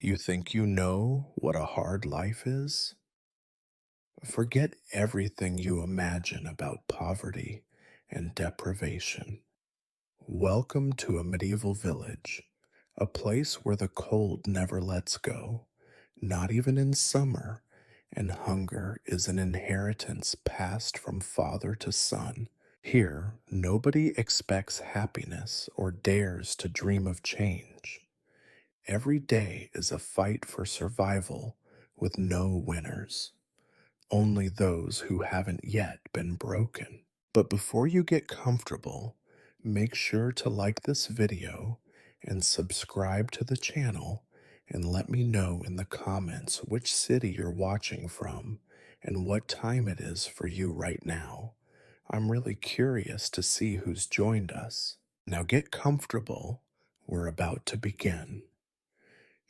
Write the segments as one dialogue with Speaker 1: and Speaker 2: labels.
Speaker 1: You think you know what a hard life is? Forget everything you imagine about poverty and deprivation. Welcome to a medieval village, a place where the cold never lets go, not even in summer, and hunger is an inheritance passed from father to son. Here, nobody expects happiness or dares to dream of change. Every day is a fight for survival with no winners, only those who haven't yet been broken. But before you get comfortable, make sure to like this video and subscribe to the channel and let me know in the comments which city you're watching from and what time it is for you right now. I'm really curious to see who's joined us. Now get comfortable. We're about to begin.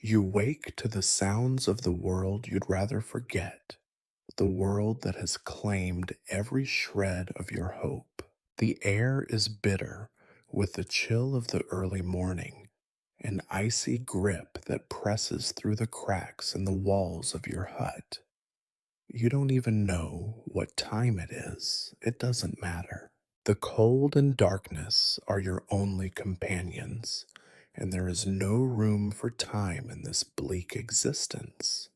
Speaker 1: You wake to the sounds of the world you'd rather forget, the world that has claimed every shred of your hope. The air is bitter with the chill of the early morning, an icy grip that presses through the cracks in the walls of your hut. You don't even know what time it is. It doesn't matter. The cold and darkness are your only companions, and there is no room for time in this bleak existence.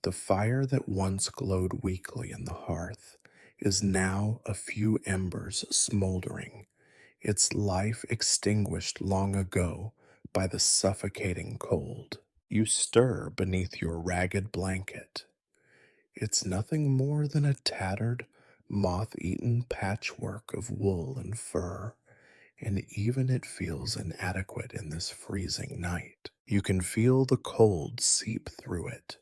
Speaker 1: The fire that once glowed weakly in the hearth is now a few embers smoldering, its life extinguished long ago by the suffocating cold. You stir beneath your ragged blanket. It's nothing more than a tattered, moth eaten patchwork of wool and fur, and even it feels inadequate in this freezing night. You can feel the cold seep through it,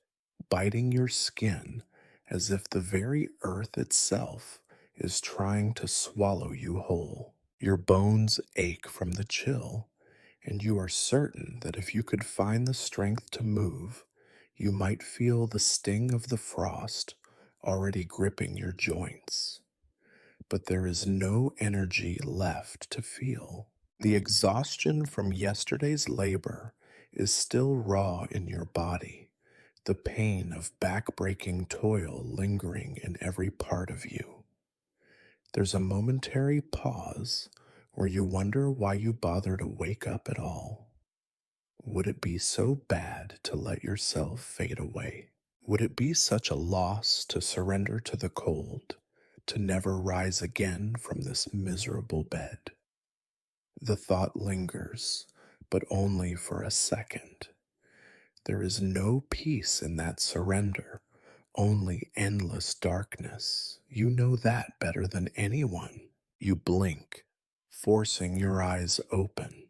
Speaker 1: biting your skin as if the very earth itself is trying to swallow you whole. Your bones ache from the chill, and you are certain that if you could find the strength to move, you might feel the sting of the frost already gripping your joints. But there is no energy left to feel. The exhaustion from yesterday's labor is still raw in your body, the pain of back-breaking toil lingering in every part of you. There's a momentary pause where you wonder why you bother to wake up at all. Would it be so bad to let yourself fade away? Would it be such a loss to surrender to the cold, to never rise again from this miserable bed? The thought lingers, but only for a second. There is no peace in that surrender, only endless darkness. You know that better than anyone. You blink, forcing your eyes open.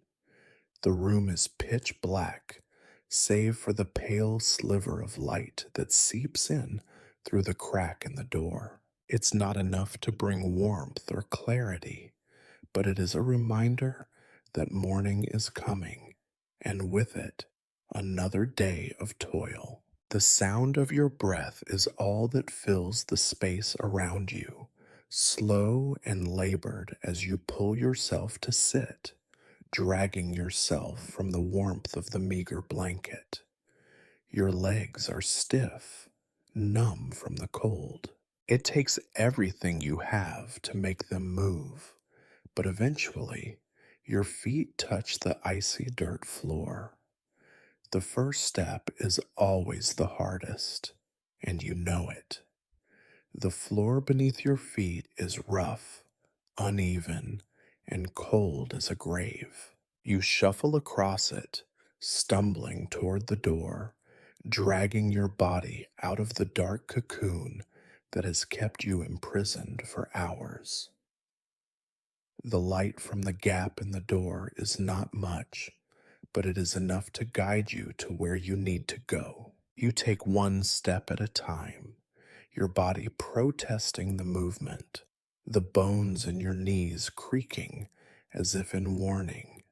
Speaker 1: The room is pitch black, save for the pale sliver of light that seeps in through the crack in the door. It's not enough to bring warmth or clarity, but it is a reminder that morning is coming, and with it, another day of toil. The sound of your breath is all that fills the space around you, slow and labored as you pull yourself to sit, dragging yourself from the warmth of the meager blanket. Your legs are stiff, numb from the cold. It takes everything you have to make them move, but eventually, your feet touch the icy dirt floor. The first step is always the hardest, and you know it. The floor beneath your feet is rough, uneven, and cold as a grave. You shuffle across it, stumbling toward the door, dragging your body out of the dark cocoon that has kept you imprisoned for hours. The light from the gap in the door is not much, but it is enough to guide you to where you need to go. You take one step at a time, your body protesting the movement, the bones in your knees creaking as if in warning.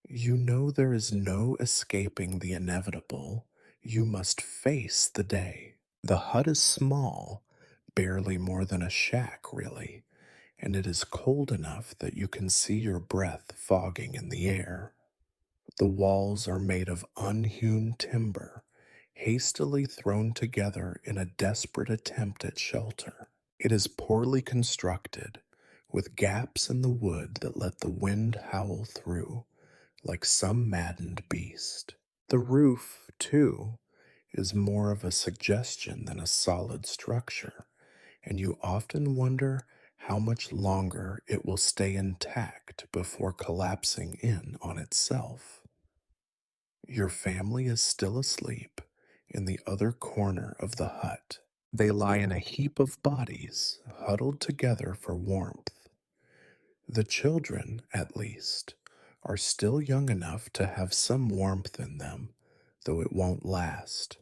Speaker 1: You know there is no escaping the inevitable. You must face the day. The hut is small, barely more than a shack, really, and it is cold enough that you can see your breath fogging in the air. The walls are made of unhewn timber, hastily thrown together in a desperate attempt at shelter. It is poorly constructed, with gaps in the wood that let the wind howl through like some maddened beast. The roof, too, is more of a suggestion than a solid structure, and you often wonder how much longer it will stay intact before collapsing in on itself. Your family is still asleep in the other corner of the hut. They lie in a heap of bodies, huddled together for warmth. The children, at least, are still young enough to have some warmth in them, though it won't last.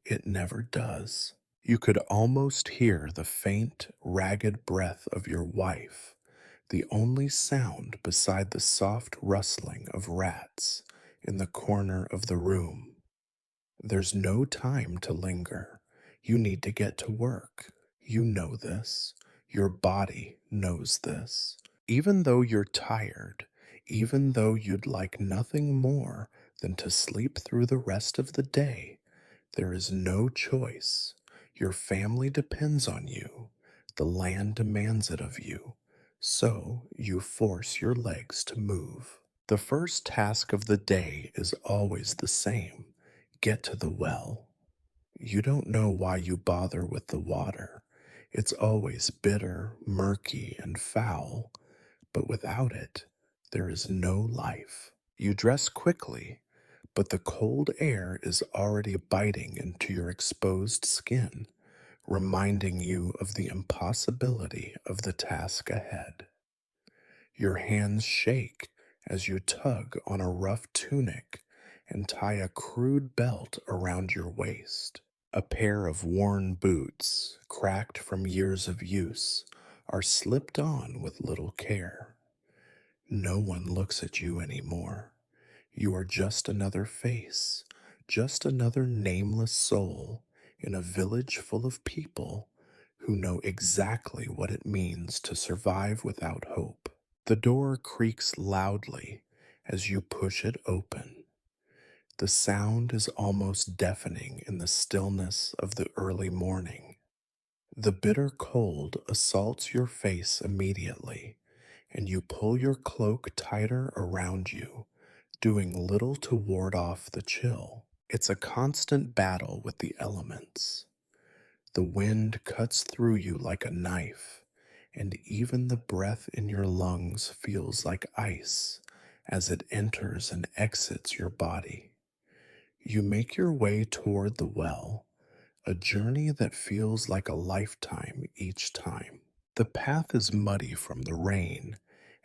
Speaker 1: It never does. You could almost hear the faint, ragged breath of your wife, the only sound beside the soft rustling of rats in the corner of the room. There's no time to linger. You need to get to work. You know this. Your body knows this. Even though you're tired, even though you'd like nothing more than to sleep through the rest of the day, there is no choice. Your family depends on you. The land demands it of you. So you force your legs to move. The first task of the day is always the same: get to the well. You don't know why you bother with the water. It's always bitter, murky, and foul, but without it, there is no life. You dress quickly, but the cold air is already biting into your exposed skin, reminding you of the impossibility of the task ahead. Your hands shake as you tug on a rough tunic and tie a crude belt around your waist. A pair of worn boots, cracked from years of use, are slipped on with little care. No one looks at you anymore. You are just another face, just another nameless soul in a village full of people who know exactly what it means to survive without hope. The door creaks loudly as you push it open. The sound is almost deafening in the stillness of the early morning. The bitter cold assaults your face immediately, and you pull your cloak tighter around you, doing little to ward off the chill. It's a constant battle with the elements. The wind cuts through you like a knife, and even the breath in your lungs feels like ice as it enters and exits your body. You make your way toward the well, a journey that feels like a lifetime each time. The path is muddy from the rain,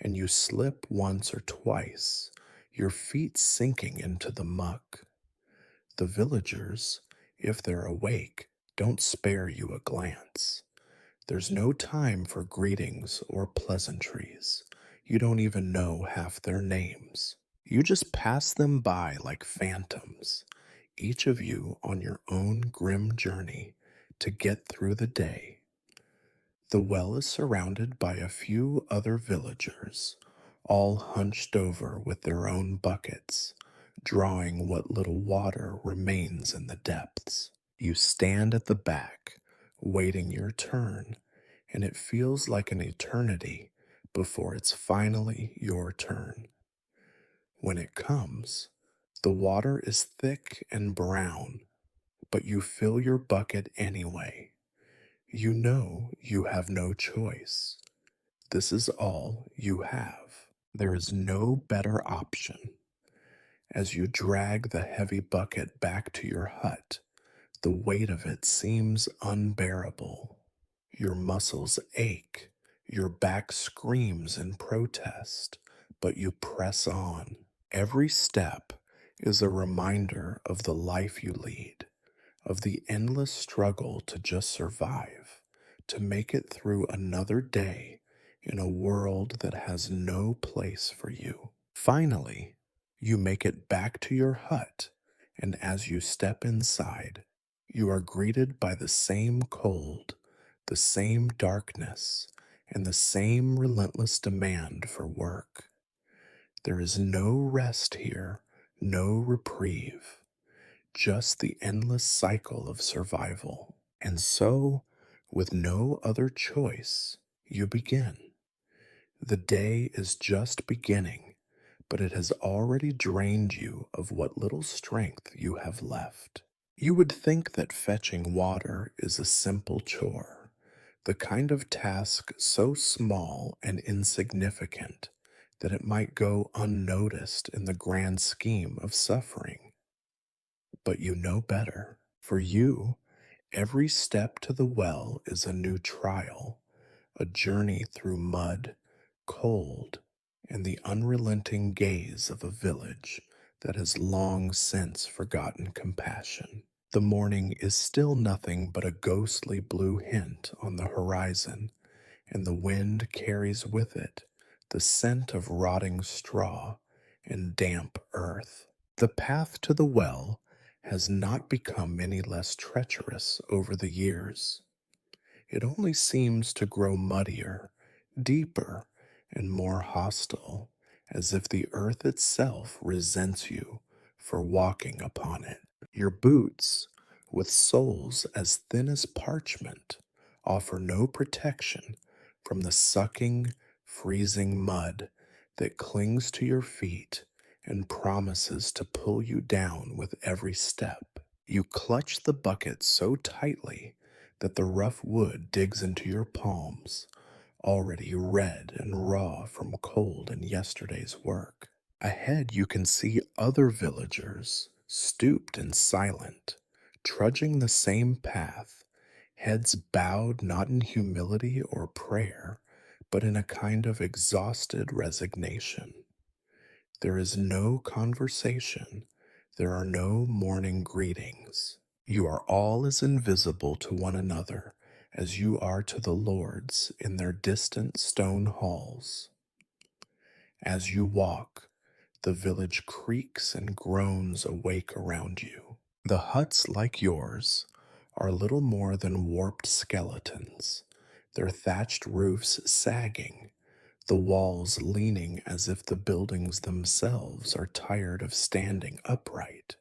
Speaker 1: and you slip once or twice, your feet sinking into the muck. The villagers, if they're awake, don't spare you a glance. There's no time for greetings or pleasantries. You don't even know half their names. You just pass them by like phantoms, each of you on your own grim journey to get through the day. The well is surrounded by a few other villagers, all hunched over with their own buckets, drawing what little water remains in the depths. You stand at the back, waiting your turn, and it feels like an eternity before it's finally your turn. When it comes, the water is thick and brown, but you fill your bucket anyway. You know you have no choice. This is all you have. There is no better option. As you drag the heavy bucket back to your hut, the weight of it seems unbearable. Your muscles ache, your back screams in protest, but you press on. Every step is a reminder of the life you lead, of the endless struggle to just survive, to make it through another day in a world that has no place for you. Finally, you make it back to your hut, and as you step inside, you are greeted by the same cold, the same darkness, and the same relentless demand for work. There is no rest here, no reprieve, just the endless cycle of survival. And so, with no other choice, you begin. The day is just beginning, but it has already drained you of what little strength you have left. You would think that fetching water is a simple chore, the kind of task so small and insignificant that it might go unnoticed in the grand scheme of suffering. But you know better. For you, every step to the well is a new trial, a journey through mud, cold, and the unrelenting gaze of a village that has long since forgotten compassion. The morning is still nothing but a ghostly blue hint on the horizon, and the wind carries with it the scent of rotting straw and damp earth. The path to the well has not become any less treacherous over the years. It only seems to grow muddier, deeper, and more hostile, as if the earth itself resents you for walking upon it. Your boots, with soles as thin as parchment, offer no protection from the sucking, freezing mud that clings to your feet and promises to pull you down with every step. You clutch the bucket so tightly that the rough wood digs into your palms, already red and raw from cold and yesterday's work. Ahead, you can see other villagers, stooped and silent, trudging the same path, heads bowed not in humility or prayer, but in a kind of exhausted resignation. There is no conversation, there are no morning greetings. You are all as invisible to one another as you are to the lords in their distant stone halls. As you walk, the village creaks and groans awake around you. The huts, like yours, are little more than warped skeletons, their thatched roofs sagging, the walls leaning as if the buildings themselves are tired of standing upright.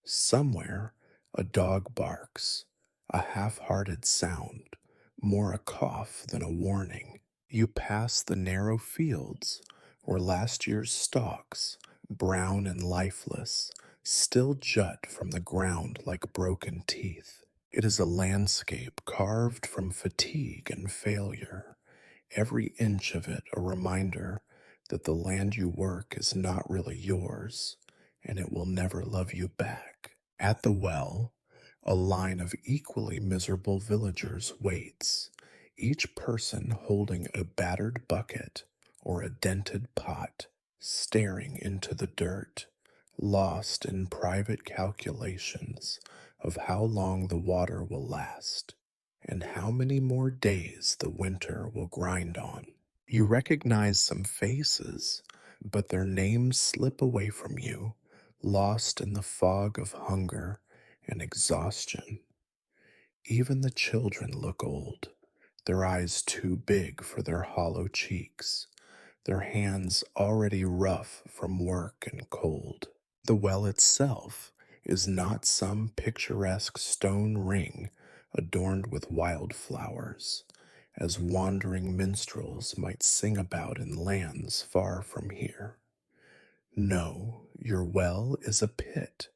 Speaker 1: Somewhere a dog barks, a half hearted sound, more a cough than a warning. You pass the narrow fields where last year's stalks, brown and lifeless, still jut from the ground like broken teeth. It is a landscape carved from fatigue and failure, every inch of it a reminder that the land you work is not really yours, and it will never love you back. At the well, a line of equally miserable villagers waits, each person holding a battered bucket or a dented pot, staring into the dirt, lost in private calculations of how long the water will last and how many more days the winter will grind on. You recognize some faces, but their names slip away from you, lost in the fog of hunger and exhaustion. Even the children look old, their eyes too big for their hollow cheeks, their hands already rough from work and cold. The well itself is not some picturesque stone ring adorned with wildflowers, as wandering minstrels might sing about in lands far from here. No, your well is a pit,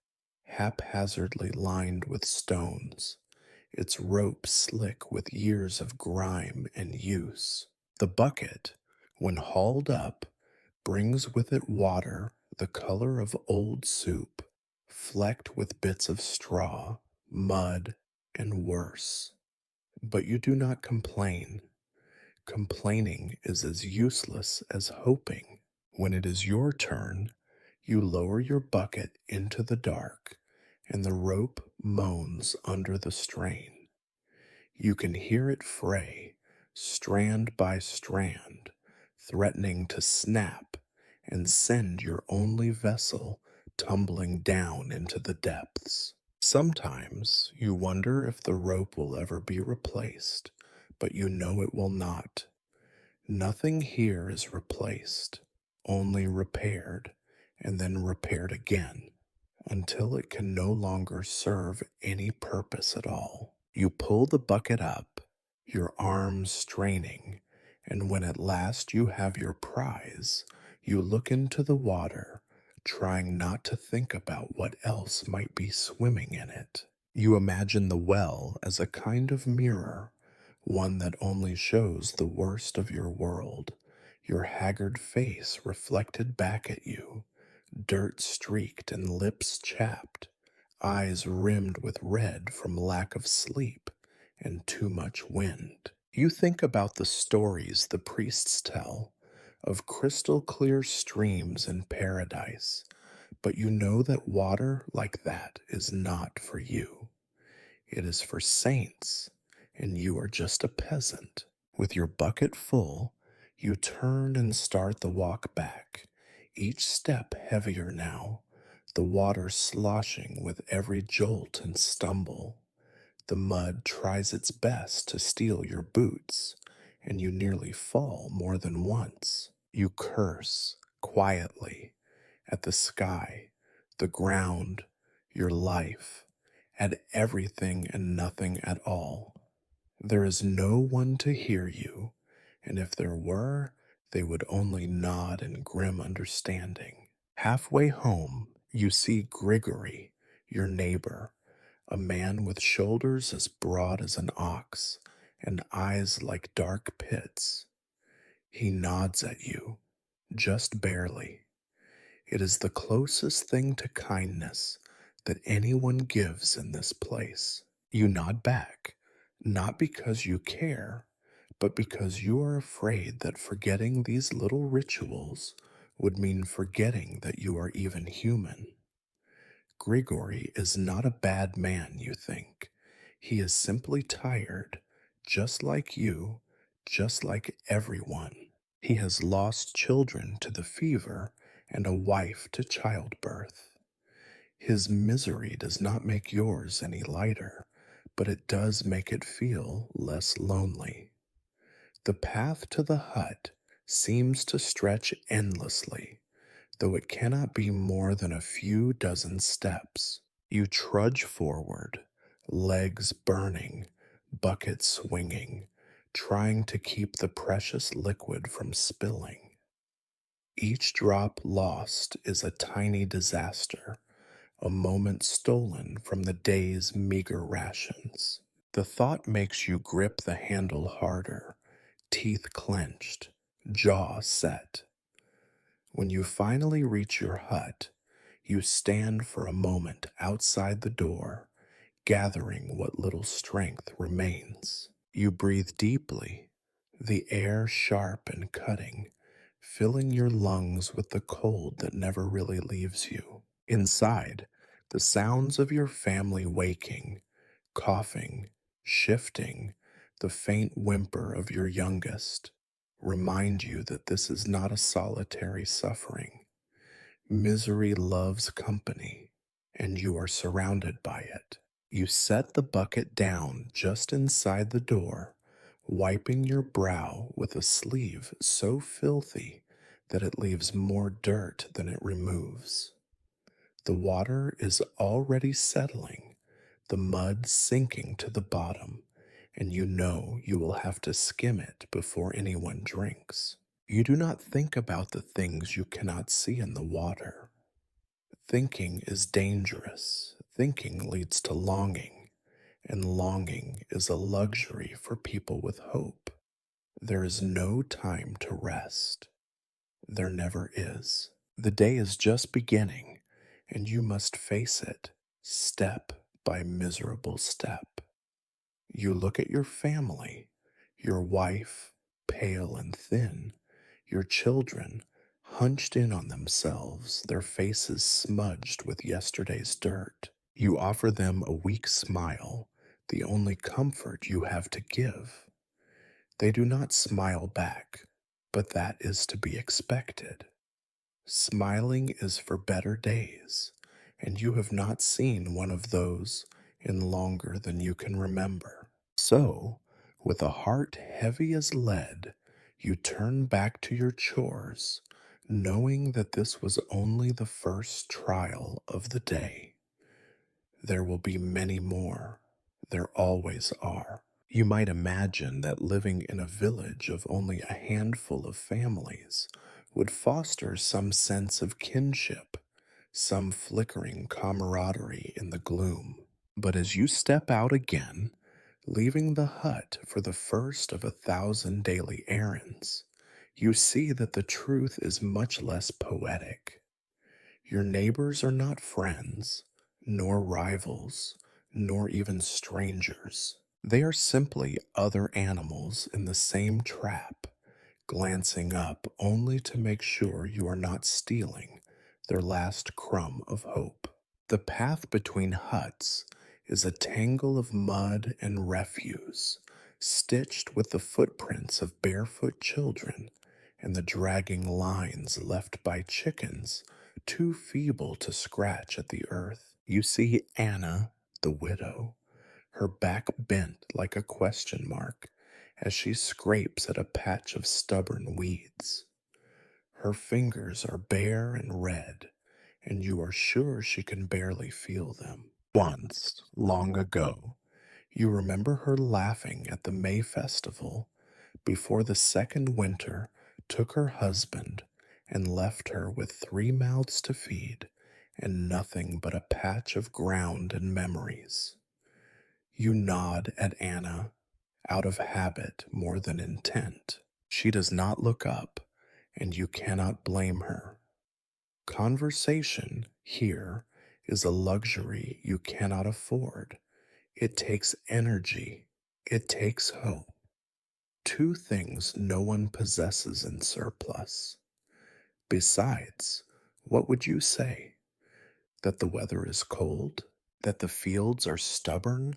Speaker 1: haphazardly lined with stones, its rope slick with years of grime and use. The bucket, when hauled up, brings with it water the color of old soup, flecked with bits of straw, mud, and worse. But you do not complain. Complaining is as useless as hoping. When it is your turn, you lower your bucket into the dark, and the rope moans under the strain. You can hear it fray, strand by strand, threatening to snap and send your only vessel tumbling down into the depths. Sometimes you wonder if the rope will ever be replaced, but you know it will not. Nothing here is replaced, only repaired and then repaired again until it can no longer serve any purpose at all. You pull the bucket up, your arms straining, and when at last you have your prize, you look into the water, trying not to think about what else might be swimming in it. You imagine the well as a kind of mirror, one that only shows the worst of your world, your haggard face reflected back at you, dirt streaked and lips chapped, eyes rimmed with red from lack of sleep and too much wind. You think about the stories the priests tell of crystal clear streams in paradise, but you know that water like that is not for you. It is for saints, and you are just a peasant. With your bucket full, you turn and start the walk back, each step heavier now, the water sloshing with every jolt and stumble. The mud tries its best to steal your boots, and you nearly fall more than once. You curse quietly at the sky, the ground, your life, at everything and nothing at all. There is no one to hear you, and if there were, they would only nod in grim understanding. Halfway home, you see Grigory, your neighbor, a man with shoulders as broad as an ox and eyes like dark pits. He nods at you, just barely. It is the closest thing to kindness that anyone gives in this place. You nod back, not because you care, but because you are afraid that forgetting these little rituals would mean forgetting that you are even human. Grigory is not a bad man, you think. He is simply tired, just like you, just like everyone. He has lost children to the fever and a wife to childbirth. His misery does not make yours any lighter, but it does make it feel less lonely. The path to the hut seems to stretch endlessly, though it cannot be more than a few dozen steps. You trudge forward, legs burning, bucket swinging, trying to keep the precious liquid from spilling. Each drop lost is a tiny disaster, a moment stolen from the day's meager rations. The thought makes you grip the handle harder, teeth clenched, jaw set. When you finally reach your hut, you stand for a moment outside the door, gathering what little strength remains. You breathe deeply, the air sharp and cutting, filling your lungs with the cold that never really leaves you. Inside, the sounds of your family waking, coughing, shifting, the faint whimper of your youngest remind you that this is not a solitary suffering. Misery loves company, and you are surrounded by it. You set the bucket down just inside the door, wiping your brow with a sleeve so filthy that it leaves more dirt than it removes. The water is already settling, the mud sinking to the bottom, and you know you will have to skim it before anyone drinks. You do not think about the things you cannot see in the water. Thinking is dangerous. Thinking leads to longing, and longing is a luxury for people with hope. There is no time to rest. There never is. The day is just beginning, and you must face it, step by miserable step. You look at your family, your wife, pale and thin, your children, hunched in on themselves, their faces smudged with yesterday's dirt. You offer them a weak smile, the only comfort you have to give. They do not smile back, but that is to be expected. Smiling is for better days, and you have not seen one of those in longer than you can remember. So, with a heart heavy as lead, you turn back to your chores, knowing that this was only the first trial of the day. There will be many more. There always are. You might imagine that living in a village of only a handful of families would foster some sense of kinship, some flickering camaraderie in the gloom. But as you step out again, leaving the hut for the first of 1,000 daily errands, you see that the truth is much less poetic. Your neighbors are not friends, nor rivals, nor even strangers. They are simply other animals in the same trap, glancing up only to make sure you are not stealing their last crumb of hope. The path between huts is a tangle of mud and refuse, stitched with the footprints of barefoot children and the dragging lines left by chickens too feeble to scratch at the earth. You see Anna, the widow, her back bent like a question mark as she scrapes at a patch of stubborn weeds. Her fingers are bare and red, and you are sure she can barely feel them. Once, long ago, you remember her laughing at the May festival before the second winter took her husband and left her with 3 mouths to feed and nothing but a patch of ground and memories. You nod at Anna, out of habit more than intent. She does not look up, and you cannot blame her. Conversation here is a luxury you cannot afford. It takes energy, it takes hope. Two things no one possesses in surplus. Besides, what would you say? That the weather is cold? That the fields are stubborn?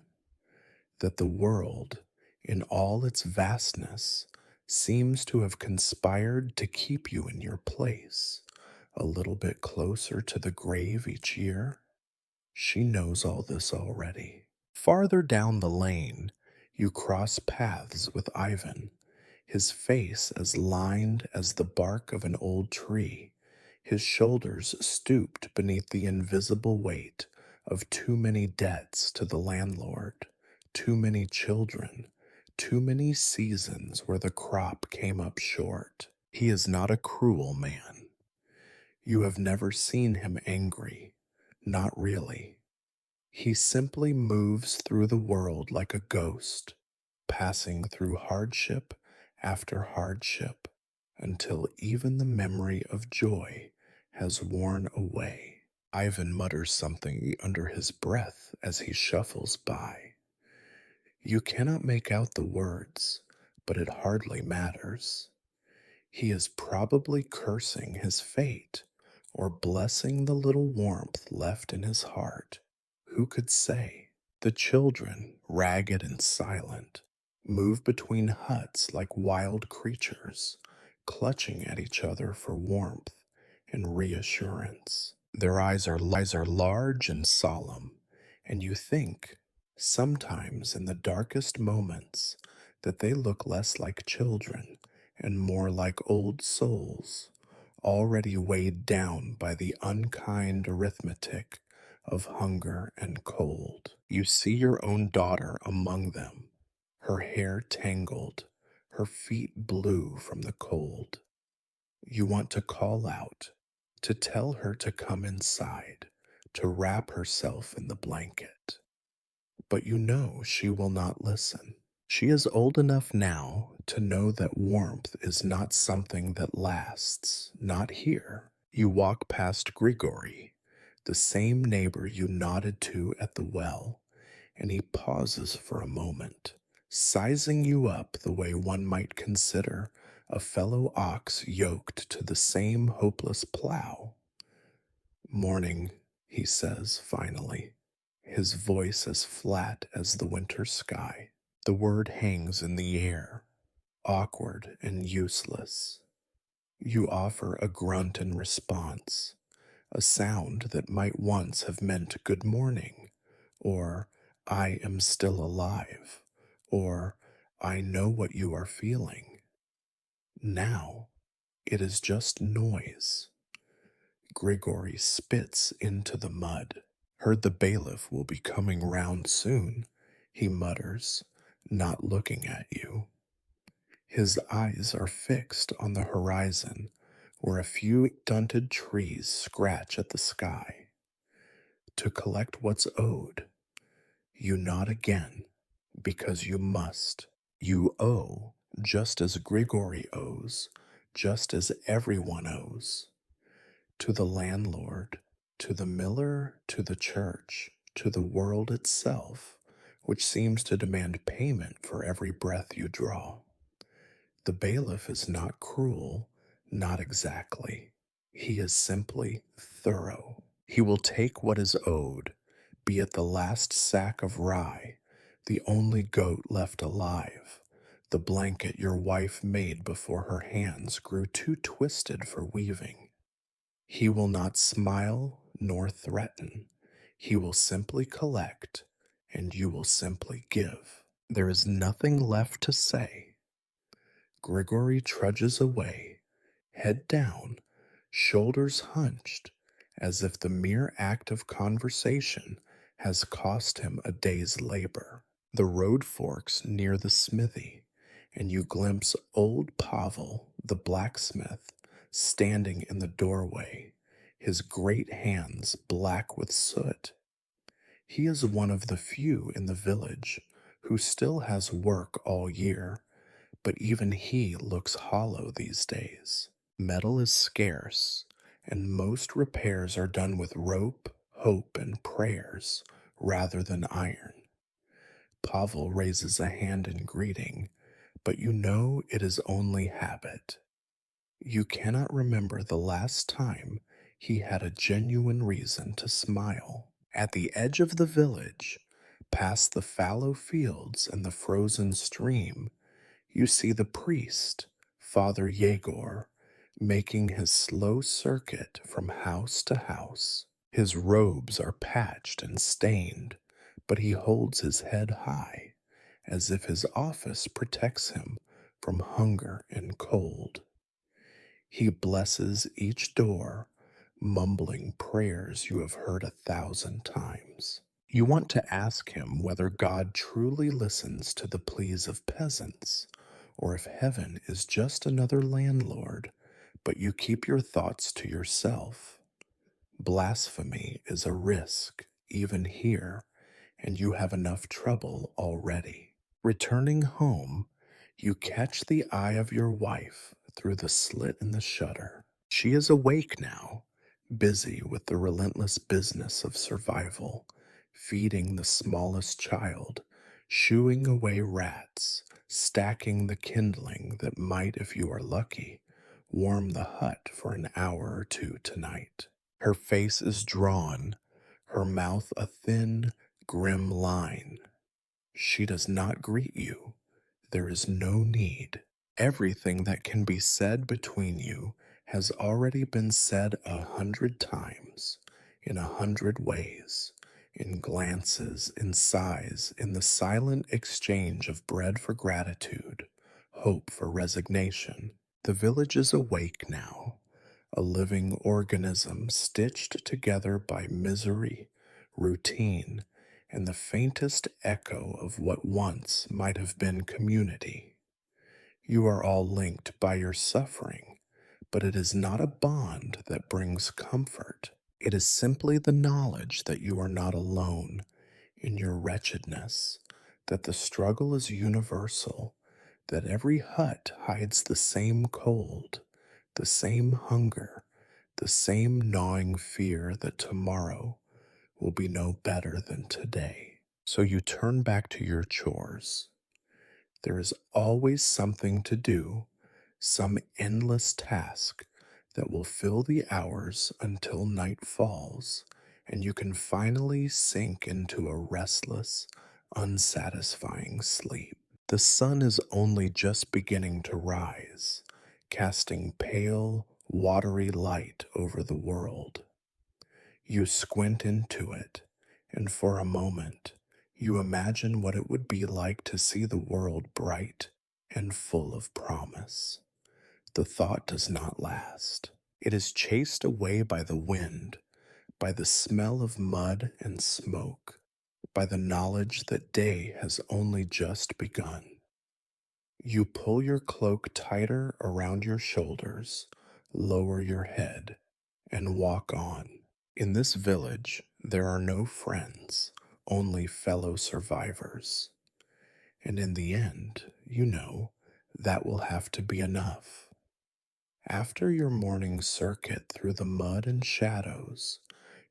Speaker 1: That the world, in all its vastness, seems to have conspired to keep you in your place, a little bit closer to the grave each year? She knows all this already. Farther down the lane, you cross paths with Ivan, his face as lined as the bark of an old tree, his shoulders stooped beneath the invisible weight of too many debts to the landlord, too many children, too many seasons where the crop came up short. He is not a cruel man. You have never seen him angry, not really. He simply moves through the world like a ghost, passing through hardship after hardship until even the memory of joy has worn away. Ivan mutters something under his breath as he shuffles by. You cannot make out the words, but it hardly matters. He is probably cursing his fate or blessing the little warmth left in his heart. Who could say? The children, ragged and silent, move between huts like wild creatures, clutching at each other for warmth and reassurance. Their eyes are large and solemn, and you think, sometimes in the darkest moments, that they look less like children and more like old souls, already weighed down by the unkind arithmetic of hunger and cold. You see your own daughter among them, her hair tangled, her feet blue from the cold. You want to call out, to tell her to come inside, to wrap herself in the blanket. But you know she will not listen. She is old enough now to know that warmth is not something that lasts, not here. You walk past Grigory, the same neighbor you nodded to at the well, and he pauses for a moment, sizing you up the way one might consider a fellow ox yoked to the same hopeless plow. Morning, he says finally, his voice as flat as the winter sky. The word hangs in the air, awkward and useless. You offer a grunt in response, a sound that might once have meant good morning, or I am still alive, or I know what you are feeling. Now, It is just noise. Grigory spits into the mud. Heard the bailiff will be coming round soon, he mutters, not looking at you. His eyes are fixed on the horizon, where a few stunted trees scratch at the sky. To collect what's owed, you nod again, because you must. You owe, just as Grigory owes, just as everyone owes. To the landlord, to the miller, to the church, to the world itself, which seems to demand payment for every breath you draw. The bailiff is not cruel, not exactly. He is simply thorough. He will take what is owed, be it the last sack of rye, the only goat left alive, the blanket your wife made before her hands grew too twisted for weaving. He will not smile nor threaten. He will simply collect, and you will simply give. There is nothing left to say. Grigory trudges away, head down, shoulders hunched, as if the mere act of conversation has cost him a day's labor. The road forks near the smithy, and you glimpse old Pavel, the blacksmith, standing in the doorway, his great hands black with soot. He is one of the few in the village who still has work all year, but even he looks hollow these days. Metal is scarce, and most repairs are done with rope, hope, and prayers rather than iron. Pavel raises a hand in greeting, but you know it is only habit. You cannot remember the last time he had a genuine reason to smile. At the edge of the village, past the fallow fields and the frozen stream, you see the priest, Father Yegor, making his slow circuit from house to house. His robes are patched and stained, but he holds his head high, as if his office protects him from hunger and cold. He blesses each door, mumbling prayers you have heard 1,000 times. You want to ask him whether God truly listens to the pleas of peasants, or if heaven is just another landlord, but you keep your thoughts to yourself. Blasphemy is a risk, even here, and you have enough trouble already. Returning home, you catch the eye of your wife through the slit in the shutter. She is awake now, busy with the relentless business of survival, feeding the smallest child, shooing away rats, stacking the kindling that might, if you are lucky, warm the hut for an hour or two tonight. Her face is drawn, her mouth a thin, grim line. She does not greet you. There is no need. Everything that can be said between you has already been said 100 times, in 100 ways, in glances, in sighs, in the silent exchange of bread for gratitude, hope for resignation. The village is awake now, a living organism stitched together by misery, routine, and the faintest echo of what once might have been community. You are all linked by your suffering, but it is not a bond that brings comfort. It is simply the knowledge that you are not alone in your wretchedness, that the struggle is universal, that every hut hides the same cold, the same hunger, the same gnawing fear that tomorrow will be no better than today. So you turn back to your chores. There is always something to do, some endless task that will fill the hours until night falls, and you can finally sink into a restless, unsatisfying sleep. The sun is only just beginning to rise, casting pale, watery light over the world. You squint into it, and for a moment, you imagine what it would be like to see the world bright and full of promise. The thought does not last. It is chased away by the wind, by the smell of mud and smoke, by the knowledge that day has only just begun. You pull your cloak tighter around your shoulders, lower your head, and walk on. In this village, there are no friends, only fellow survivors. And in the end, that will have to be enough. After your morning circuit through the mud and shadows,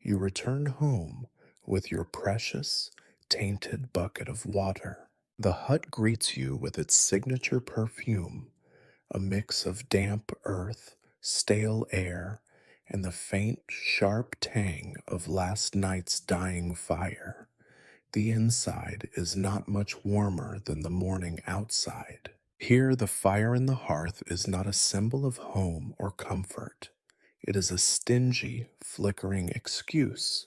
Speaker 1: you return home with your precious, tainted bucket of water. The hut greets you with its signature perfume, a mix of damp earth, stale air, and the faint, sharp tang of last night's dying fire. The inside is not much warmer than the morning outside. Here, the fire in the hearth is not a symbol of home or comfort. It is a stingy, flickering excuse,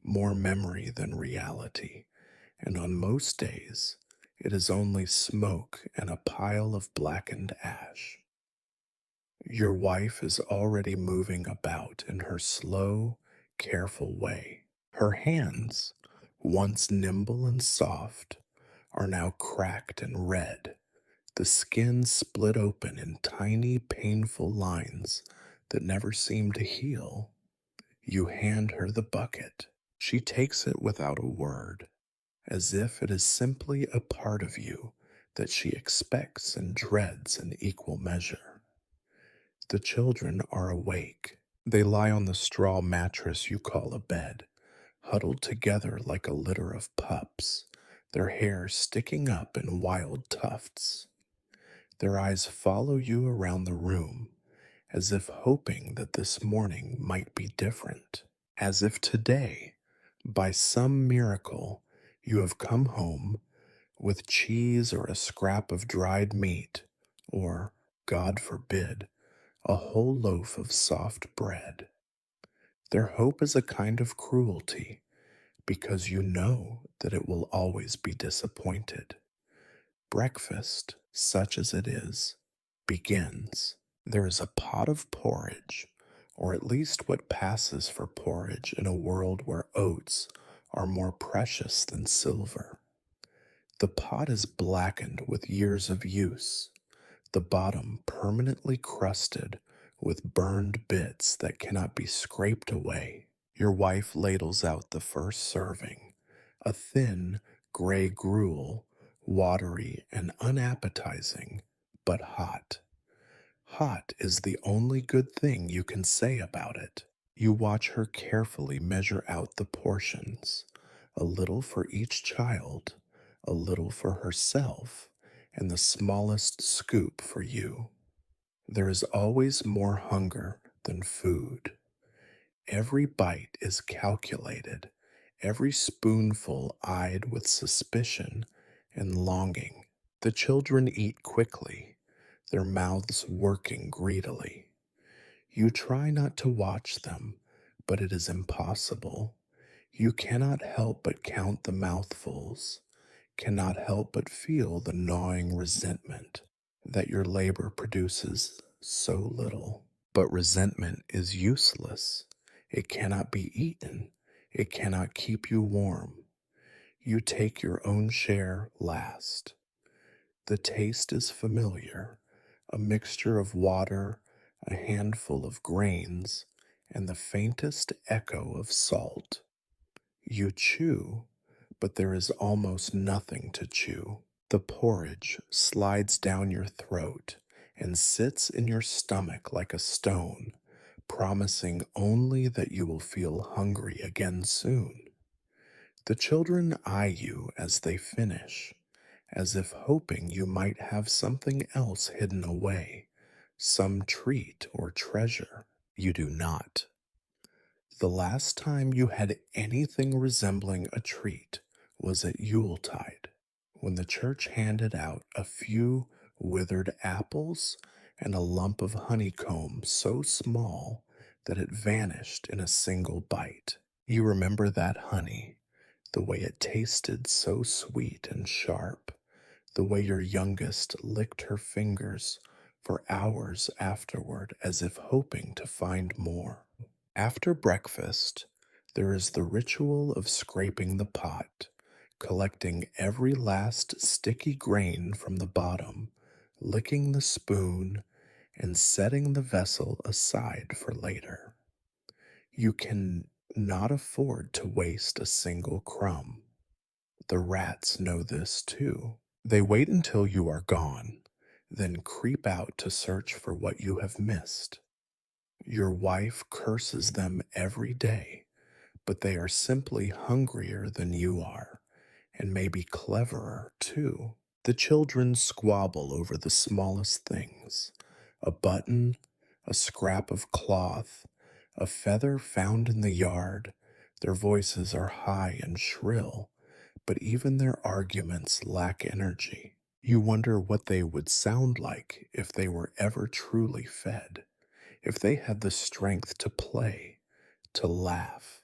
Speaker 1: more memory than reality. And on most days, it is only smoke and a pile of blackened ash. Your wife is already moving about in her slow, careful way. Her hands, once nimble and soft, are now cracked and red, the skin split open in tiny, painful lines that never seem to heal. You hand her the bucket. She takes it without a word, as if it is simply a part of you that she expects and dreads in equal measure. The children are awake. They lie on the straw mattress you call a bed, huddled together like a litter of pups, their hair sticking up in wild tufts. Their eyes follow you around the room, as if hoping that this morning might be different, as if today, by some miracle, you have come home with cheese or a scrap of dried meat, or, God forbid, a whole loaf of soft bread. Their hope is a kind of cruelty, because you know that it will always be disappointed. Breakfast, such as it is, begins. There is a pot of porridge, or at least what passes for porridge in a world where oats are more precious than silver. The pot is blackened with years of use, the bottom permanently crusted with burned bits that cannot be scraped away. Your wife ladles out the first serving, a thin, gray gruel, watery and unappetizing, but hot. Hot is the only good thing you can say about it. You watch her carefully measure out the portions, a little for each child, a little for herself, and the smallest scoop for you. There is always more hunger than food. Every bite is calculated, every spoonful eyed with suspicion and longing. The children eat quickly, their mouths working greedily. You try not to watch them, but it is impossible. You cannot help but count the mouthfuls, cannot help but feel the gnawing resentment that your labor produces so little. But resentment is useless. It cannot be eaten. It cannot keep you warm. You take your own share last. The taste is familiar, a mixture of water, a handful of grains, and the faintest echo of salt. You chew, but there is almost nothing to chew. The porridge slides down your throat and sits in your stomach like a stone, promising only that you will feel hungry again soon. The children eye you as they finish, as if hoping you might have something else hidden away, some treat or treasure. You do not. The last time you had anything resembling a treat was at Yuletide, when the church handed out a few withered apples and a lump of honeycomb so small that it vanished in a single bite. You remember that honey, the way it tasted so sweet and sharp, the way your youngest licked her fingers for hours afterward as if hoping to find more. After breakfast, there is the ritual of scraping the pot, collecting every last sticky grain from the bottom, licking the spoon, and setting the vessel aside for later. You can not afford to waste a single crumb. The rats know this too. They wait until you are gone, then creep out to search for what you have missed. Your wife curses them every day, but they are simply hungrier than you are, and maybe cleverer too. The children squabble over the smallest things: a button, a scrap of cloth, a feather found in the yard. Their voices are high and shrill, but even their arguments lack energy. You wonder what they would sound like if they were ever truly fed, if they had the strength to play, to laugh,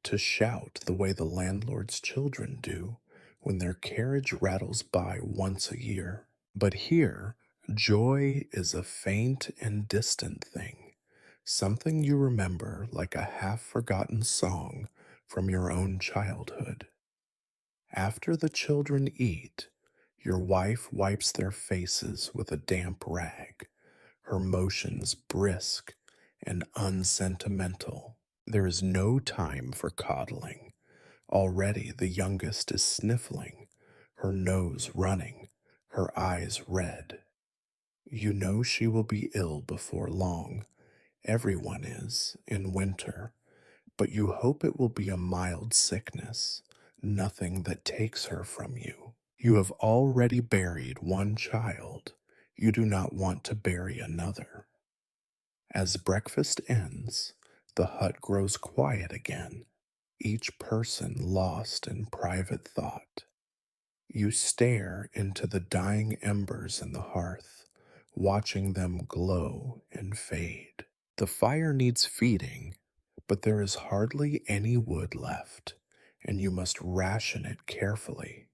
Speaker 1: to shout the way the landlord's children do when their carriage rattles by once a year. But here, joy is a faint and distant thing, something you remember like a half forgotten song from your own childhood. After the children eat, your wife wipes their faces with a damp rag, her motions brisk and unsentimental. There is no time for coddling. Already the youngest is sniffling, her nose running, her eyes red. You know she will be ill before long. Everyone is in winter, but you hope it will be a mild sickness, nothing that takes her from you. You have already buried one child. You do not want to bury another. As breakfast ends, the hut grows quiet again, each person lost in private thought. You stare into the dying embers in the hearth, watching them glow and fade. The fire needs feeding, but there is hardly any wood left, and you must ration it carefully.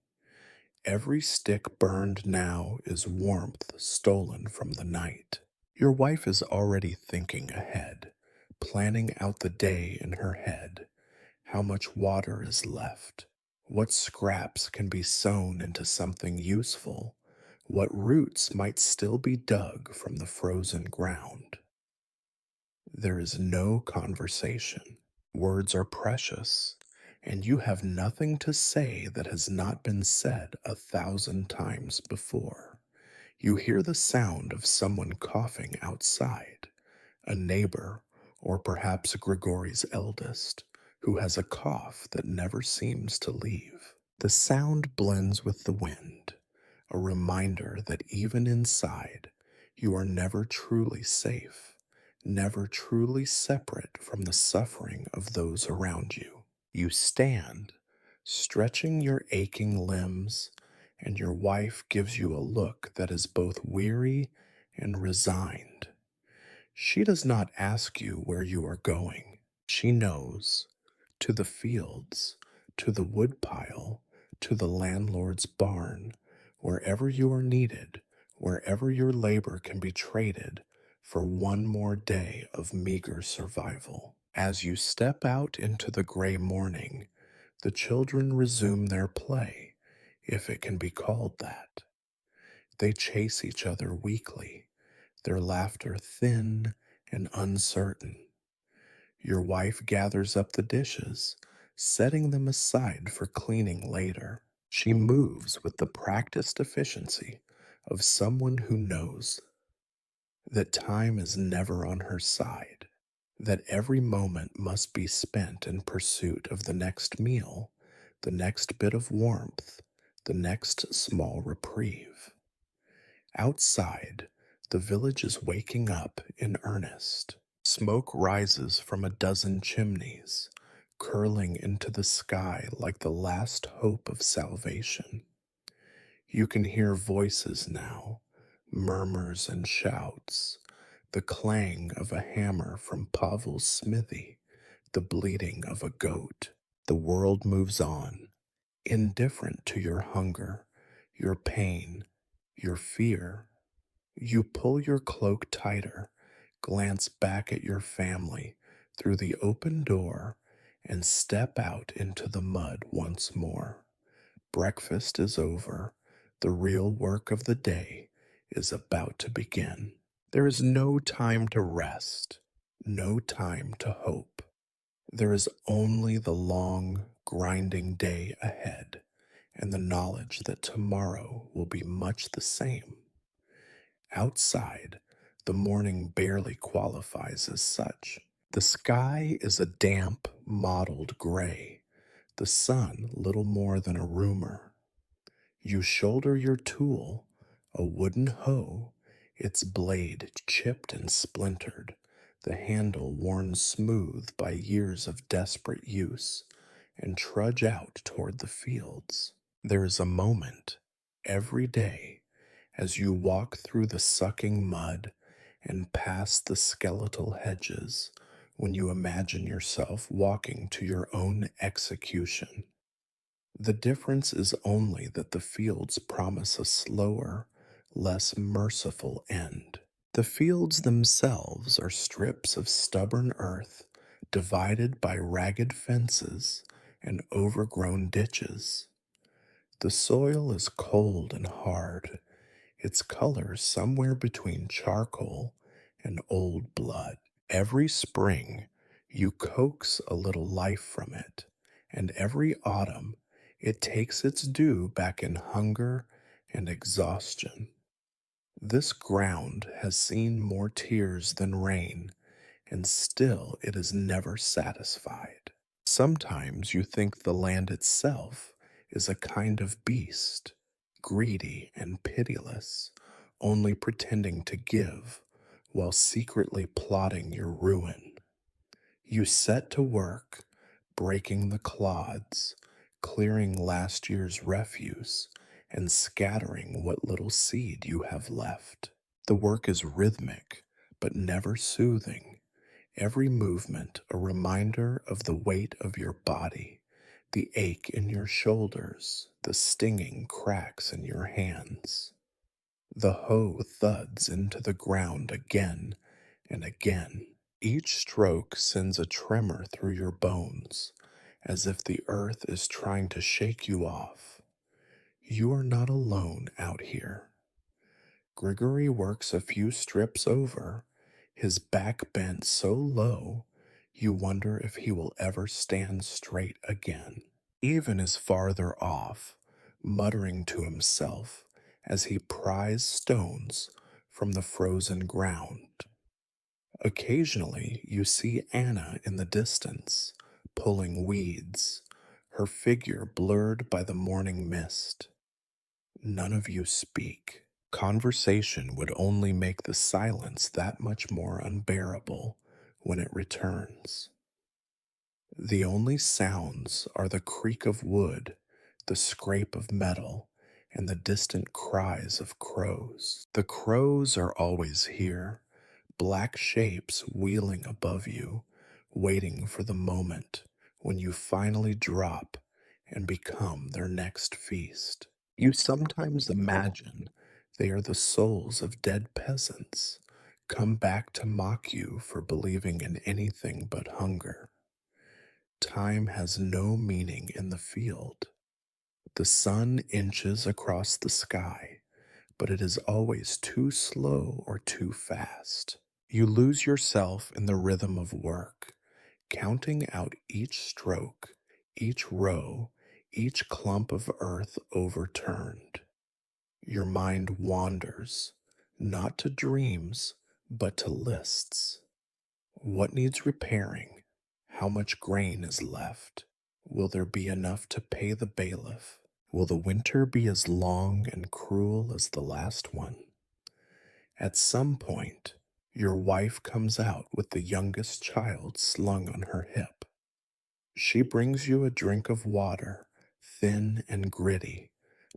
Speaker 1: Every stick burned now is warmth stolen from the night. Your wife is already thinking ahead, planning out the day in her head. How much water is left? What scraps can be sewn into something useful? What roots might still be dug from the frozen ground? There is no conversation. Words are precious, and you have nothing to say that has not been said 1,000 times before. You hear the sound of someone coughing outside, a neighbor, or perhaps Grigory's eldest, who has a cough that never seems to leave. The sound blends with the wind, a reminder that even inside, you are never truly safe, never truly separate from the suffering of those around you. You stand, stretching your aching limbs, and your wife gives you a look that is both weary and resigned. She does not ask you where you are going. She knows: to the fields, to the woodpile, to the landlord's barn, wherever you are needed, wherever your labor can be traded for one more day of meager survival. As you step out into the gray morning, the children resume their play, if it can be called that. They chase each other weakly, their laughter thin and uncertain. Your wife gathers up the dishes, setting them aside for cleaning later. She moves with the practiced efficiency of someone who knows that time is never on her side, that every moment must be spent in pursuit of the next meal, the next bit of warmth, the next small reprieve. Outside, the village is waking up in earnest. Smoke rises from a dozen chimneys, curling into the sky like the last hope of salvation. You can hear voices now, murmurs and shouts, the clang of a hammer from Pavel's smithy, the bleating of a goat. The world moves on, indifferent to your hunger, your pain, your fear. You pull your cloak tighter, glance back at your family through the open door, and step out into the mud once more. Breakfast is over. The real work of the day is about to begin. There is no time to rest, no time to hope. There is only the long, grinding day ahead, and the knowledge that tomorrow will be much the same. Outside, the morning barely qualifies as such. The sky is a damp, mottled gray, the sun little more than a rumor. You shoulder your tool, a wooden hoe, its blade chipped and splintered, the handle worn smooth by years of desperate use, and trudge out toward the fields. There is a moment every day as you walk through the sucking mud and past the skeletal hedges when you imagine yourself walking to your own execution. The difference is only that the fields promise a slower, less merciful end. The fields themselves are strips of stubborn earth divided by ragged fences and overgrown ditches. The soil is cold and hard, its color somewhere between charcoal and old blood. Every spring, you coax a little life from it, and every autumn, it takes its due back in hunger and exhaustion. This ground has seen more tears than rain, and still it is never satisfied. Sometimes you think the land itself is a kind of beast, greedy and pitiless, only pretending to give while secretly plotting your ruin. You set to work, breaking the clods, clearing last year's refuse, and scattering what little seed you have left. The work is rhythmic, but never soothing. Every movement a reminder of the weight of your body, the ache in your shoulders, the stinging cracks in your hands. The hoe thuds into the ground again and again. Each stroke sends a tremor through your bones, as if the earth is trying to shake you off. You are not alone out here. Grigory works a few strips over, his back bent so low you wonder if he will ever stand straight again. Even is farther off, muttering to himself as he pries stones from the frozen ground. Occasionally, you see Anna in the distance, pulling weeds, her figure blurred by the morning mist. None of you speak. Conversation would only make the silence that much more unbearable when it returns. The only sounds are the creak of wood, the scrape of metal, and the distant cries of crows. The crows are always here, black shapes wheeling above you, waiting for the moment when you finally drop and become their next feast. You sometimes imagine they are the souls of dead peasants, come back to mock you for believing in anything but hunger. Time has no meaning in the field. The sun inches across the sky, but it is always too slow or too fast. You lose yourself in the rhythm of work, counting out each stroke, each row, each clump of earth overturned. Your mind wanders, not to dreams, but to lists. What needs repairing? How much grain is left? Will there be enough to pay the bailiff? Will the winter be as long and cruel as the last one? At some point, your wife comes out with the youngest child slung on her hip. She brings you a drink of water, thin and gritty,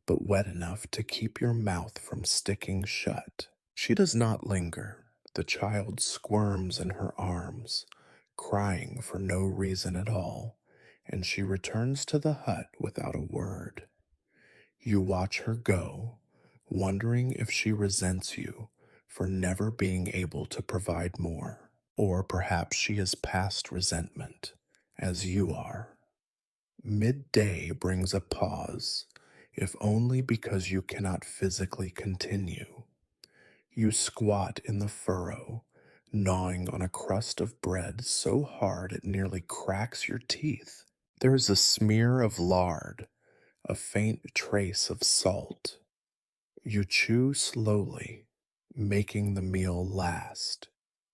Speaker 1: but wet enough to keep your mouth from sticking shut. She does not linger. The child squirms in her arms, crying for no reason at all, and she returns to the hut without a word. You watch her go, wondering if she resents you for never being able to provide more. Or perhaps she is past resentment, as you are. Midday brings a pause, if only because you cannot physically continue. You squat in the furrow, gnawing on a crust of bread so hard it nearly cracks your teeth. There is a smear of lard, a faint trace of salt. You chew slowly, making the meal last,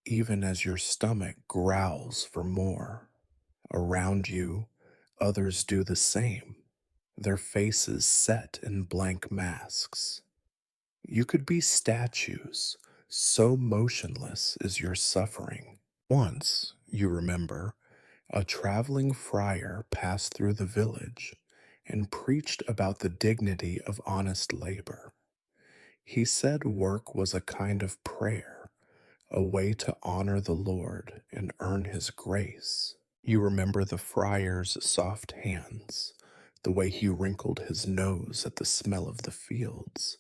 Speaker 1: even as your stomach growls for more. Around you, others do the same, their faces set in blank masks. You could be statues, so motionless is your suffering. Once, you remember, a traveling friar passed through the village and preached about the dignity of honest labor. He said work was a kind of prayer, a way to honor the Lord and earn his grace. You remember the friar's soft hands, the way he wrinkled his nose at the smell of the fields,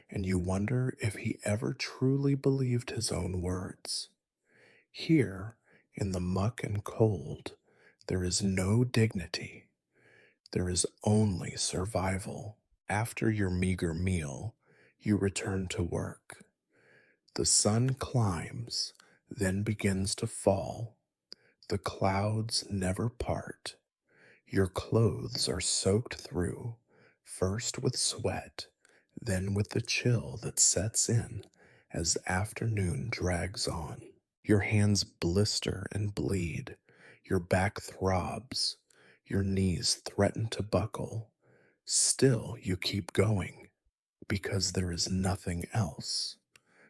Speaker 1: and you wonder if he ever truly believed his own words. Here, in the muck and cold, there is no dignity. There is only survival. After your meager meal, you return to work. The sun climbs, then begins to fall. The clouds never part. Your clothes are soaked through, first with sweat, then with the chill that sets in as afternoon drags on. Your hands blister and bleed, your back throbs, your knees threaten to buckle. Still, you keep going because there is nothing else.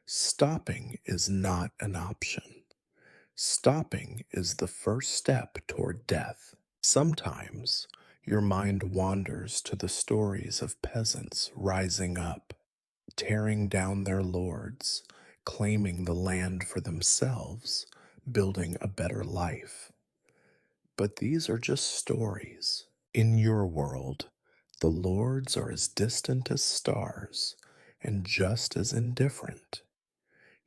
Speaker 1: Stopping is not an option. Stopping is the first step toward death. Sometimes your mind wanders to the stories of peasants rising up, tearing down their lords, claiming the land for themselves, building a better life. But these are just stories. In your world, the lords are as distant as stars and just as indifferent.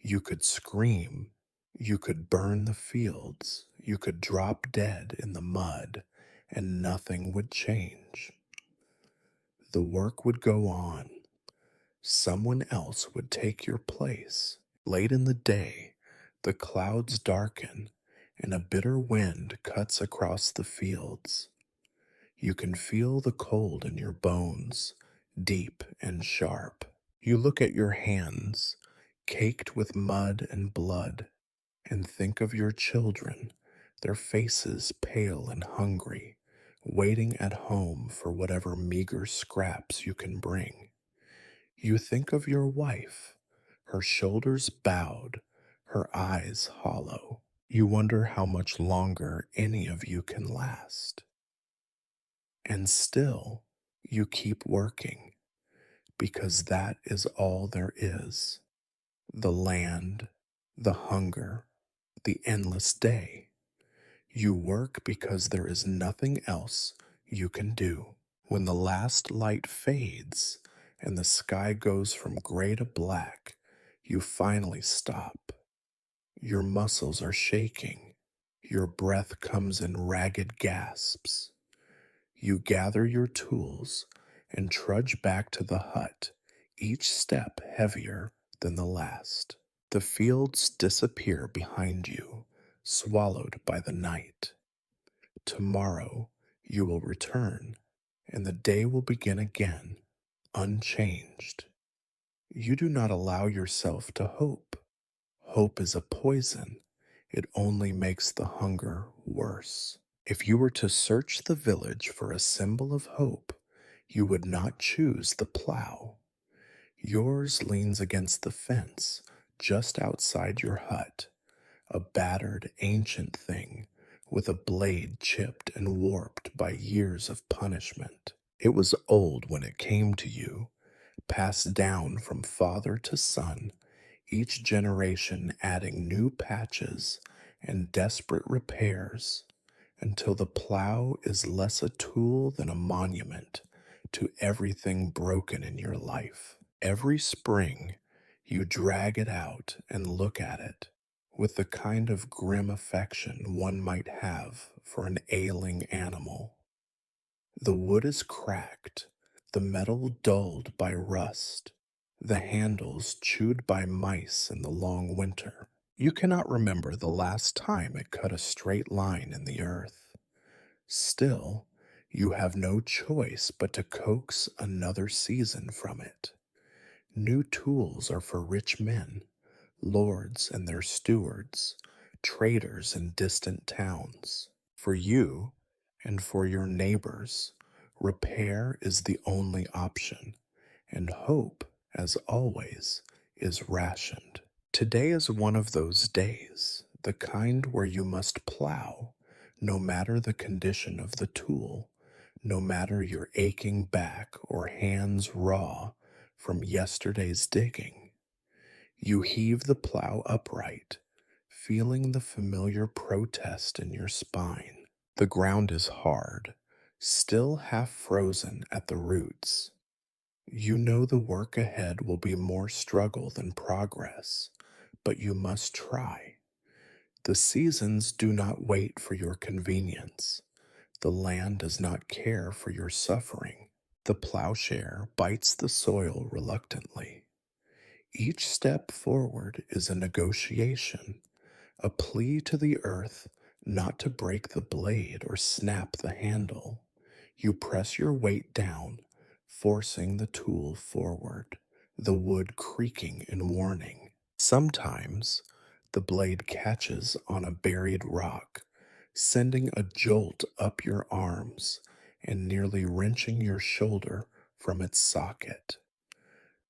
Speaker 1: You could scream, you could burn the fields, you could drop dead in the mud, and nothing would change. The work would go on. Someone else would take your place. Late in the day, the clouds darken, and a bitter wind cuts across the fields. You can feel the cold in your bones, deep and sharp. You look at your hands, caked with mud and blood, and think of your children, their faces pale and hungry, waiting at home for whatever meager scraps you can bring. You think of your wife, her shoulders bowed, her eyes hollow. You wonder how much longer any of you can last. And still, you keep working, because that is all there is. The land, the hunger, the endless day. You work because there is nothing else you can do. When the last light fades and the sky goes from gray to black, you finally stop. Your muscles are shaking. Your breath comes in ragged gasps. You gather your tools and trudge back to the hut, each step heavier than the last. The fields disappear behind you, swallowed by the night. Tomorrow you will return, and the day will begin again, unchanged. You do not allow yourself to hope. Hope is a poison. It only makes the hunger worse. If you were to search the village for a symbol of hope, you would not choose the plow. Yours leans against the fence just outside your hut, a battered, ancient thing with a blade chipped and warped by years of punishment. It was old when it came to you, passed down from father to son, each generation adding new patches and desperate repairs until the plow is less a tool than a monument to everything broken in your life. Every spring, You drag it out and look at it with the kind of grim affection one might have for an ailing animal. The wood is cracked, the metal dulled by rust, the handles chewed by mice in the long winter. You cannot remember the last time it cut a straight line in the earth. Still, you have no choice but to coax another season from it. New tools are for rich men, lords and their stewards, traders in distant towns. For you and for your neighbors, repair is the only option, and hope, as always, is rationed. Today is one of those days, the kind where you must plow, no matter the condition of the tool, no matter your aching back or hands raw from yesterday's digging. You heave the plow upright, feeling the familiar protest in your spine. The ground is hard, still half frozen at the roots. You know the work ahead will be more struggle than progress, but you must try. The seasons do not wait for your convenience. The land does not care for your suffering. The plowshare bites the soil reluctantly. Each step forward is a negotiation, a plea to the earth not to break the blade or snap the handle. You press your weight down, forcing the tool forward, the wood creaking in warning. Sometimes the blade catches on a buried rock, sending a jolt up your arms and nearly wrenching your shoulder from its socket.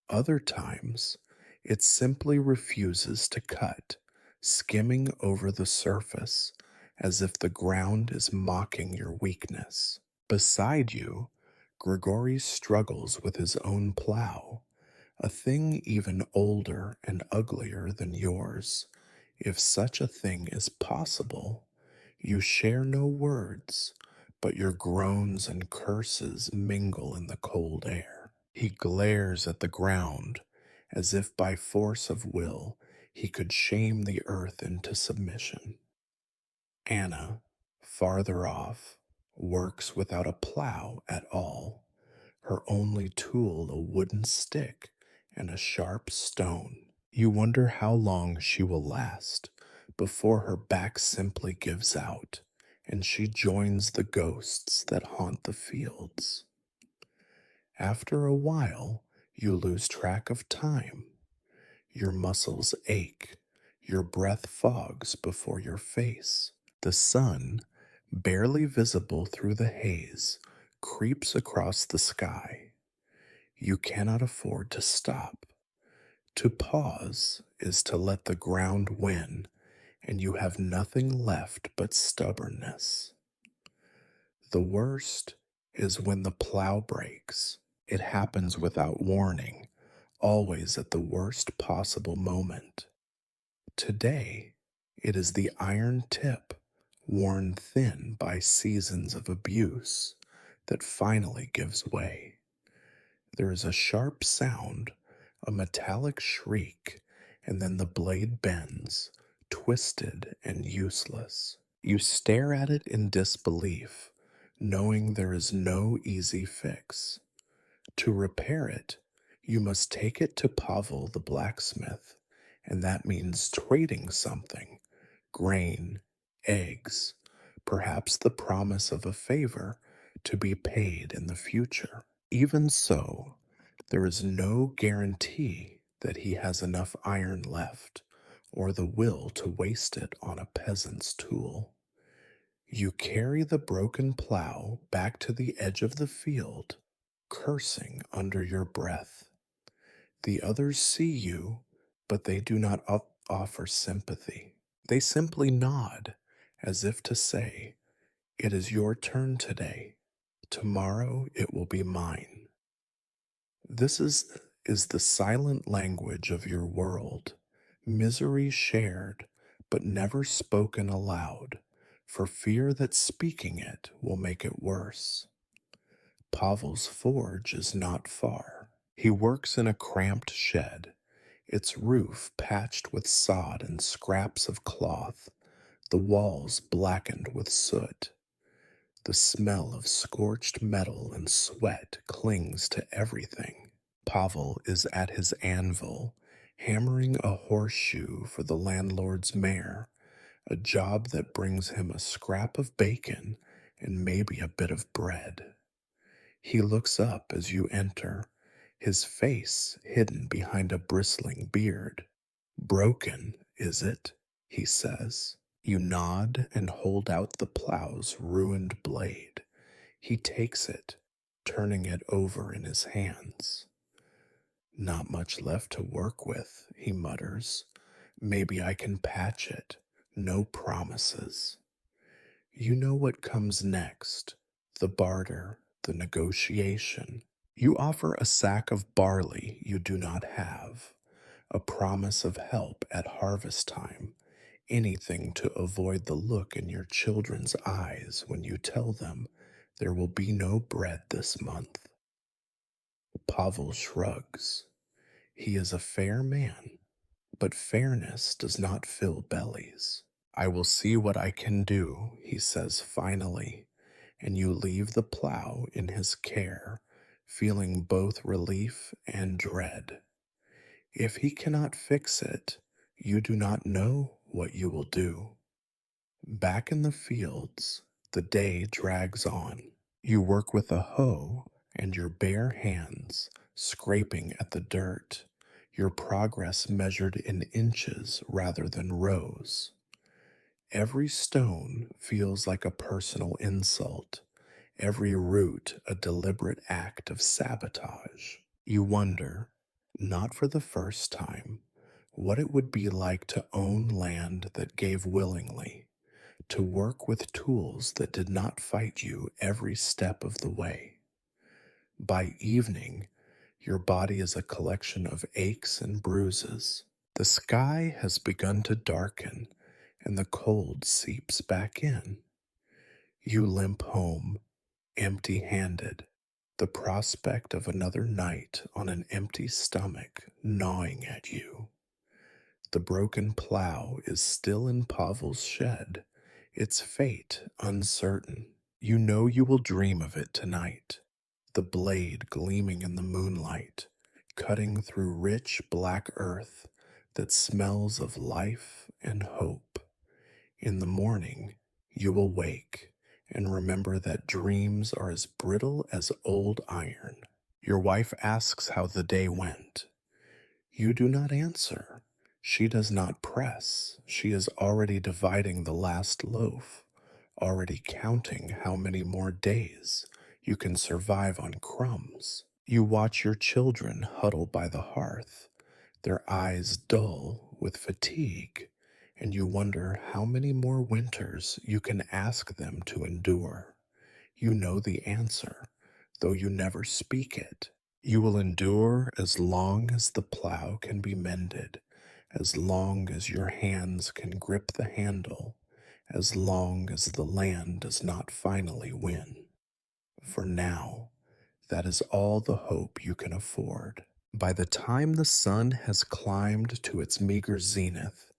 Speaker 1: Other times, it simply refuses to cut, skimming over the surface as if the ground is mocking your weakness. Beside you, Grigory struggles with his own plow, a thing even older and uglier than yours, if such a thing is possible. You share no words, but your groans and curses mingle in the cold air. He glares at the ground as if by force of will he could shame the earth into submission. Anna, farther off, works without a plow at all, her only tool a wooden stick and a sharp stone. You wonder how long she will last before her back simply gives out and she joins the ghosts that haunt the fields. After a while, you lose track of time. Your muscles ache, your breath fogs before your face. The sun, barely visible through the haze, creeps across the sky. You cannot afford to stop. To pause is to let the ground win, and you have nothing left but stubbornness. The worst is when the plow breaks. It happens without warning, always at the worst possible moment. Today, it is the iron tip, worn thin by seasons of abuse, that finally gives way. There is a sharp sound, a metallic shriek, and then the blade bends, twisted and useless. You stare at it in disbelief, knowing there is no easy fix. To repair it, you must take it to Pavel the blacksmith, and that means trading something: grain, eggs, perhaps the promise of a favor to be paid in the future. Even so, there is no guarantee that he has enough iron left or the will to waste it on a peasant's tool. You carry the broken plow back to the edge of the field, cursing under your breath. The others see you, but they do not offer sympathy. They simply nod, as if to say, "It is your turn today. Tomorrow it will be mine." This is the silent language of your world, misery shared, but never spoken aloud, for fear that speaking it will make it worse. Pavel's forge is not far. He works in a cramped shed, its roof patched with sod and scraps of cloth, the walls blackened with soot. The smell of scorched metal and sweat clings to everything. Pavel is at his anvil, hammering a horseshoe for the landlord's mare, a job that brings him a scrap of bacon and maybe a bit of bread. He looks up as you enter, his face hidden behind a bristling beard. Broken, is it? He says. You nod and hold out the plow's ruined blade. He takes it, turning it over in his hands. Not much left to work with, he mutters. Maybe I can patch it. No promises. You know what comes next, the barter, the negotiation. You offer a sack of barley you do not have, a promise of help at harvest time, anything to avoid the look in your children's eyes when you tell them there will be no bread this month. Pavel shrugs. He is a fair man, but fairness does not fill bellies. I will see what I can do, he says finally, and you leave the plow in his care, feeling both relief and dread. If he cannot fix it, you do not know what you will do. Back in the fields, the day drags on. You work with a hoe and your bare hands, scraping at the dirt, your progress measured in inches rather than rows. Every stone feels like a personal insult, every root a deliberate act of sabotage. You wonder, not for the first time, what it would be like to own land that gave willingly, to work with tools that did not fight you every step of the way. By evening, your body is a collection of aches and bruises. The sky has begun to darken, and the cold seeps back in. You limp home, empty handed, the prospect of another night on an empty stomach gnawing at you. The broken plow is still in Pavel's shed, its fate uncertain. You know you will dream of it tonight, the blade gleaming in the moonlight, cutting through rich black earth that smells of life and hope. In the morning, you will wake and remember that dreams are as brittle as old iron. Your wife asks how the day went. You do not answer. She does not press. She is already dividing the last loaf, already counting how many more days you can survive on crumbs. You watch your children huddle by the hearth, their eyes dull with fatigue, and you wonder how many more winters you can ask them to endure. You know the answer, though you never speak it. You will endure as long as the plow can be mended, as long as your hands can grip the handle, as long as the land does not finally win. For now, that is all the hope you can afford. By the time the sun has climbed to its meager zenith,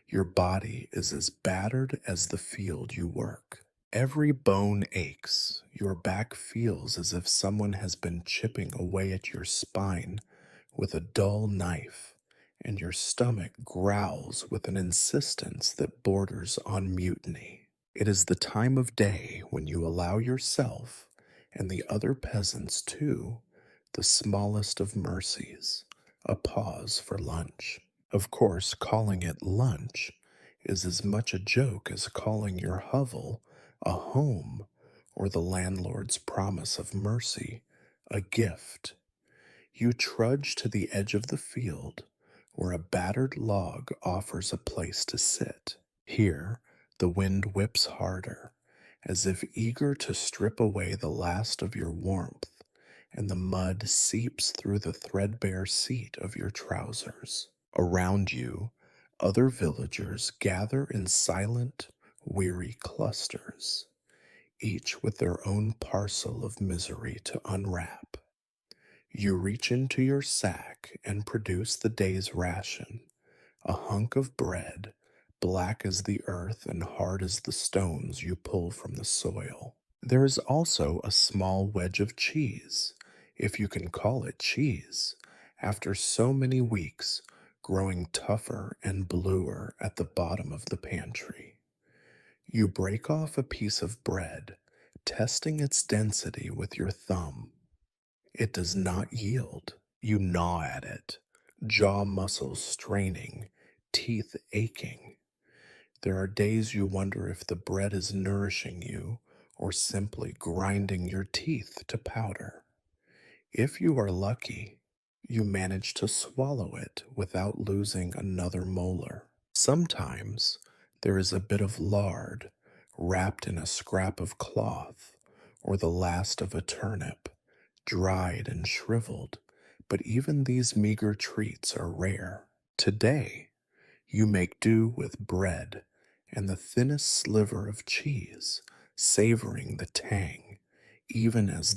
Speaker 1: your body is as battered as the field you work. Every bone aches, your back feels as if someone has been chipping away at your spine with a dull knife, and your stomach growls with an insistence that borders on mutiny. It is the time of day when you allow yourself, and the other peasants too, the smallest of mercies, a pause for lunch. Of course, calling it lunch is as much a joke as calling your hovel a home or the landlord's promise of mercy a gift. You trudge to the edge of the field where a battered log offers a place to sit. Here, the wind whips harder, as if eager to strip away the last of your warmth, and the mud seeps through the threadbare seat of your trousers. Around you, other villagers gather in silent, weary clusters, each with their own parcel of misery to unwrap. You reach into your sack and produce the day's ration, a hunk of bread, black as the earth and hard as the stones you pull from the soil. There is also a small wedge of cheese, if you can call it cheese, after so many weeks growing tougher and bluer at the bottom of the pantry. You break off a piece of bread, testing its density with your thumb. It does not yield. You gnaw at it, jaw muscles straining, teeth aching. There are days you wonder if the bread is nourishing you or simply grinding your teeth to powder. If you are lucky, you manage to swallow it without losing another molar. Sometimes there is a bit of lard wrapped in a scrap of cloth or the last of a turnip, dried and shriveled, but even these meager treats are rare. Today, you make do with bread and the thinnest sliver of cheese, savoring the tang, even as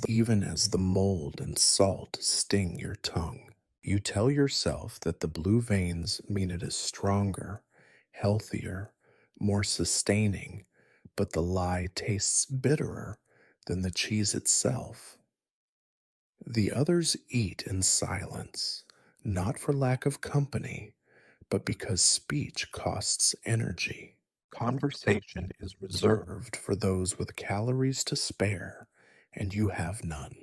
Speaker 1: the mold and salt sting your tongue. You tell yourself that the blue veins mean it is stronger, healthier, more sustaining, but the lie tastes bitterer than the cheese itself. The others eat in silence, not for lack of company, but because speech costs energy. Conversation is reserved for those with calories to spare, and you have none.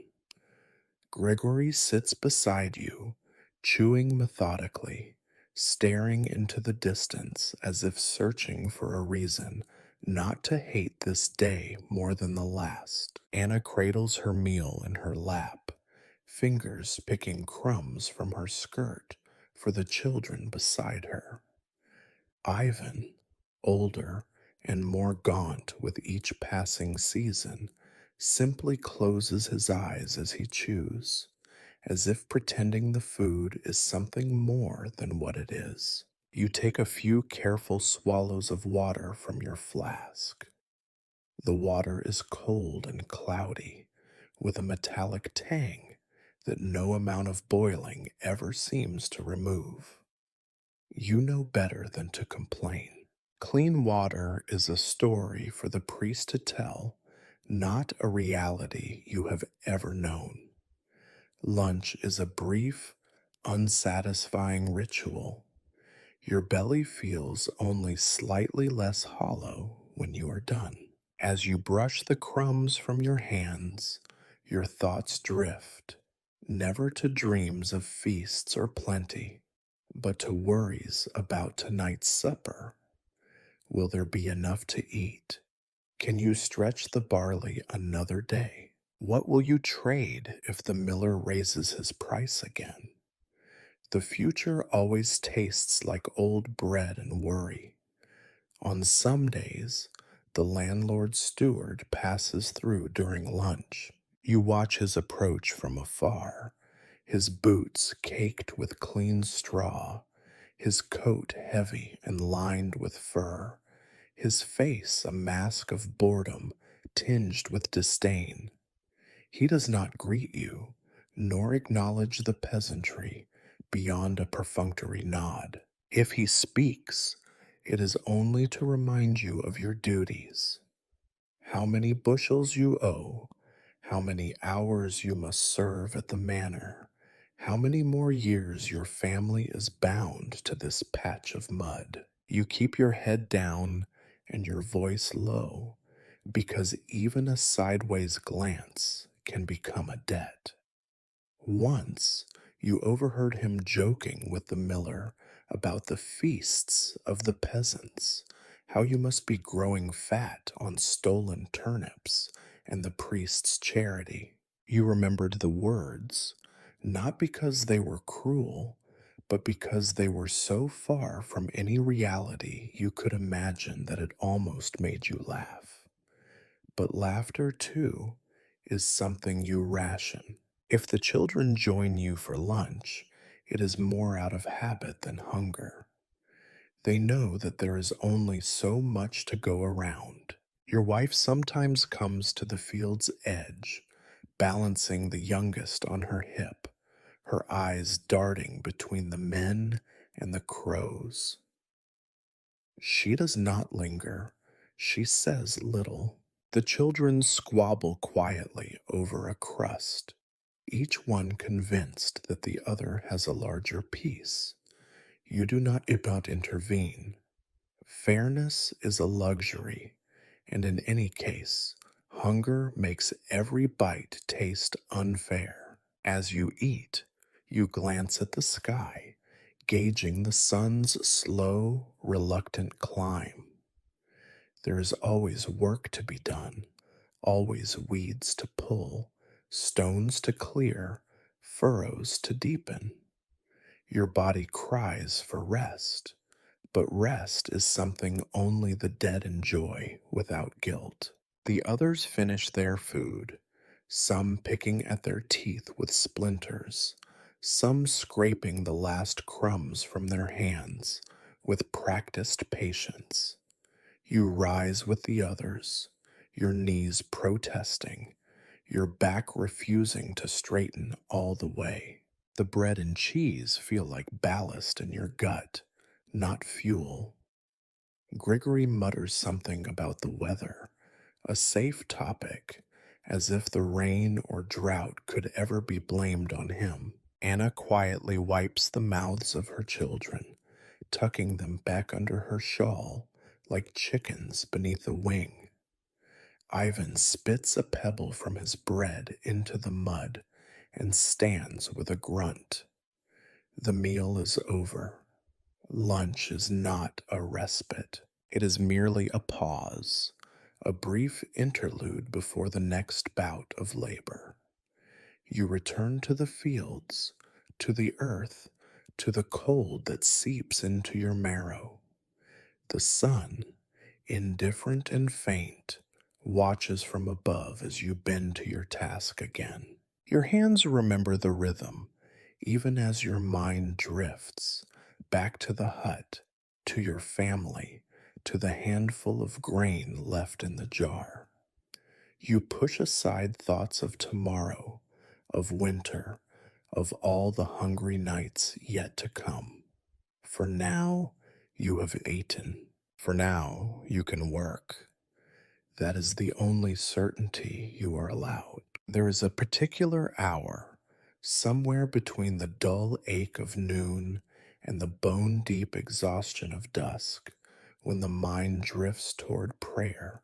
Speaker 1: Gregory sits beside you, chewing methodically, staring into the distance as if searching for a reason not to hate this day more than the last. Anna cradles her meal in her lap, fingers picking crumbs from her skirt for the children beside her. Ivan, older and more gaunt with each passing season, simply closes his eyes as he chews, as if pretending the food is something more than what it is. You take a few careful swallows of water from your flask. The water is cold and cloudy, with a metallic tang that no amount of boiling ever seems to remove. You know better than to complain. Clean water is a story for the priest to tell, not a reality you have ever known. Lunch is a brief, unsatisfying ritual. Your belly feels only slightly less hollow when you are done. As you brush the crumbs from your hands, your thoughts drift, never to dreams of feasts or plenty, but to worries about tonight's supper. Will there be enough to eat? Can you stretch the barley another day? What will you trade if the miller raises his price again? The future always tastes like old bread and worry. On some days, the landlord's steward passes through during lunch. You watch his approach from afar, his boots caked with clean straw, his coat heavy and lined with fur, his face a mask of boredom tinged with disdain. He does not greet you, nor acknowledge the peasantry beyond a perfunctory nod. If he speaks, it is only to remind you of your duties, how many bushels you owe, how many hours you must serve at the manor, how many more years your family is bound to this patch of mud. You keep your head down and your voice low, because even a sideways glance can become a debt. Once you overheard him joking with the miller about the feasts of the peasants, how you must be growing fat on stolen turnips and the priest's charity. You remembered the words, not because they were cruel, but because they were so far from any reality you could imagine that it almost made you laugh. But laughter, too, is something you ration. If the children join you for lunch, it is more out of habit than hunger. They know that there is only so much to go around. Your wife sometimes comes to the field's edge, balancing the youngest on her hip, her eyes darting between the men and the crows. She does not linger. She says little. The children squabble quietly over a crust, each one convinced that the other has a larger piece. You do not intervene. Fairness is a luxury, and in any case, hunger makes every bite taste unfair. As you eat, you glance at the sky, gauging the sun's slow, reluctant climb. There is always work to be done, always weeds to pull, stones to clear, furrows to deepen. Your body cries for rest, but rest is something only the dead enjoy without guilt. The others finish their food, some picking at their teeth with splinters, some scraping the last crumbs from their hands with practiced patience. You rise with the others, your knees protesting, your back refusing to straighten all the way. The bread and cheese feel like ballast in your gut, not fuel. Grigory mutters something about the weather, a safe topic, as if the rain or drought could ever be blamed on him. Anna quietly wipes the mouths of her children, tucking them back under her shawl like chickens beneath a wing. Ivan spits a pebble from his bread into the mud and stands with a grunt. The meal is over. Lunch is not a respite. It is merely a pause, a brief interlude before the next bout of labor. You return to the fields, to the earth, to the cold that seeps into your marrow. The sun, indifferent and faint, watches from above as you bend to your task again. Your hands remember the rhythm, even as your mind drifts back to the hut, to your family, to the handful of grain left in the jar. You push aside thoughts of tomorrow, of winter, of all the hungry nights yet to come. For now, you have eaten. For now, you can work. That is the only certainty you are allowed. There is a particular hour, somewhere between the dull ache of noon and the bone deep exhaustion of dusk, when the mind drifts toward prayer,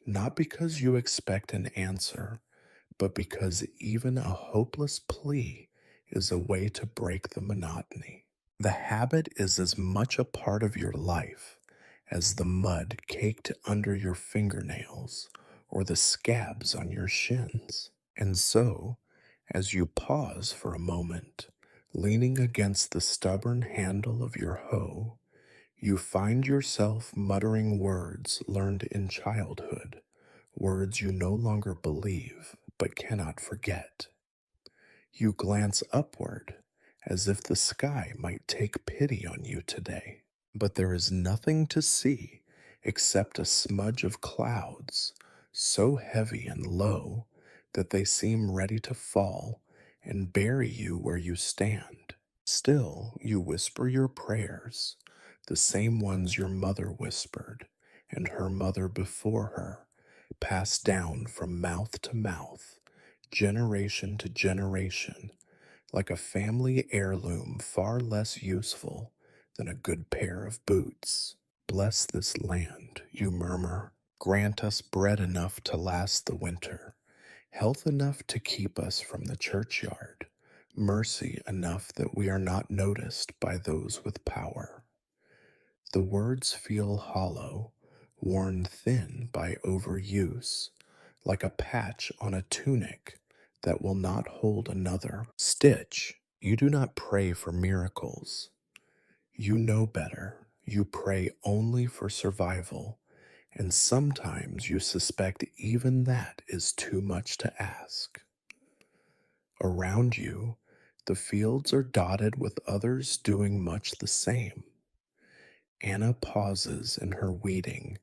Speaker 1: not because you expect an answer, but because even a hopeless plea is a way to break the monotony. The habit is as much a part of your life as the mud caked under your fingernails or the scabs on your shins. And so, as you pause for a moment, leaning against the stubborn handle of your hoe, you find yourself muttering words learned in childhood, words you no longer believe but cannot forget. You glance upward as if the sky might take pity on you today. But there is nothing to see except a smudge of clouds, so heavy and low that they seem ready to fall and bury you where you stand. Still, you whisper your prayers, the same ones your mother whispered, and her mother before her, passed down from mouth to mouth, generation to generation, like a family heirloom far less useful than a good pair of boots. Bless this land, you murmur. Grant us bread enough to last the winter, health enough to keep us from the churchyard, mercy enough that we are not noticed by those with power. The words feel hollow, worn thin by overuse, like a patch on a tunic that will not hold another stitch. You do not pray for miracles. You know better. You pray only for survival, and sometimes you suspect even that is too much to ask. Around you, the fields are dotted with others doing much the same. Anna pauses in her weeding,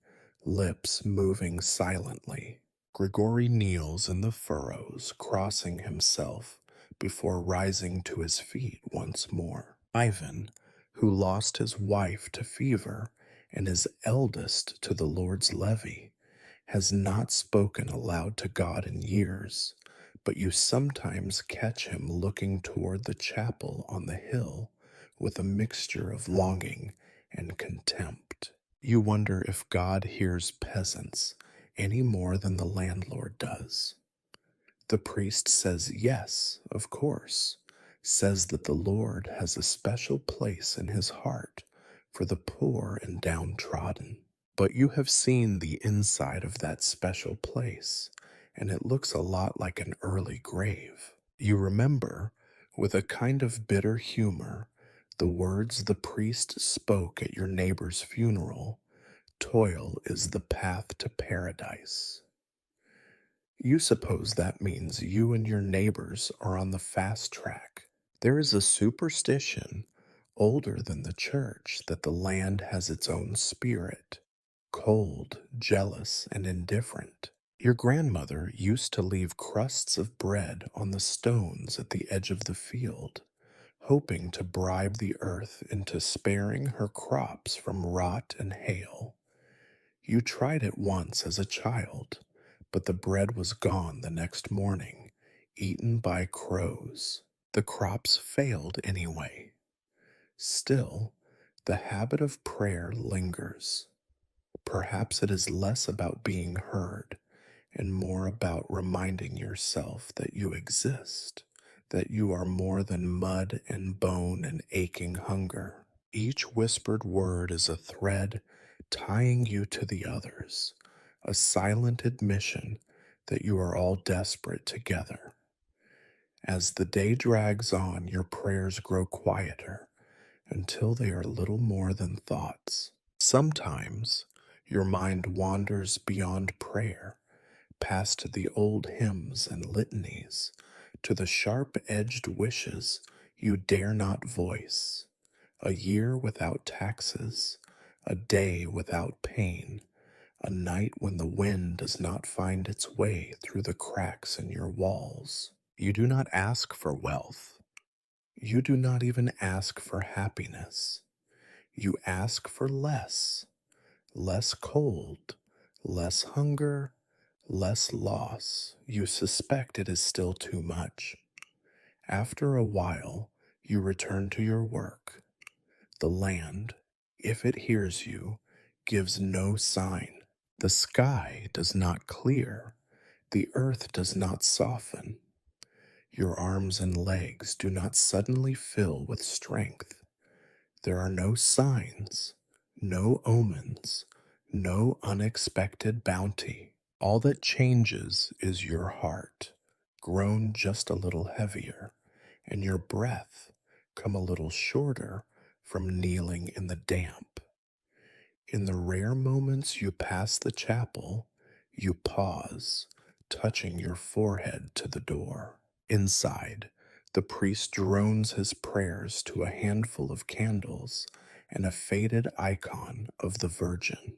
Speaker 1: lips moving silently. Grigori kneels in the furrows, crossing himself, before rising to his feet once more. Ivan, who lost his wife to fever and his eldest to the Lord's levee, has not spoken aloud to God in years, but you sometimes catch him looking toward the chapel on the hill with a mixture of longing and contempt. You wonder if God hears peasants any more than the landlord does. The priest says yes, of course, says that the Lord has a special place in his heart for the poor and downtrodden. But you have seen the inside of that special place, and it looks a lot like an early grave. You remember, with a kind of bitter humor, the words the priest spoke at your neighbor's funeral: toil is the path to paradise. You suppose that means you and your neighbors are on the fast track. There is a superstition older than the church that the land has its own spirit, cold, jealous, and indifferent. Your grandmother used to leave crusts of bread on the stones at the edge of the field, hoping to bribe the earth into sparing her crops from rot and hail. You tried it once as a child, but the bread was gone the next morning, eaten by crows. The crops failed anyway. Still, the habit of prayer lingers. Perhaps it is less about being heard and more about reminding yourself that you exist, that you are more than mud and bone and aching hunger. Each whispered word is a thread tying you to the others, a silent admission that you are all desperate together. As the day drags on, your prayers grow quieter until they are little more than thoughts. Sometimes your mind wanders beyond prayer, past the old hymns and litanies, to the sharp edged wishes you dare not voice. A year without taxes, a day without pain, a night when the wind does not find its way through the cracks in your walls. You do not ask for wealth. You do not even ask for happiness. You ask for less, less cold, less hunger, less loss. You suspect it is still too much. After a while, you return to your work. The land, if it hears you, gives no sign. The sky does not clear. The earth does not soften. Your arms and legs do not suddenly fill with strength. There are no signs, no omens, no unexpected bounty. All that changes is your heart, grown just a little heavier, and your breath come a little shorter from kneeling in the damp. In the rare moments you pass the chapel, you pause, touching your forehead to the door. Inside, the priest drones his prayers to a handful of candles and a faded icon of the Virgin.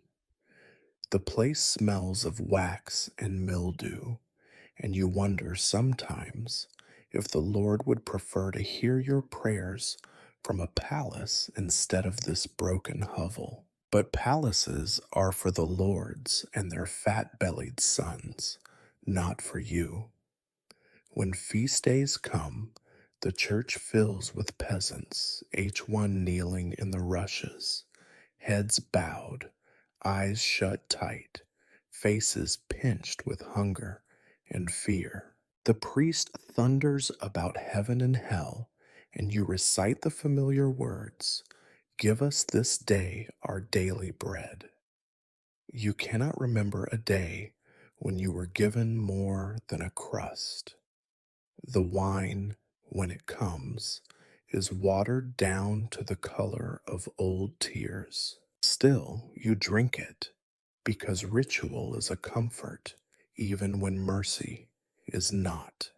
Speaker 1: The place smells of wax and mildew, and you wonder sometimes if the Lord would prefer to hear your prayers from a palace instead of this broken hovel. But palaces are for the lords and their fat-bellied sons, not for you. When feast days come, the church fills with peasants, each one kneeling in the rushes, heads bowed, eyes shut tight, faces pinched with hunger and fear. The priest thunders about heaven and hell, and you recite the familiar words: "Give us this day our daily bread." You cannot remember a day when you were given more than a crust. The wine, when it comes, is watered down to the color of old tears. Still, you drink it, because ritual is a comfort, even when mercy is not.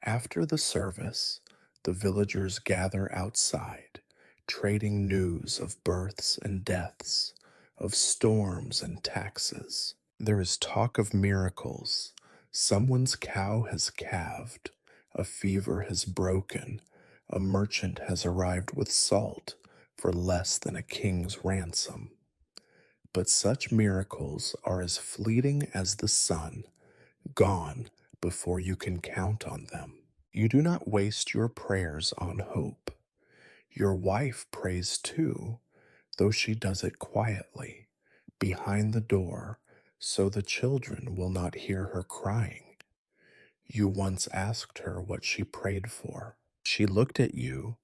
Speaker 1: After the service, the villagers gather outside, trading news of births and deaths, of storms and taxes. There is talk of miracles. Someone's cow has calved. A fever has broken. A merchant has arrived with salt for less than a king's ransom. But such miracles are as fleeting as the sun, gone before you can count on them. You do not waste your prayers on hope. Your wife prays too, though she does it quietly, behind the door, so the children will not hear her crying. You once asked her what she prayed for. She looked at you,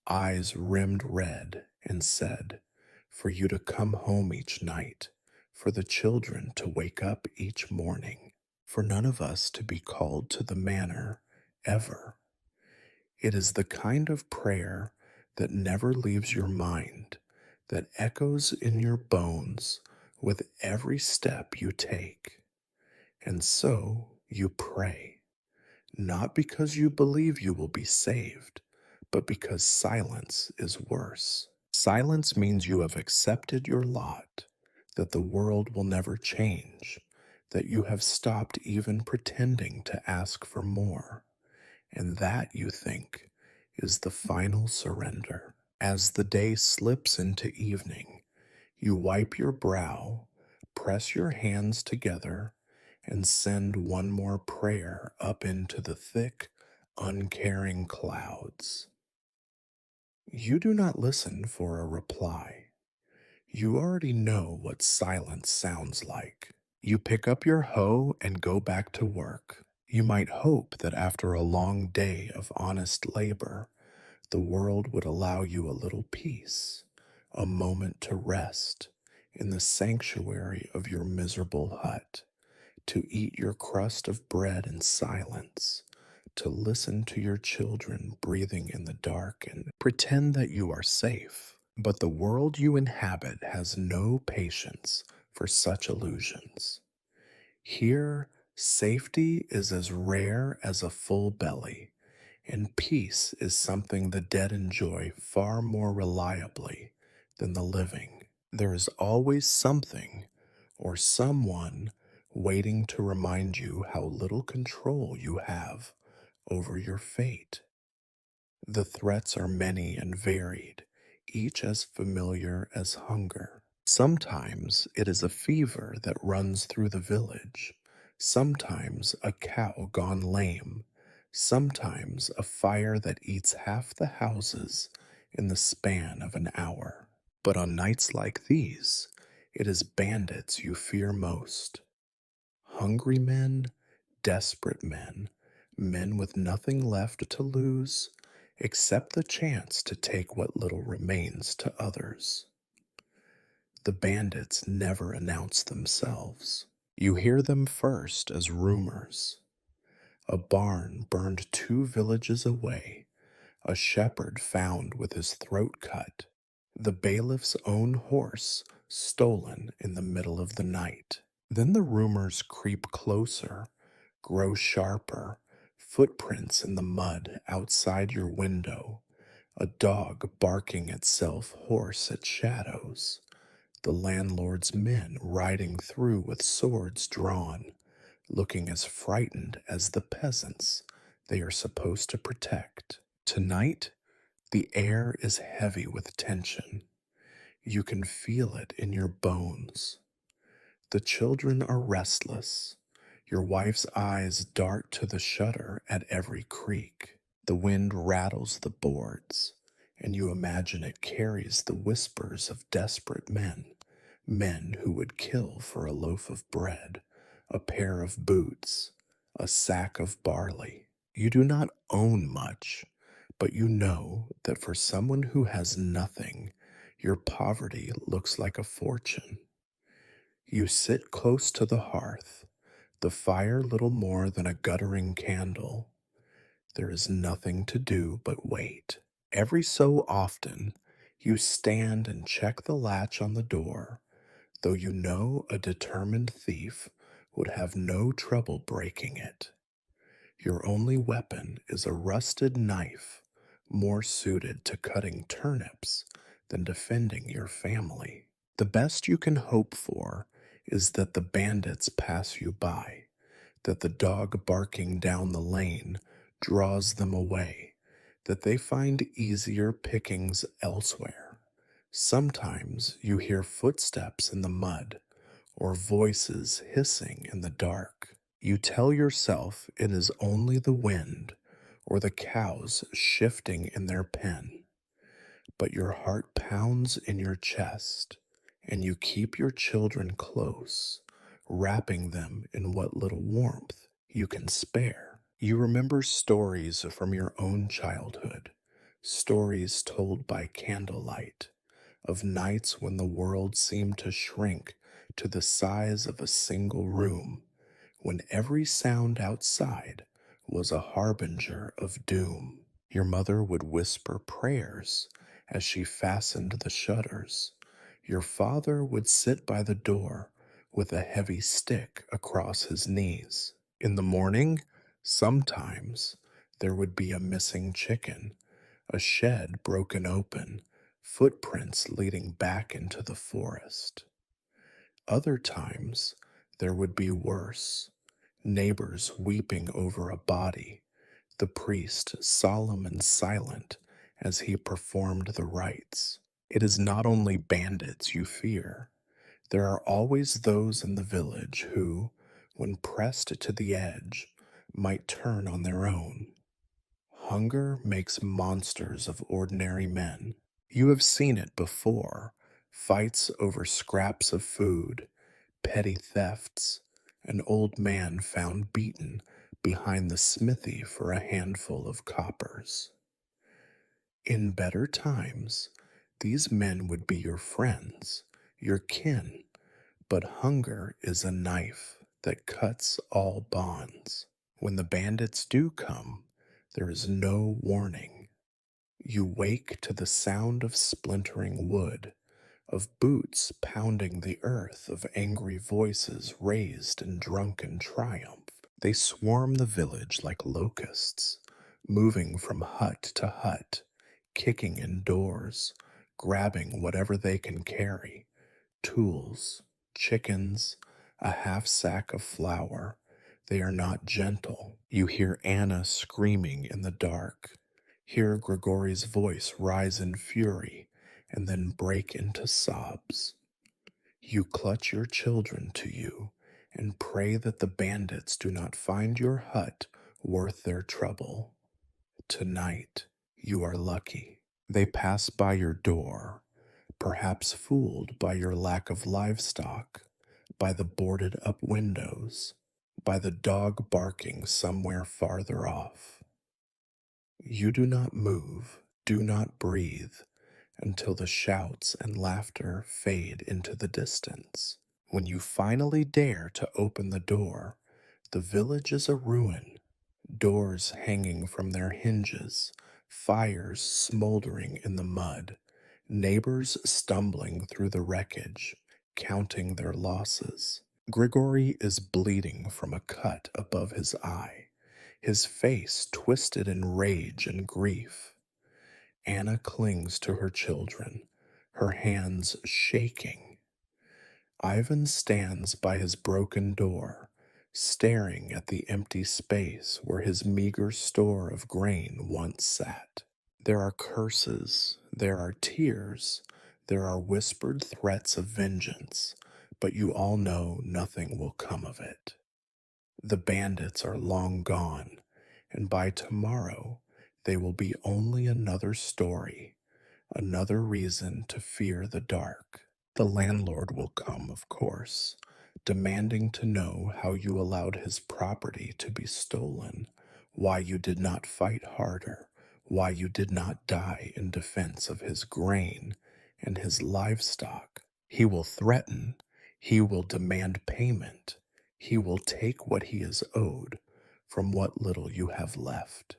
Speaker 1: eyes rimmed red, and said, "For you to come home each night, for the children to wake up each morning, for none of us to be called to the manor ever." It is the kind of prayer that never leaves your mind, that echoes in your bones with every step you take. And so you pray, not because you believe you will be saved, but because silence is worse. Silence means you have accepted your lot, that the world will never change, that you have stopped even pretending to ask for more. And that, you think, is the final surrender. As the day slips into evening, you wipe your brow, press your hands together, and send one more prayer up into the thick, uncaring clouds. You do not listen for a reply. You already know what silence sounds like. You pick up your hoe and go back to work. You might hope that after a long day of honest labor, the world would allow you a little peace, a moment to rest in the sanctuary of your miserable hut, to eat your crust of bread in silence, to listen to your children breathing in the dark and pretend that you are safe. But the world you inhabit has no patience for such illusions. Here, safety is as rare as a full belly, and peace is something the dead enjoy far more reliably than the living. There is always something or someone waiting to remind you how little control you have over your fate. The threats are many and varied, each as familiar as hunger. Sometimes it is a fever that runs through the village, sometimes a cow gone lame, sometimes a fire that eats half the houses in the span of an hour. But on nights like these, it is bandits you fear most. Hungry men, desperate men, men with nothing left to lose except the chance to take what little remains to others. The bandits never announce themselves. You hear them first as rumors. A barn burned 2 villages away, a shepherd found with his throat cut, the bailiff's own horse stolen in the middle of the night. Then the rumors creep closer, grow sharper, footprints in the mud outside your window, a dog barking itself hoarse at shadows, the landlord's men riding through with swords drawn, looking as frightened as the peasants they are supposed to protect. Tonight, the air is heavy with tension. You can feel it in your bones. The children are restless. Your wife's eyes dart to the shutter at every creak. The wind rattles the boards, and you imagine it carries the whispers of desperate men, men who would kill for a loaf of bread, a pair of boots, a sack of barley. You do not own much, but you know that for someone who has nothing, your poverty looks like a fortune. You sit close to the hearth, the fire little more than a guttering candle. There is nothing to do but wait. Every so often, you stand and check the latch on the door, though you know a determined thief would have no trouble breaking it. Your only weapon is a rusted knife, more suited to cutting turnips than defending your family. The best you can hope for is that the bandits pass you by, that the dog barking down the lane draws them away, that they find easier pickings elsewhere. Sometimes you hear footsteps in the mud or voices hissing in the dark. You tell yourself it is only the wind or the cows shifting in their pen, but your heart pounds in your chest, and you keep your children close, wrapping them in what little warmth you can spare. You remember stories from your own childhood, stories told by candlelight, of nights when the world seemed to shrink to the size of a single room, when every sound outside was a harbinger of doom. Your mother would whisper prayers as she fastened the shutters. Your father would sit by the door with a heavy stick across his knees. In the morning, sometimes there would be a missing chicken, a shed broken open, footprints leading back into the forest. Other times, there would be worse, neighbors weeping over a body, the priest solemn and silent as he performed the rites. It is not only bandits you fear. There are always those in the village who, when pressed to the edge, might turn on their own. Hunger makes monsters of ordinary men. You have seen it before: fights over scraps of food, petty thefts, an old man found beaten behind the smithy for a handful of coppers. In better times, these men would be your friends, your kin, but hunger is a knife that cuts all bonds. When the bandits do come, there is no warning. You wake to the sound of splintering wood, of boots pounding the earth, of angry voices raised in drunken triumph. They swarm the village like locusts, moving from hut to hut, kicking in doors, grabbing whatever they can carry: tools, chickens, a half sack of flour. They are not gentle. You hear Anna screaming in the dark, hear Grigori's voice rise in fury, and then break into sobs. You clutch your children to you and pray that the bandits do not find your hut worth their trouble. Tonight, you are lucky. They pass by your door, perhaps fooled by your lack of livestock, by the boarded up windows, by the dog barking somewhere farther off. You do not move, do not breathe, until the shouts and laughter fade into the distance. When you finally dare to open the door, the village is a ruin: doors hanging from their hinges, fires smoldering in the mud, neighbors stumbling through the wreckage, counting their losses. Grigori is bleeding from a cut above his eye, his face twisted in rage and grief. Anna clings to her children, her hands shaking. Ivan stands by his broken door, staring at the empty space where his meager store of grain once sat. There are curses, there are tears, there are whispered threats of vengeance, but you all know nothing will come of it. The bandits are long gone, and by tomorrow they will be only another story, another reason to fear the dark. The landlord will come, of course, demanding to know how you allowed his property to be stolen, why you did not fight harder, why you did not die in defense of his grain and his livestock. He will threaten, he will demand payment, he will take what he is owed from what little you have left.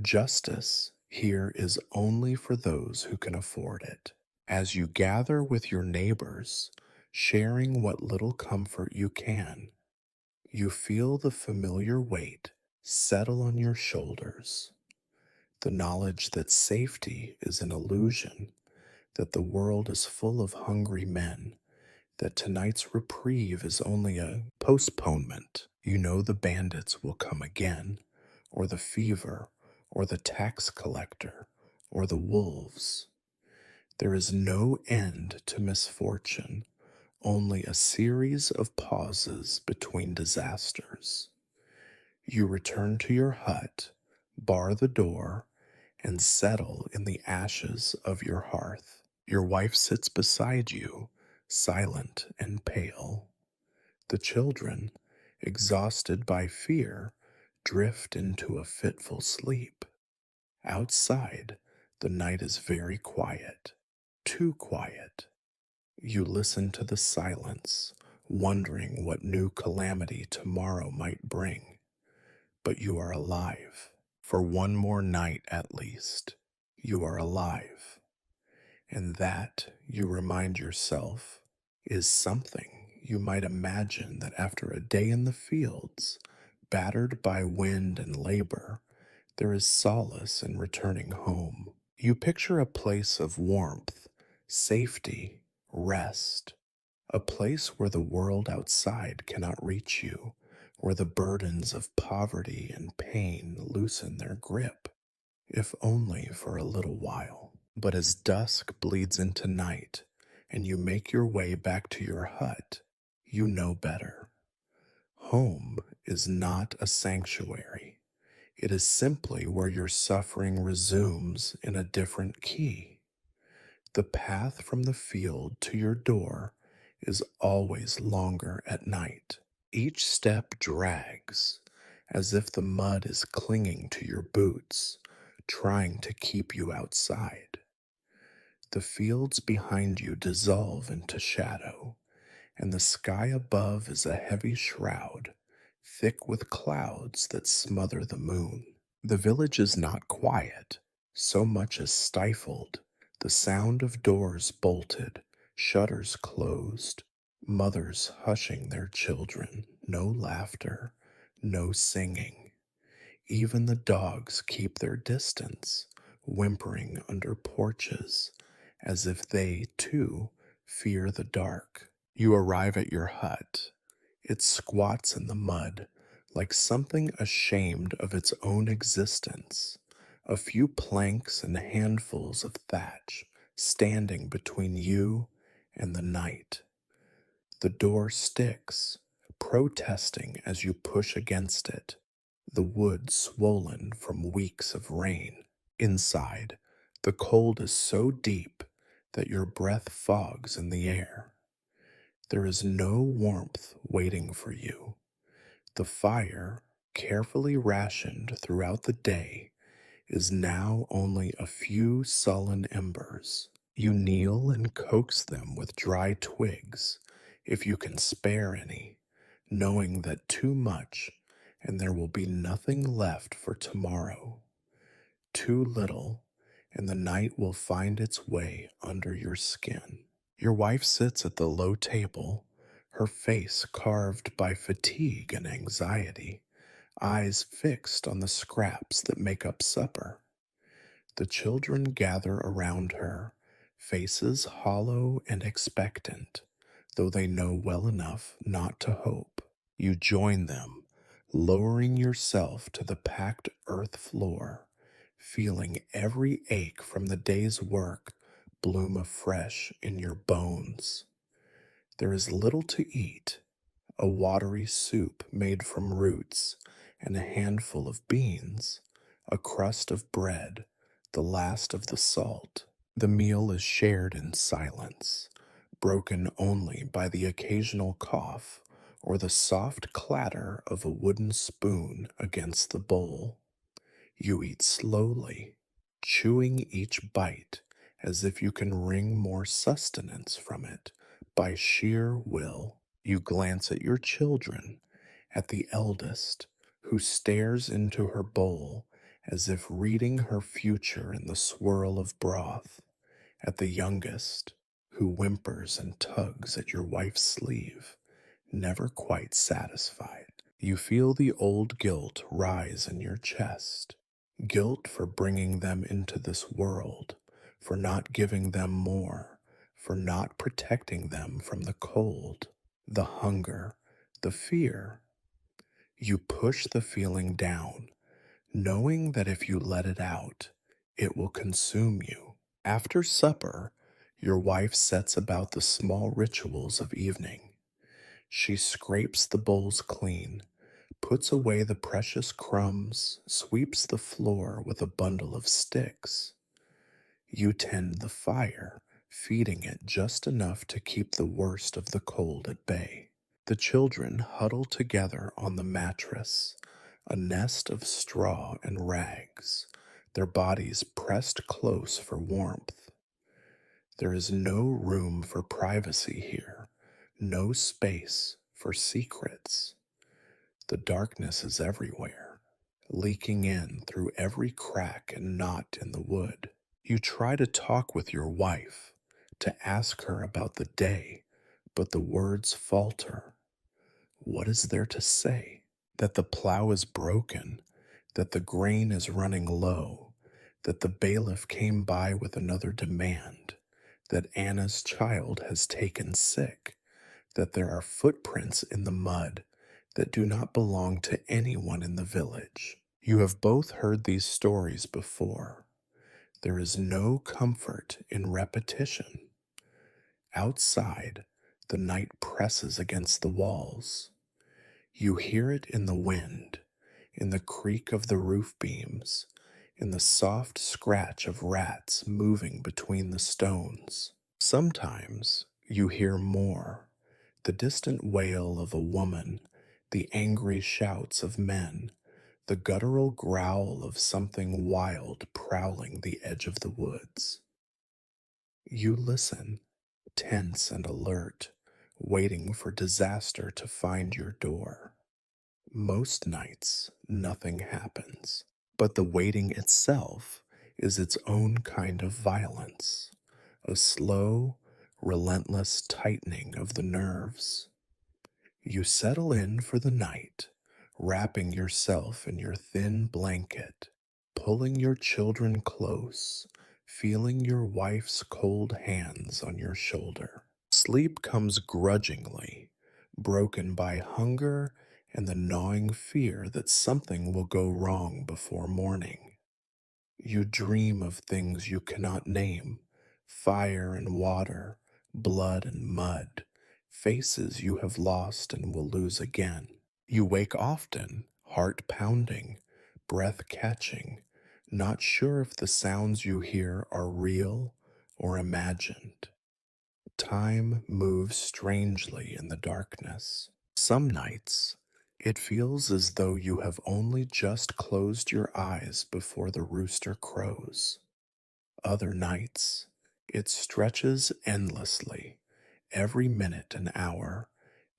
Speaker 1: Justice here is only for those who can afford it. As you gather with your neighbors, sharing what little comfort you can, you feel the familiar weight settle on your shoulders. The knowledge that safety is an illusion, that the world is full of hungry men, that tonight's reprieve is only a postponement. You know the bandits will come again, or the fever, or the tax collector, or the wolves. There is no end to misfortune, only a series of pauses between disasters. You return to your hut, bar the door, and settle in the ashes of your hearth. Your wife sits beside you, silent and pale. The children, exhausted by fear, drift into a fitful sleep. Outside, the night is very quiet, too quiet. You listen to the silence, wondering what new calamity tomorrow might bring. But you are alive. For one more night at least, you are alive. And that, you remind yourself, is something you might imagine that after a day in the fields, battered by wind and labor, there is solace in returning home. You picture a place of warmth, safety, rest, a place where the world outside cannot reach you, where the burdens of poverty and pain loosen their grip, if only for a little while. But as dusk bleeds into night, and you make your way back to your hut, you know better. Home is not a sanctuary. It is simply where your suffering resumes in a different key. The path from the field to your door is always longer at night. Each step drags, as if the mud is clinging to your boots, trying to keep you outside. The fields behind you dissolve into shadow, and the sky above is a heavy shroud, thick with clouds that smother the moon. The village is not quiet, so much as stifled. The sound of doors bolted, shutters closed, mothers hushing their children, no laughter, no singing. Even the dogs keep their distance, whimpering under porches, as if they, too, fear the dark. You arrive at your hut. It squats in the mud, like something ashamed of its own existence. A few planks and handfuls of thatch standing between you and the night. The door sticks, protesting as you push against it, the wood swollen from weeks of rain. Inside, the cold is so deep that your breath fogs in the air. There is no warmth waiting for you. The fire, carefully rationed throughout the day, is now only a few sullen embers. You kneel and coax them with dry twigs, if you can spare any, knowing that too much and there will be nothing left for tomorrow. Too little, and the night will find its way under your skin. Your wife sits at the low table, her face carved by fatigue and anxiety, eyes fixed on the scraps that make up supper. The children gather around her, faces hollow and expectant, though they know well enough not to hope. You join them, lowering yourself to the packed earth floor, feeling every ache from the day's work bloom afresh in your bones. There is little to eat, a watery soup made from roots, and a handful of beans, a crust of bread, the last of the salt. The meal is shared in silence, broken only by the occasional cough or the soft clatter of a wooden spoon against the bowl. You eat slowly, chewing each bite as if you can wring more sustenance from it by sheer will. You glance at your children, at the eldest, who stares into her bowl as if reading her future in the swirl of broth, at the youngest, who whimpers and tugs at your wife's sleeve, never quite satisfied. You feel the old guilt rise in your chest. Guilt for bringing them into this world, for not giving them more, for not protecting them from the cold, the hunger, the fear. You push the feeling down, knowing that if you let it out, it will consume you. After supper, your wife sets about the small rituals of evening. She scrapes the bowls clean, puts away the precious crumbs, sweeps the floor with a bundle of sticks. You tend the fire, feeding it just enough to keep the worst of the cold at bay. The children huddle together on the mattress, a nest of straw and rags, their bodies pressed close for warmth. There is no room for privacy here, no space for secrets. The darkness is everywhere, leaking in through every crack and knot in the wood. You try to talk with your wife, to ask her about the day, but the words falter. What is there to say? That the plow is broken, that the grain is running low, that the bailiff came by with another demand, that Anna's child has taken sick, that there are footprints in the mud that do not belong to anyone in the village. You have both heard these stories before. There is no comfort in repetition. Outside, the night presses against the walls. You hear it in the wind, in the creak of the roof beams, in the soft scratch of rats moving between the stones. Sometimes you hear more, the distant wail of a woman, the angry shouts of men, the guttural growl of something wild prowling the edge of the woods. You listen, tense and alert, waiting for disaster to find your door. Most nights, nothing happens, but the waiting itself is its own kind of violence, a slow, relentless tightening of the nerves. You settle in for the night, wrapping yourself in your thin blanket, pulling your children close, feeling your wife's cold hands on your shoulder. Sleep comes grudgingly, broken by hunger and the gnawing fear that something will go wrong before morning. You dream of things you cannot name, fire and water, blood and mud, faces you have lost and will lose again. You wake often, heart pounding, breath catching, not sure if the sounds you hear are real or imagined. Time moves strangely in the darkness. Some nights, it feels as though you have only just closed your eyes before the rooster crows. Other nights, it stretches endlessly, every minute an hour,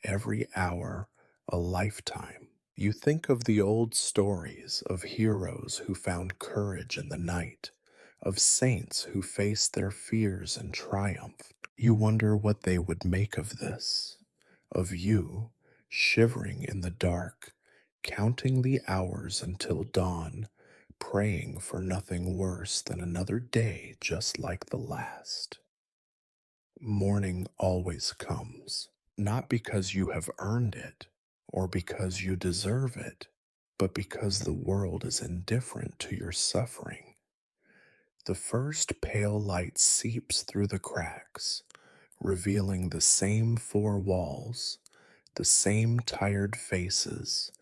Speaker 1: every hour a lifetime. You think of the old stories of heroes who found courage in the night, of saints who faced their fears and triumphed. You wonder what they would make of this, of you, shivering in the dark, counting the hours until dawn, praying for nothing worse than another day just like the last. Morning always comes, not because you have earned it or because you deserve it, but because the world is indifferent to your suffering. The first pale light seeps through the cracks, revealing the same four walls, the same tired faces,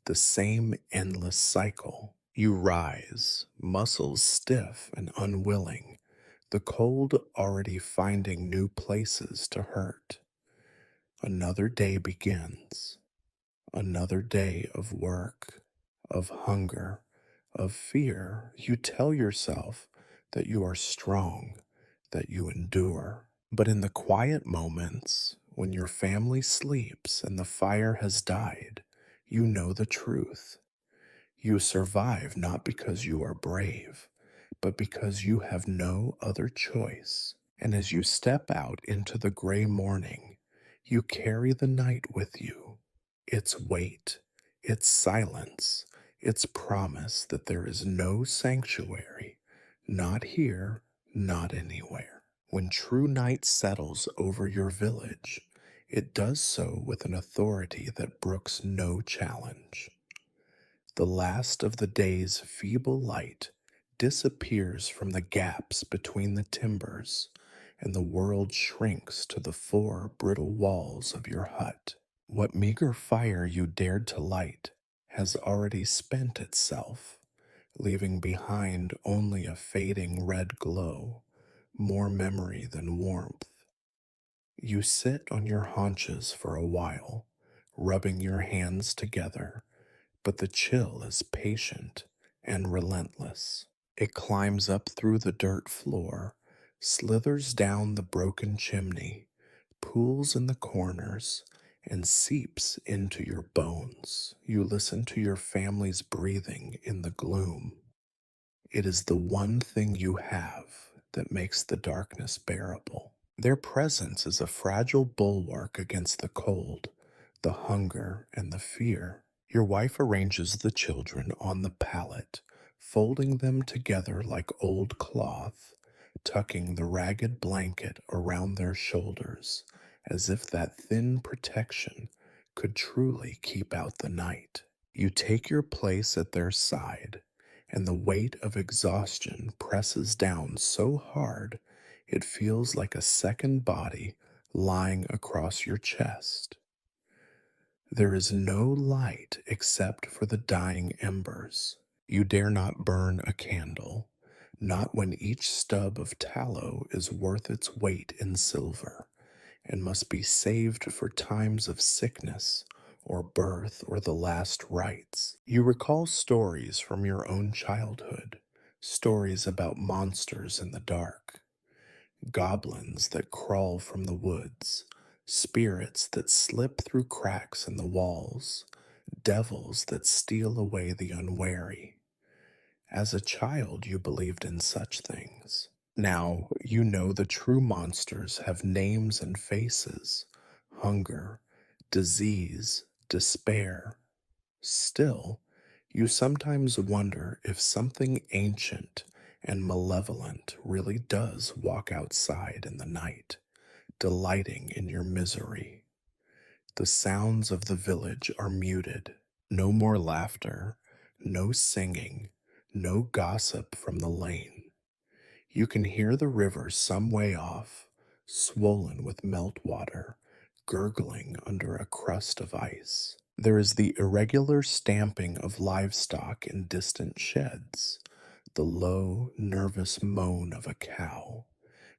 Speaker 1: the same endless cycle. You rise, muscles stiff and unwilling, the cold already finding new places to hurt. Another day begins, another day of work, of hunger, of fear. You tell yourself that you are strong, that you endure. But in the quiet moments, when your family sleeps and the fire has died, you know the truth. You survive not because you are brave, but because you have no other choice. And as you step out into the gray morning, you carry the night with you, its weight, its silence, its promise that there is no sanctuary, not here, not anywhere. When true night settles over your village, it does so with an authority that brooks no challenge. The last of the day's feeble light disappears from the gaps between the timbers, and the world shrinks to the four brittle walls of your hut. What meager fire you dared to light has already spent itself, leaving behind only a fading red glow, more memory than warmth. You sit on your haunches for a while, rubbing your hands together, but the chill is patient and relentless. It climbs up through the dirt floor, slithers down the broken chimney, pools in the corners, and seeps into your bones. You listen to your family's breathing in the gloom. It is the one thing you have that makes the darkness bearable. Their presence is a fragile bulwark against the cold, the hunger, and the fear. Your wife arranges the children on the pallet, folding them together like old cloth, tucking the ragged blanket around their shoulders, as if that thin protection could truly keep out the night. You take your place at their side, and the weight of exhaustion presses down so hard it feels like a second body lying across your chest. There is no light except for the dying embers. You dare not burn a candle, not when each stub of tallow is worth its weight in silver and must be saved for times of sickness or birth or the last rites. You recall stories from your own childhood, stories about monsters in the dark, goblins that crawl from the woods, spirits that slip through cracks in the walls, devils that steal away the unwary. As a child, you believed in such things. Now you know the true monsters have names and faces: hunger, disease, despair. Still, you sometimes wonder if something ancient and malevolent really does walk outside in the night, delighting in your misery. The sounds of the village are muted. No more laughter, no singing, no gossip from the lane. You can hear the river some way off, swollen with meltwater, gurgling under a crust of ice. There is the irregular stamping of livestock in distant sheds, the low, nervous moan of a cow,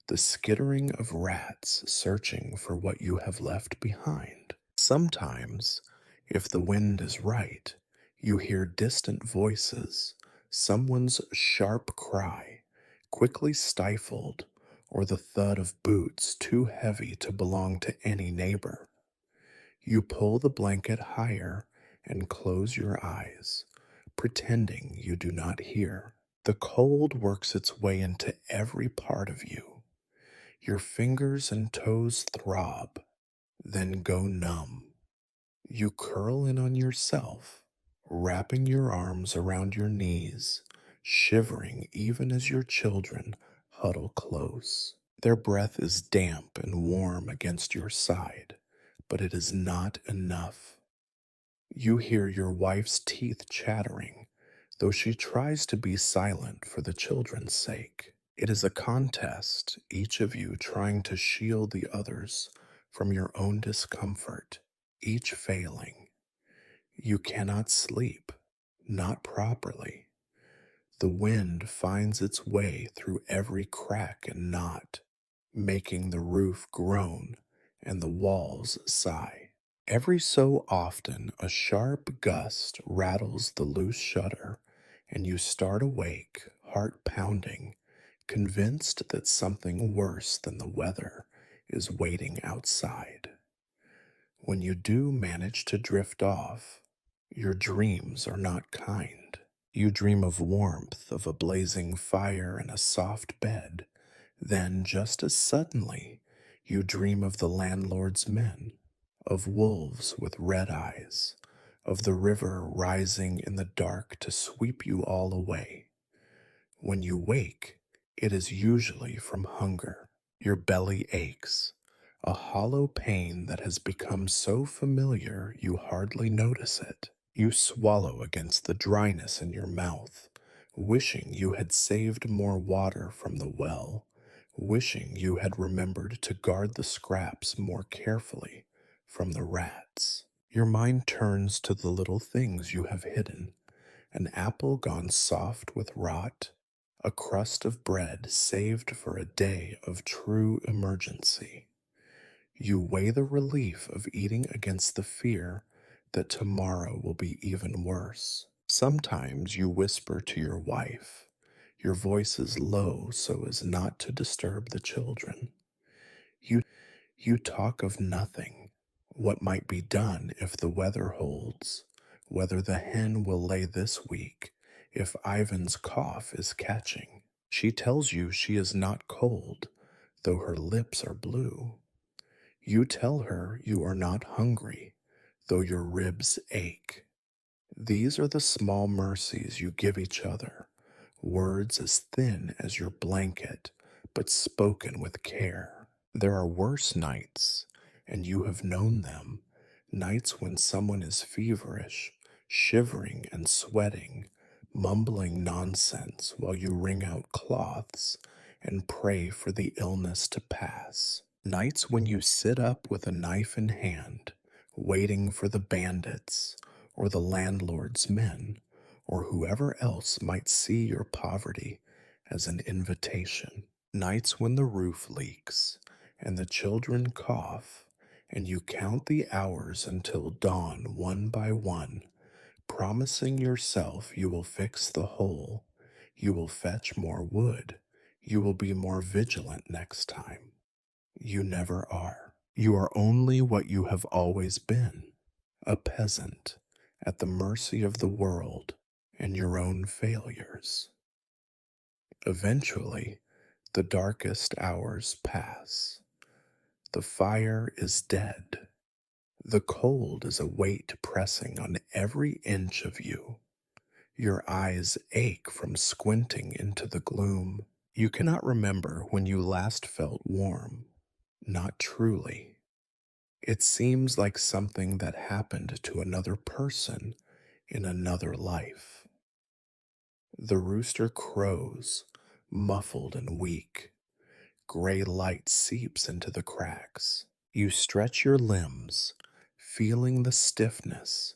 Speaker 1: the skittering of rats searching for what you have left behind. Sometimes, if the wind is right, you hear distant voices, someone's sharp cry, quickly stifled, or the thud of boots too heavy to belong to any neighbor. You pull the blanket higher and close your eyes, pretending you do not hear. The cold works its way into every part of you. Your fingers and toes throb, then go numb. You curl in on yourself, wrapping your arms around your knees, shivering even as your children huddle close. Their breath is damp and warm against your side, but it is not enough. You hear your wife's teeth chattering, though she tries to be silent for the children's sake. It is a contest, each of you trying to shield the others from your own discomfort, each failing. You cannot sleep, not properly. The wind finds its way through every crack and knot, making the roof groan and the walls sigh. Every so often, a sharp gust rattles the loose shutter, and you start awake, heart pounding, convinced that something worse than the weather is waiting outside. When you do manage to drift off, your dreams are not kind. You dream of warmth, of a blazing fire and a soft bed. Then, just as suddenly, you dream of the landlord's men, of wolves with red eyes, of the river rising in the dark to sweep you all away. When you wake, it is usually from hunger. Your belly aches, a hollow pain that has become so familiar you hardly notice it. You swallow against the dryness in your mouth, wishing you had saved more water from the well, wishing you had remembered to guard the scraps more carefully from the rats. Your mind turns to the little things you have hidden: an apple gone soft with rot, a crust of bread saved for a day of true emergency. You weigh the relief of eating against the fear that tomorrow will be even worse. Sometimes you whisper to your wife. Your voice is low so as not to disturb the children. You, you talk of nothing, what might be done if the weather holds, whether the hen will lay this week, if Ivan's cough is catching. She tells you she is not cold, though her lips are blue. You tell her you are not hungry, though your ribs ache. These are the small mercies you give each other, words as thin as your blanket, but spoken with care. There are worse nights, and you have known them, nights when someone is feverish, shivering and sweating, mumbling nonsense while you wring out cloths and pray for the illness to pass. Nights when you sit up with a knife in hand, waiting for the bandits or the landlord's men or whoever else might see your poverty as an invitation. Nights when the roof leaks and the children cough and you count the hours until dawn one by one, promising yourself you will fix the hole, you will fetch more wood, you will be more vigilant next time. You never are. You are only what you have always been: a peasant, at the mercy of the world and your own failures. Eventually, the darkest hours pass. The fire is dead. The cold is a weight pressing on every inch of you. Your eyes ache from squinting into the gloom. You cannot remember when you last felt warm. Not truly. It seems like something that happened to another person in another life. The rooster crows, muffled and weak. Gray light seeps into the cracks. You stretch your limbs, feeling the stiffness,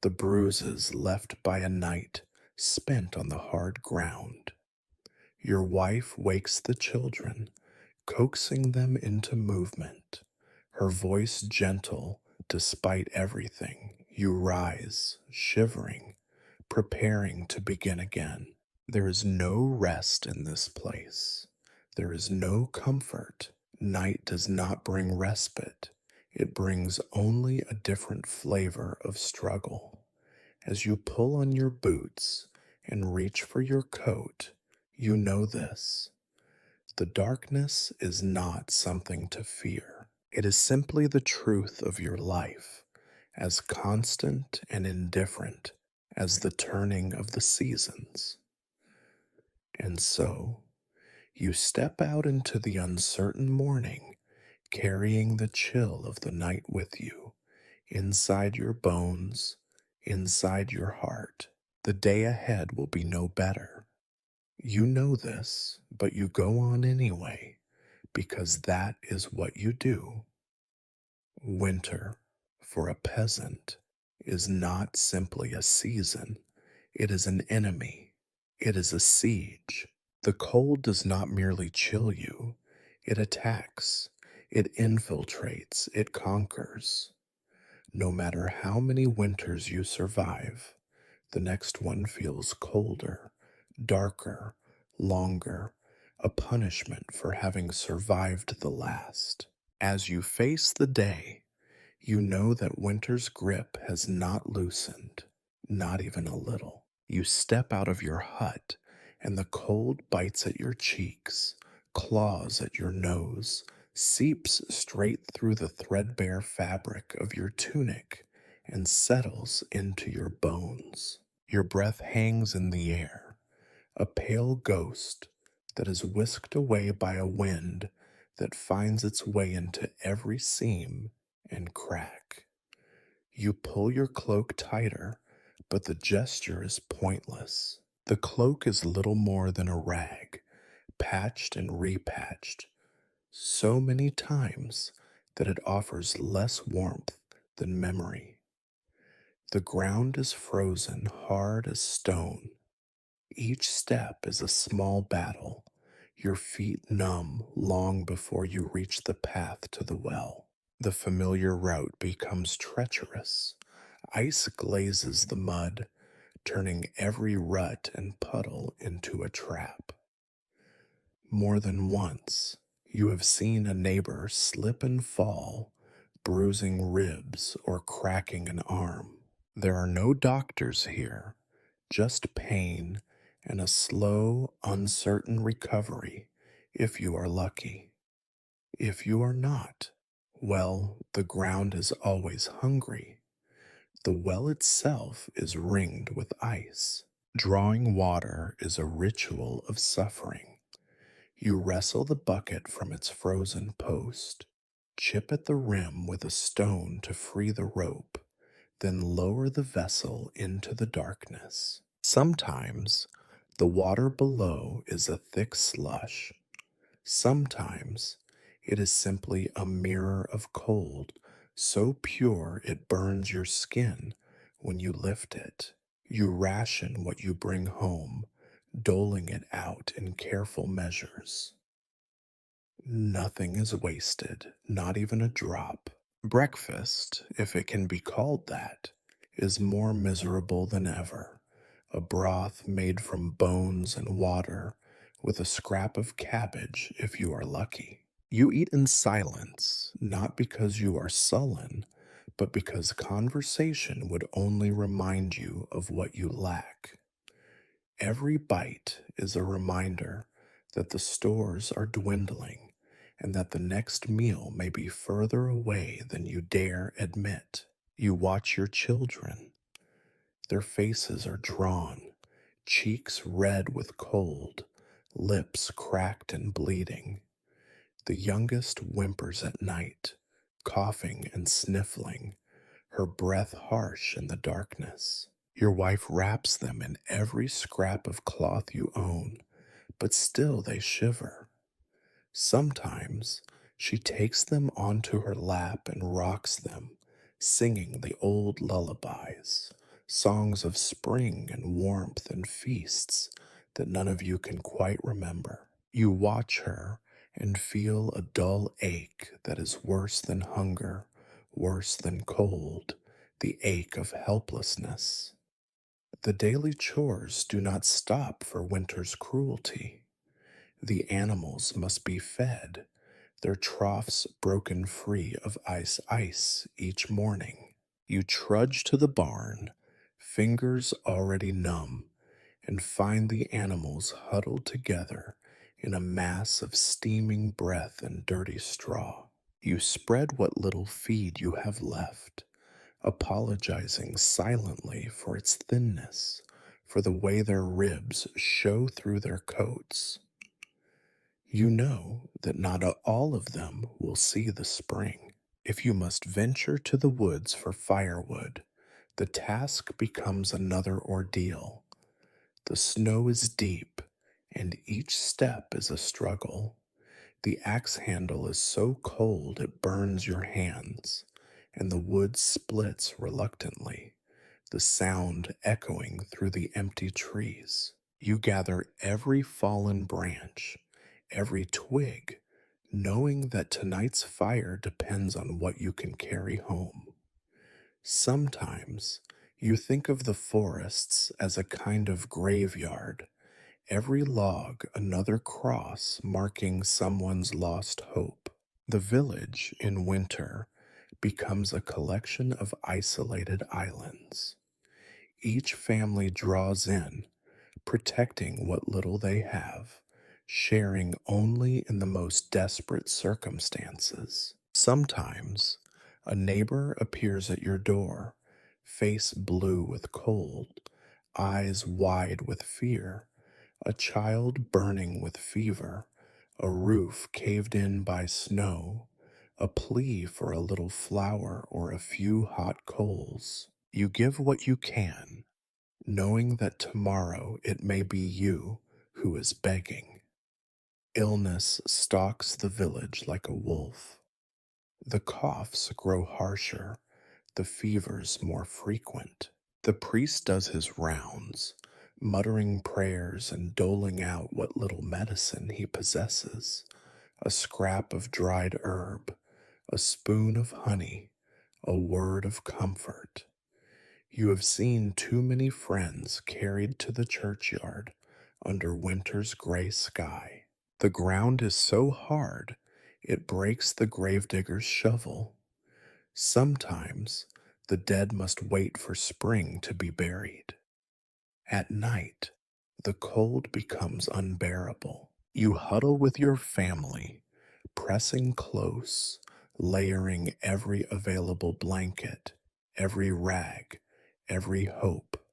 Speaker 1: the bruises left by a night spent on the hard ground. Your wife wakes the children, coaxing them into movement, her voice gentle despite everything. You rise, shivering, preparing to begin again. There is no rest in this place. There is no comfort. Night does not bring respite. It brings only a different flavor of struggle. As you pull on your boots and reach for your coat, you know this: the darkness is not something to fear. It is simply the truth of your life, as constant and indifferent as the turning of the seasons. And so, you step out into the uncertain morning, carrying the chill of the night with you, inside your bones, inside your heart. The day ahead will be no better. You know this, but you go on anyway, because that is what you do. Winter, for a peasant, is not simply a season, it is an enemy, it is a siege. The cold does not merely chill you, it attacks, it infiltrates, it conquers. No matter how many winters you survive, the next one feels colder, darker, longer, a punishment for having survived the last. As you face the day, you know that winter's grip has not loosened, not even a little. You step out of your hut, and the cold bites at your cheeks, claws at your nose, seeps straight through the threadbare fabric of your tunic, and settles into your bones. Your breath hangs in the air, a pale ghost that is whisked away by a wind that finds its way into every seam and crack. You pull your cloak tighter, but the gesture is pointless. The cloak is little more than a rag, patched and repatched so many times that it offers less warmth than memory. The ground is frozen hard as stone. Each step is a small battle, your feet numb long before you reach the path to the well. The familiar route becomes treacherous. Ice glazes the mud, turning every rut and puddle into a trap. More than once, you have seen a neighbor slip and fall, bruising ribs or cracking an arm. There are no doctors here, just pain and a slow, uncertain recovery if you are lucky. If you are not, well, the ground is always hungry. The well itself is ringed with ice. Drawing water is a ritual of suffering. You wrestle the bucket from its frozen post, chip at the rim with a stone to free the rope, then lower the vessel into the darkness. Sometimes the water below is a thick slush. Sometimes it is simply a mirror of cold, so pure it burns your skin when you lift it. You ration what you bring home, doling it out in careful measures. Nothing is wasted, not even a drop. Breakfast, if it can be called that, is more miserable than ever. A broth made from bones and water, with a scrap of cabbage if you are lucky. You eat in silence, not because you are sullen, but because conversation would only remind you of what you lack. Every bite is a reminder that the stores are dwindling and that the next meal may be further away than you dare admit. You watch your children. Their faces are drawn, cheeks red with cold, lips cracked and bleeding. The youngest whimpers at night, coughing and sniffling, her breath harsh in the darkness. Your wife wraps them in every scrap of cloth you own, but still they shiver. Sometimes she takes them onto her lap and rocks them, singing the old lullabies, songs of spring and warmth and feasts that none of you can quite remember. You watch her and feel a dull ache that is worse than hunger, worse than cold, the ache of helplessness. The daily chores do not stop for winter's cruelty. The animals must be fed, their troughs broken free of ice each morning. You trudge to the barn, fingers already numb, and find the animals huddled together in a mass of steaming breath and dirty straw. You spread what little feed you have left, apologizing silently for its thinness, for the way their ribs show through their coats. You know that not all of them will see the spring. If you must venture to the woods for firewood, the task becomes another ordeal. The snow is deep, and each step is a struggle. The axe handle is so cold it burns your hands, and the wood splits reluctantly, the sound echoing through the empty trees. You gather every fallen branch, every twig, knowing that tonight's fire depends on what you can carry home. Sometimes you think of the forests as a kind of graveyard, every log another cross marking someone's lost hope. The village in winter becomes a collection of isolated islands. Each family draws in, protecting what little they have, sharing only in the most desperate circumstances. Sometimes a neighbor appears at your door, face blue with cold, eyes wide with fear, a child burning with fever, a roof caved in by snow, a plea for a little flour or a few hot coals. You give what you can, knowing that tomorrow it may be you who is begging. Illness stalks the village like a wolf. The coughs grow harsher, the fevers more frequent. The priest does his rounds, muttering prayers and doling out what little medicine he possesses: a scrap of dried herb, a spoon of honey, a word of comfort. You have seen too many friends carried to the churchyard under winter's gray sky. The ground is so hard it breaks the gravedigger's shovel. Sometimes the dead must wait for spring to be buried. At night, the cold becomes unbearable. You huddle with your family, pressing close, layering every available blanket, every rag, every hope.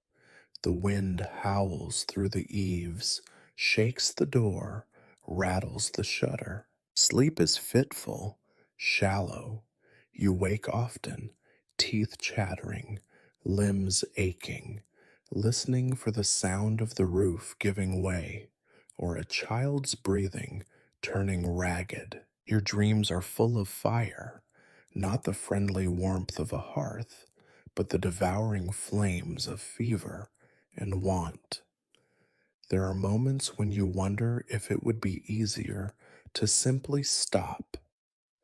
Speaker 1: The wind howls through the eaves, shakes the door, rattles the shutter. Sleep is fitful, shallow. You wake often, teeth chattering, limbs aching, listening for the sound of the roof giving way, or a child's breathing turning ragged. Your dreams are full of fire, not the friendly warmth of a hearth, but the devouring flames of fever and want. There are moments when you wonder if it would be easier to simply stop.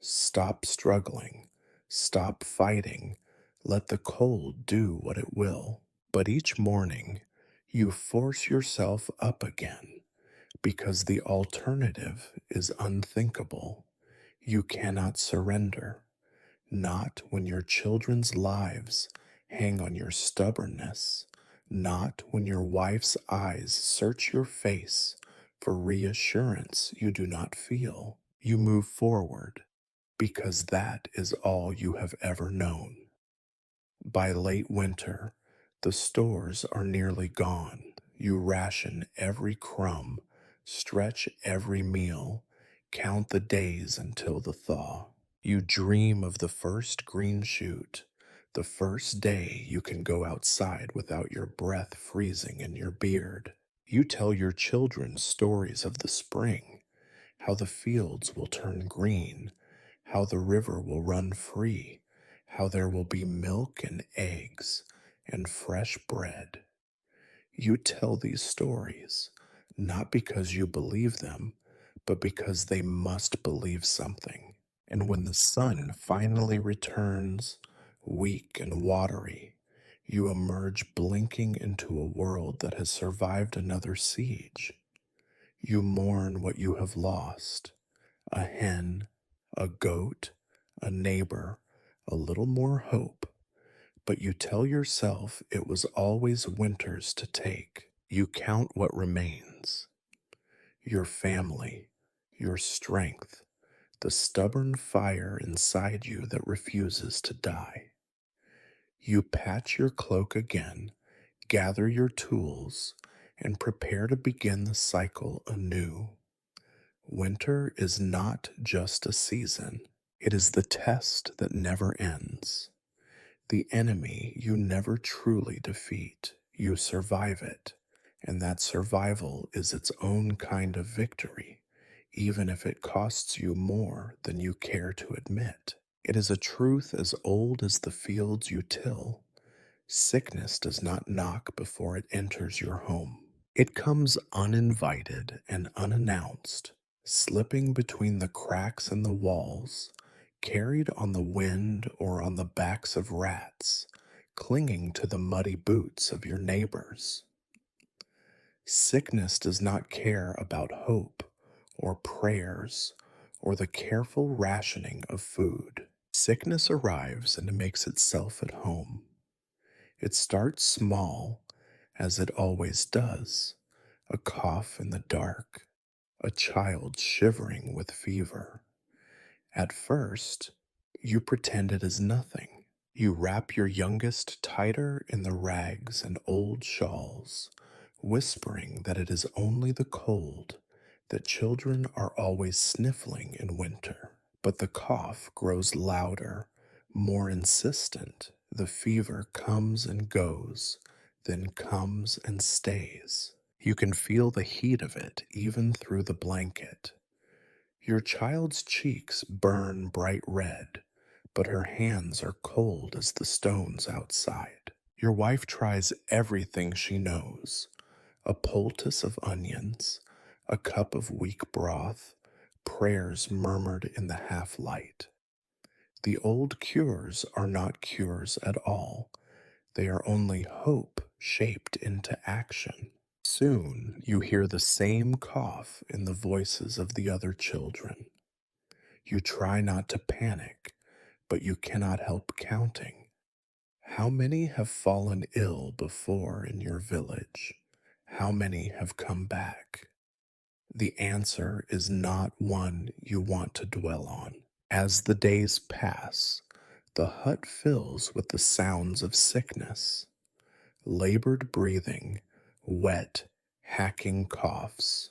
Speaker 1: Stop struggling. Stop fighting. Let the cold do what it will. But each morning, you force yourself up again because the alternative is unthinkable. You cannot surrender, not when your children's lives hang on your stubbornness, not when your wife's eyes search your face for reassurance you do not feel. You move forward because that is all you have ever known. By late winter, the stores are nearly gone. You ration every crumb, stretch every meal, count the days until the thaw. You dream of the first green shoot, the first day you can go outside without your breath freezing in your beard. You tell your children stories of the spring, how the fields will turn green, how the river will run free, how there will be milk and eggs and fresh bread. You tell these stories not because you believe them, but because they must believe something. And when the sun finally returns, weak and watery, you emerge blinking into a world that has survived another siege. You mourn what you have lost: a hen, a goat, a neighbor, a little more hope. But you tell yourself it was always winter's to take. You count what remains: your family, your strength, the stubborn fire inside you that refuses to die. You patch your cloak again, gather your tools, and prepare to begin the cycle anew. Winter is not just a season, it is the test that never ends. The enemy you never truly defeat, you survive it, and that survival is its own kind of victory, even if it costs you more than you care to admit. It is a truth as old as the fields you till. Sickness does not knock before it enters your home. It comes uninvited and unannounced, slipping between the cracks in the walls, carried on the wind or on the backs of rats, clinging to the muddy boots of your neighbors. Sickness does not care about hope or prayers or the careful rationing of food. Sickness arrives and makes itself at home. It starts small, as it always does: a cough in the dark, a child shivering with fever. At first, you pretend it is nothing. You wrap your youngest tighter in the rags and old shawls, whispering that it is only the cold, that children are always sniffling in winter. But the cough grows louder, more insistent. The fever comes and goes, then comes and stays. You can feel the heat of it even through the blanket. Your child's cheeks burn bright red, but her hands are cold as the stones outside. Your wife tries everything she knows: a poultice of onions, a cup of weak broth, prayers murmured in the half light. The old cures are not cures at all. They are only hope shaped into action. Soon you hear the same cough in the voices of the other children. You try not to panic, but you cannot help counting. How many have fallen ill before in your village? How many have come back? The answer is not one you want to dwell on. As the days pass, the hut fills with the sounds of sickness: labored breathing, wet, hacking coughs,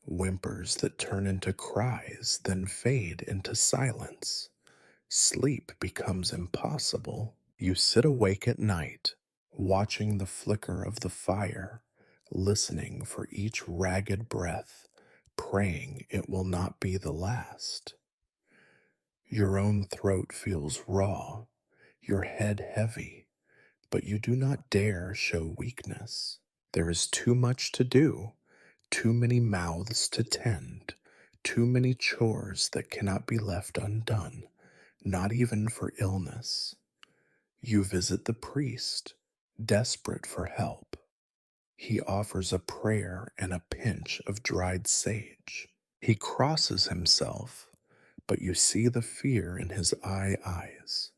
Speaker 1: whimpers that turn into cries, then fade into silence. Sleep becomes impossible. You sit awake at night, watching the flicker of the fire, listening for each ragged breath, praying it will not be the last. Your own throat feels raw, your head heavy, but you do not dare show weakness. There is too much to do, too many mouths to tend, too many chores that cannot be left undone, not even for illness. You visit the priest, desperate for help. He offers a prayer and a pinch of dried sage. He crosses himself, but you see the fear in his eyes.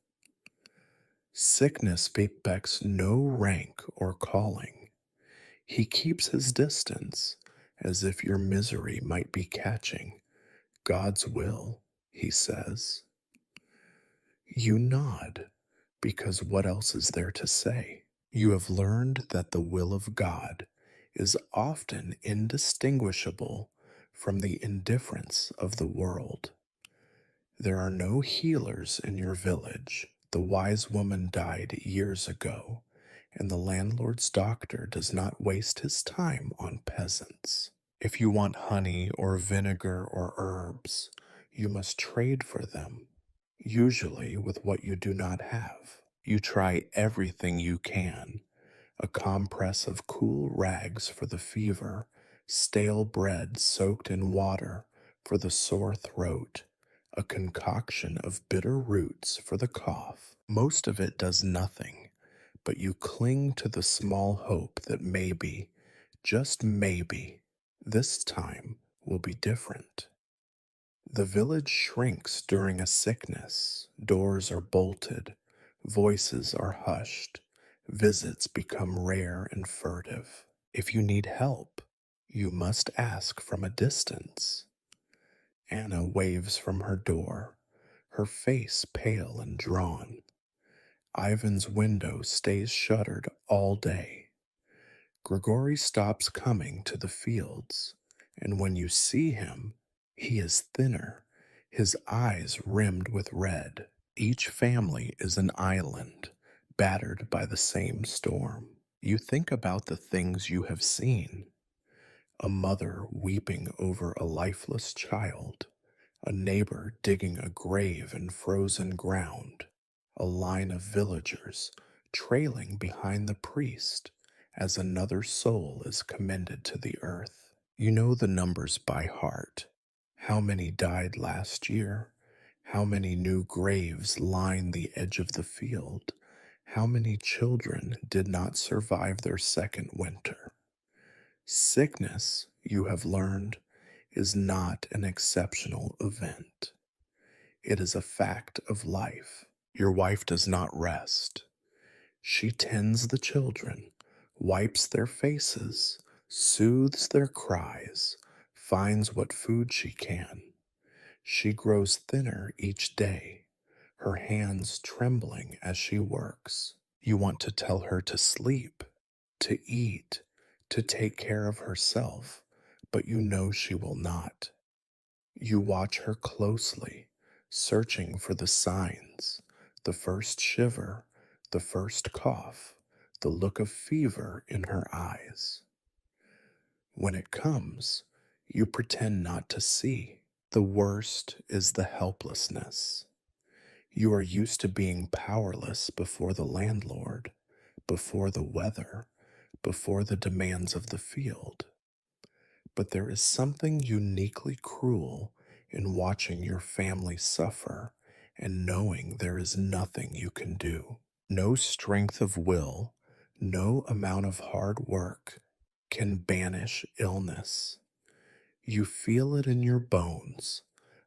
Speaker 1: Sickness becks no rank or calling. He keeps his distance, as if your misery might be catching. God's will, he says. You nod, because what else is there to say? You have learned that the will of God is often indistinguishable from the indifference of the world. There are no healers in your village. The wise woman died years ago, and the landlord's doctor does not waste his time on peasants. If you want honey or vinegar or herbs, you must trade for them, usually with what you do not have. You try everything you can: a compress of cool rags for the fever, stale bread soaked in water for the sore throat, a concoction of bitter roots for the cough. Most of it does nothing, but you cling to the small hope that maybe, just maybe, this time will be different. The village shrinks during a sickness. Doors are bolted, voices are hushed, visits become rare and furtive. If you need help, you must ask from a distance. Anna waves from her door, her face pale and drawn. Ivan's window stays shuttered all day. Grigory stops coming to the fields, and when you see him, he is thinner, his eyes rimmed with red. Each family is an island, battered by the same storm. You think about the things you have seen: a mother weeping over a lifeless child, a neighbor digging a grave in frozen ground, a line of villagers trailing behind the priest as another soul is commended to the earth. You know the numbers by heart. How many died last year? How many new graves line the edge of the field? How many children did not survive their second winter? Sickness, you have learned, is not an exceptional event. It is a fact of life. Your wife does not rest. She tends the children, wipes their faces, soothes their cries, finds what food she can. She grows thinner each day, her hands trembling as she works. You want to tell her to sleep, to eat, to take care of herself, but you know she will not. You watch her closely, searching for the signs: the first shiver, the first cough, the look of fever in her eyes. When it comes, you pretend not to see. The worst is the helplessness. You are used to being powerless before the landlord, before the weather, before the demands of the field. But there is something uniquely cruel in watching your family suffer and knowing there is nothing you can do. No strength of will, no amount of hard work can banish illness. You feel it in your bones,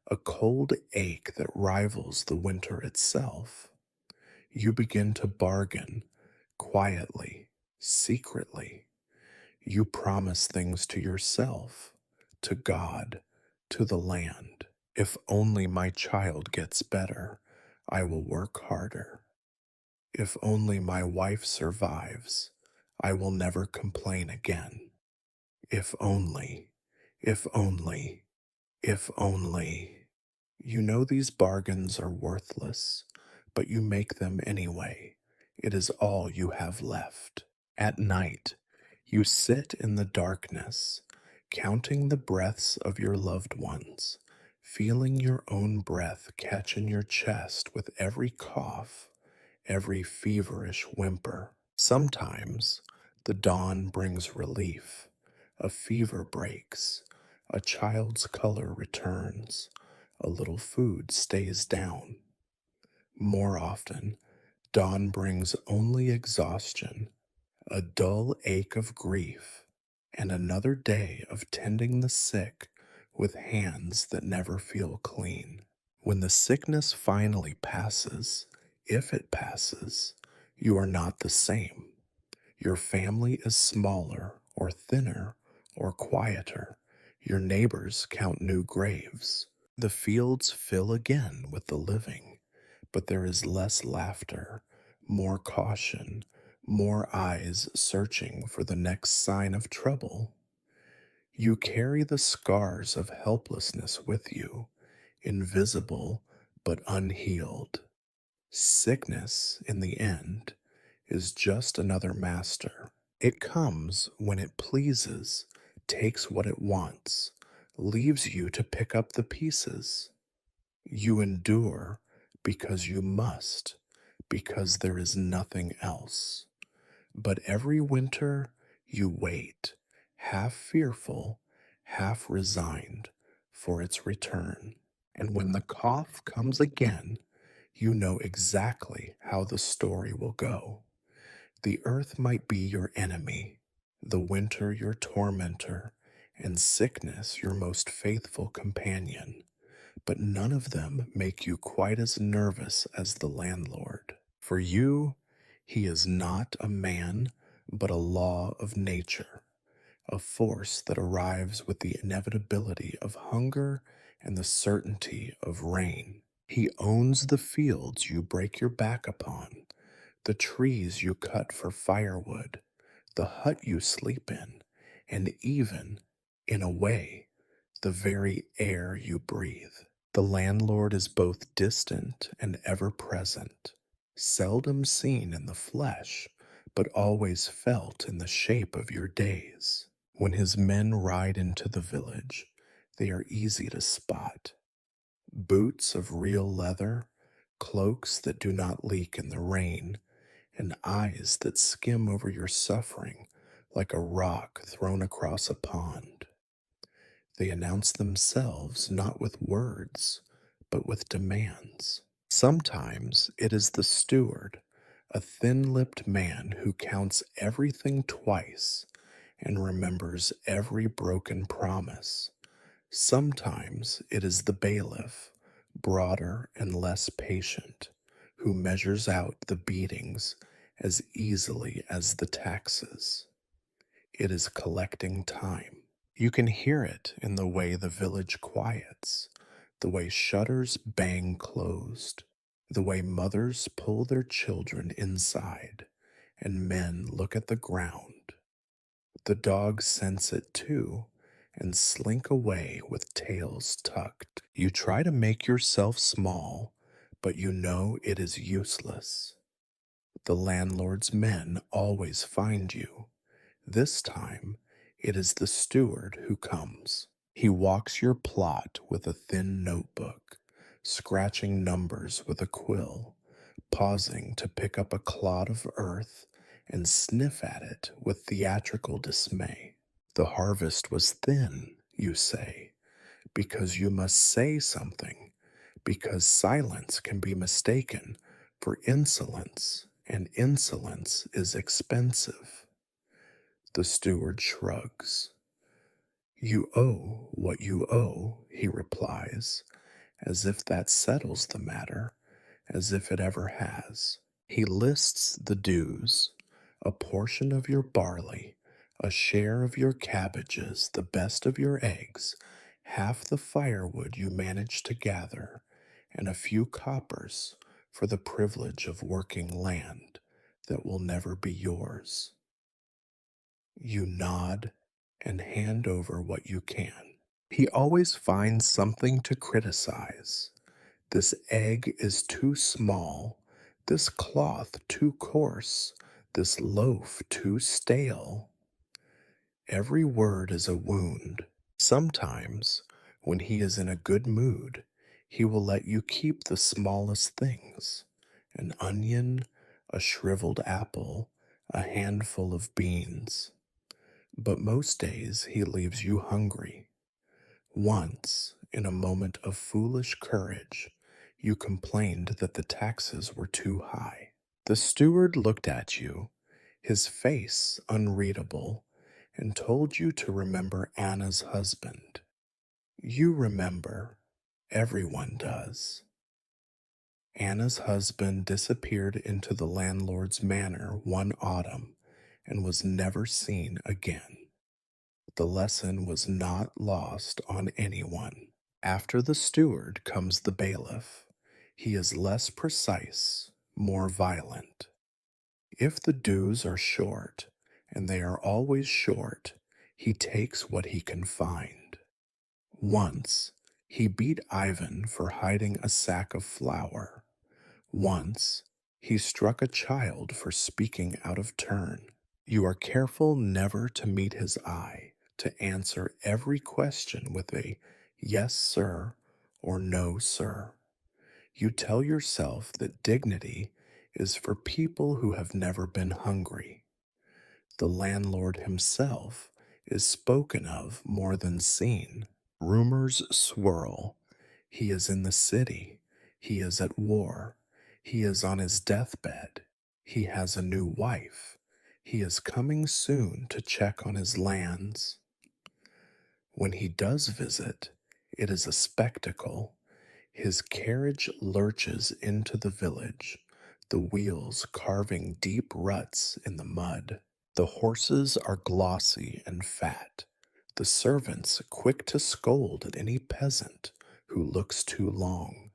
Speaker 1: a cold ache that rivals the winter itself. You begin to bargain, quietly, secretly. You promise things to yourself, to God, to the land. If only my child gets better, I will work harder. If only my wife survives, I will never complain again. If only, if only, if only. You know these bargains are worthless, but you make them anyway. It is all you have left. At night, you sit in the darkness, counting the breaths of your loved ones, feeling your own breath catch in your chest with every cough, every feverish whimper. Sometimes the dawn brings relief. A fever breaks, a child's color returns, a little food stays down. More often, dawn brings only exhaustion, a dull ache of grief, and another day of tending the sick with hands that never feel clean. When the sickness finally passes, if it passes, you are not the same. Your family is smaller or thinner or quieter. Your neighbors count new graves. The fields fill again with the living, but there is less laughter, more caution, more eyes searching for the next sign of trouble. You carry the scars of helplessness with you, invisible but unhealed. Sickness, in the end, is just another master. It comes when it pleases, takes what it wants, leaves you to pick up the pieces. You endure because you must, because there is nothing else. But every winter you wait, half fearful, half resigned, for its return. And when the cough comes again, you know exactly how the story will go. The earth might be your enemy, the winter your tormentor, and sickness your most faithful companion, but none of them make you quite as nervous as the landlord. For you, he is not a man, but a law of nature, a force that arrives with the inevitability of hunger and the certainty of rain. He owns the fields you break your back upon, the trees you cut for firewood, the hut you sleep in, and even, in a way, the very air you breathe. The landlord is both distant and ever present, seldom seen in the flesh, but always felt in the shape of your days. When his men ride into the village, they are easy to spot. Boots of real leather, cloaks that do not leak in the rain, and eyes that skim over your suffering like a rock thrown across a pond. They announce themselves not with words, but with demands. Sometimes it is the steward, a thin lipped man who counts everything twice and remembers every broken promise. Sometimes it is the bailiff, broader and less patient, who measures out the beatings as easily as the taxes. It is collecting time. You can hear it in the way the village quiets, the way shutters bang closed, the way mothers pull their children inside, and men look at the ground. The dogs sense it too, and slink away with tails tucked. You try to make yourself small, but you know it is useless. The landlord's men always find you. This time, it is the steward who comes. He walks your plot with a thin notebook, scratching numbers with a quill, pausing to pick up a clod of earth and sniff at it with theatrical dismay. The harvest was thin, you say, because you must say something, because silence can be mistaken for insolence, and insolence is expensive. The steward shrugs. You owe what you owe, he replies, as if that settles the matter, as if it ever has. He lists the dues: a portion of your barley, a share of your cabbages, the best of your eggs, half the firewood you manage to gather, and a few coppers for the privilege of working land that will never be yours. You nod and hand over what you can. He always finds something to criticize. This egg is too small, this cloth too coarse, this loaf too stale. Every word is a wound. Sometimes, when he is in a good mood, he will let you keep the smallest things: an onion, a shriveled apple, a handful of beans. But most days he leaves you hungry. Once, in a moment of foolish courage, you complained that the taxes were too high. The steward looked at you, his face unreadable, and told you to remember Anna's husband. You remember. Everyone does. Anna's husband disappeared into the landlord's manor one autumn and was never seen again. The lesson was not lost on anyone. After the steward comes the bailiff. He is less precise, more violent. If the dues are short, and they are always short, he takes what he can find. Once, he beat Ivan for hiding a sack of flour. Once, he struck a child for speaking out of turn. You are careful never to meet his eye, to answer every question with a yes, sir, or no, sir. You tell yourself that dignity is for people who have never been hungry. The landlord himself is spoken of more than seen. Rumors swirl. He is in the city. He is at war. He is on his deathbed. He has a new wife. He is coming soon to check on his lands. When he does visit, it is a spectacle. His carriage lurches into the village, the wheels carving deep ruts in the mud. The horses are glossy and fat, the servants quick to scold at any peasant who looks too long.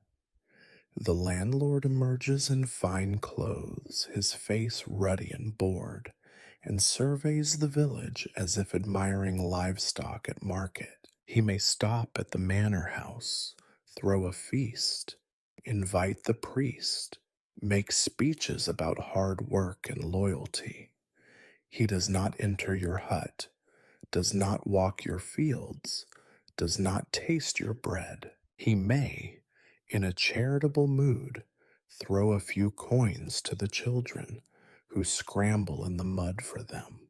Speaker 1: The landlord emerges in fine clothes, his face ruddy and bored, and surveys the village as if admiring livestock at market. He may stop at the manor house, throw a feast, invite the priest, make speeches about hard work and loyalty. He does not enter your hut, does not walk your fields, does not taste your bread. He may, in a charitable mood, throw a few coins to the children who scramble in the mud for them.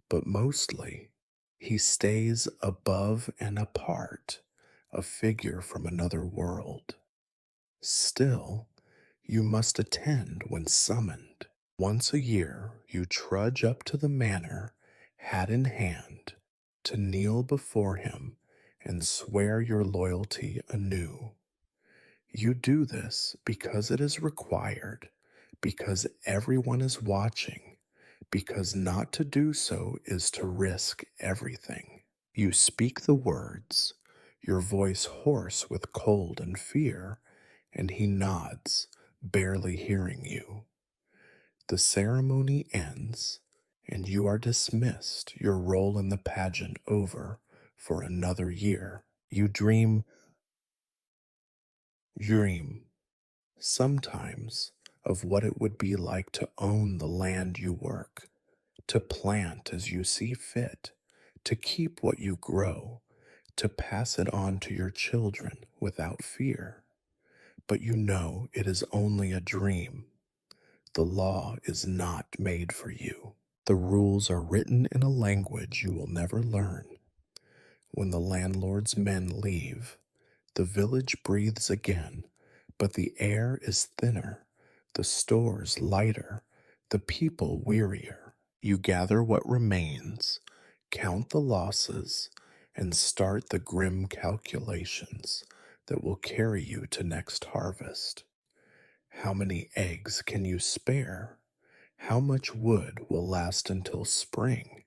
Speaker 1: But mostly, he stays above and apart, a figure from another world. Still, you must attend when summoned. Once a year, you trudge up to the manor, hat in hand, to kneel before him and swear your loyalty anew. You do this because it is required, because everyone is watching, because not to do so is to risk everything. You speak the words, your voice hoarse with cold and fear, and he nods, barely hearing you. The ceremony ends, and you are dismissed, your role in the pageant over for another year. You dream. Sometimes of what it would be like to own the land you work, to plant as you see fit, to keep what you grow, to pass it on to your children without fear. But you know it is only a dream. The law is not made for you. The rules are written in a language you will never learn. When the landlord's men leave, the village breathes again, but the air is thinner, the stores lighter, the people wearier. You gather what remains, count the losses, and start the grim calculations that will carry you to next harvest. How many eggs can you spare? How much wood will last until spring?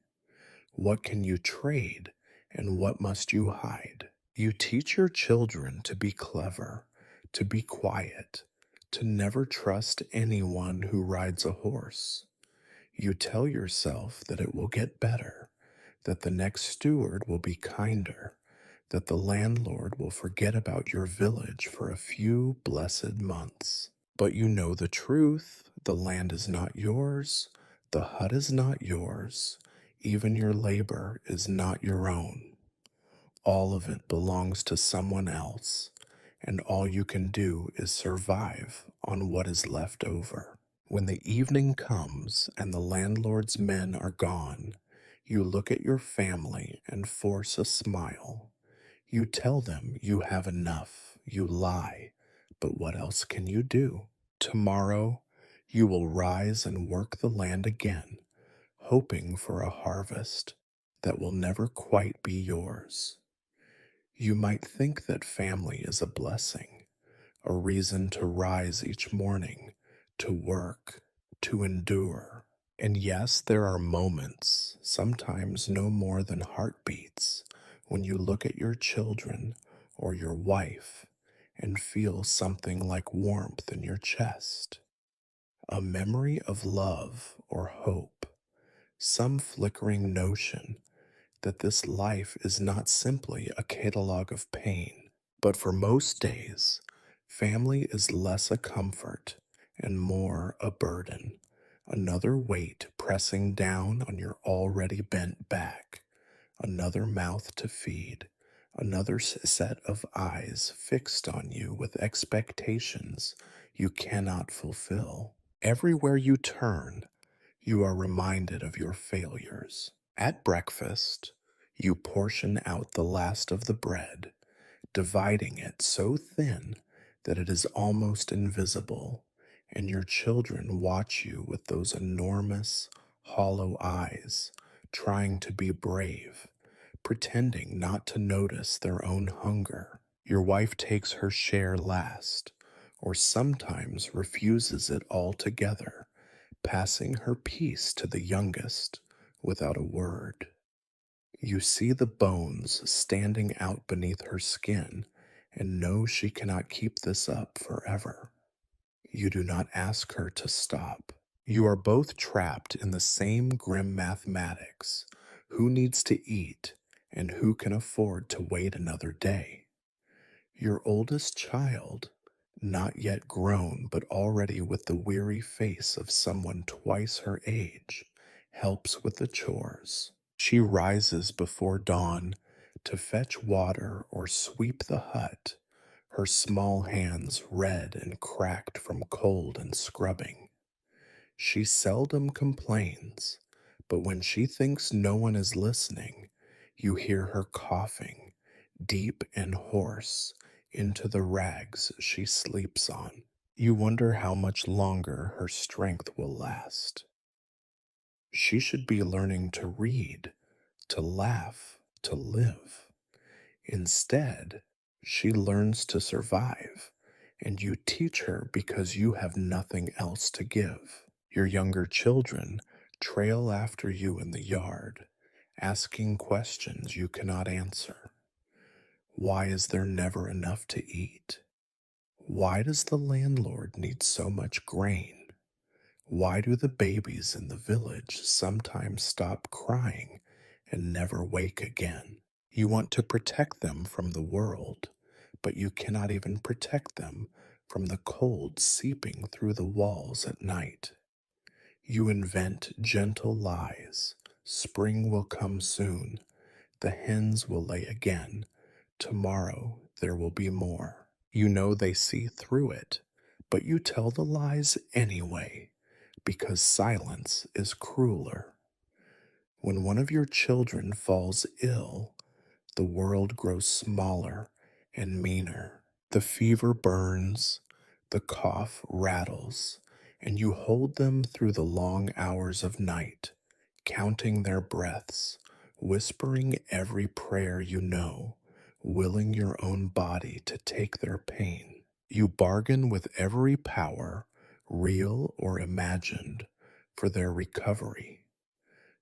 Speaker 1: What can you trade, and what must you hide? You teach your children to be clever, to be quiet, to never trust anyone who rides a horse. You tell yourself that it will get better, that the next steward will be kinder, that the landlord will forget about your village for a few blessed months. But you know the truth. The land is not yours. The hut is not yours. Even your labor is not your own. All of it belongs to someone else, and all you can do is survive on what is left over. When the evening comes and the landlord's men are gone, you look at your family and force a smile. You tell them you have enough. You lie. But what else can you do? Tomorrow, you will rise and work the land again, hoping for a harvest that will never quite be yours. You might think that family is a blessing, a reason to rise each morning, to work, to endure. And yes, there are moments, sometimes no more than heartbeats, when you look at your children or your wife and feel something like warmth in your chest, a memory of love or hope, some flickering notion that this life is not simply a catalog of pain, but for most days, family is less a comfort and more a burden, another weight pressing down on your already bent back, another mouth to feed, another set of eyes fixed on you with expectations you cannot fulfill. Everywhere you turn, you are reminded of your failures. At breakfast, you portion out the last of the bread, dividing it so thin that it is almost invisible, and your children watch you with those enormous, hollow eyes, trying to be brave, pretending not to notice their own hunger. Your wife takes her share last, or sometimes refuses it altogether, passing her piece to the youngest without a word. You see the bones standing out beneath her skin and know she cannot keep this up forever. You do not ask her to stop. You are both trapped in the same grim mathematics. Who needs to eat and who can afford to wait another day? Your oldest child, not yet grown but already with the weary face of someone twice her age, helps with the chores. She rises before dawn to fetch water or sweep the hut, her small hands red and cracked from cold and scrubbing. She seldom complains, but when she thinks no one is listening, you hear her coughing, deep and hoarse, into the rags she sleeps on. You wonder how much longer her strength will last. She should be learning to read, to laugh, to live. Instead, she learns to survive, and you teach her because you have nothing else to give. Your younger children trail after you in the yard, asking questions you cannot answer. Why is there never enough to eat? Why does the landlord need so much grain? Why do the babies in the village sometimes stop crying and never wake again? You want to protect them from the world, but you cannot even protect them from the cold seeping through the walls at night. You invent gentle lies. Spring will come soon. The hens will lay again. Tomorrow there will be more. You know they see through it, but you tell the lies anyway, because silence is crueler. When one of your children falls ill, the world grows smaller and meaner. The fever burns, the cough rattles, and you hold them through the long hours of night, counting their breaths, whispering every prayer you know, willing your own body to take their pain. You bargain with every power, real or imagined, for their recovery.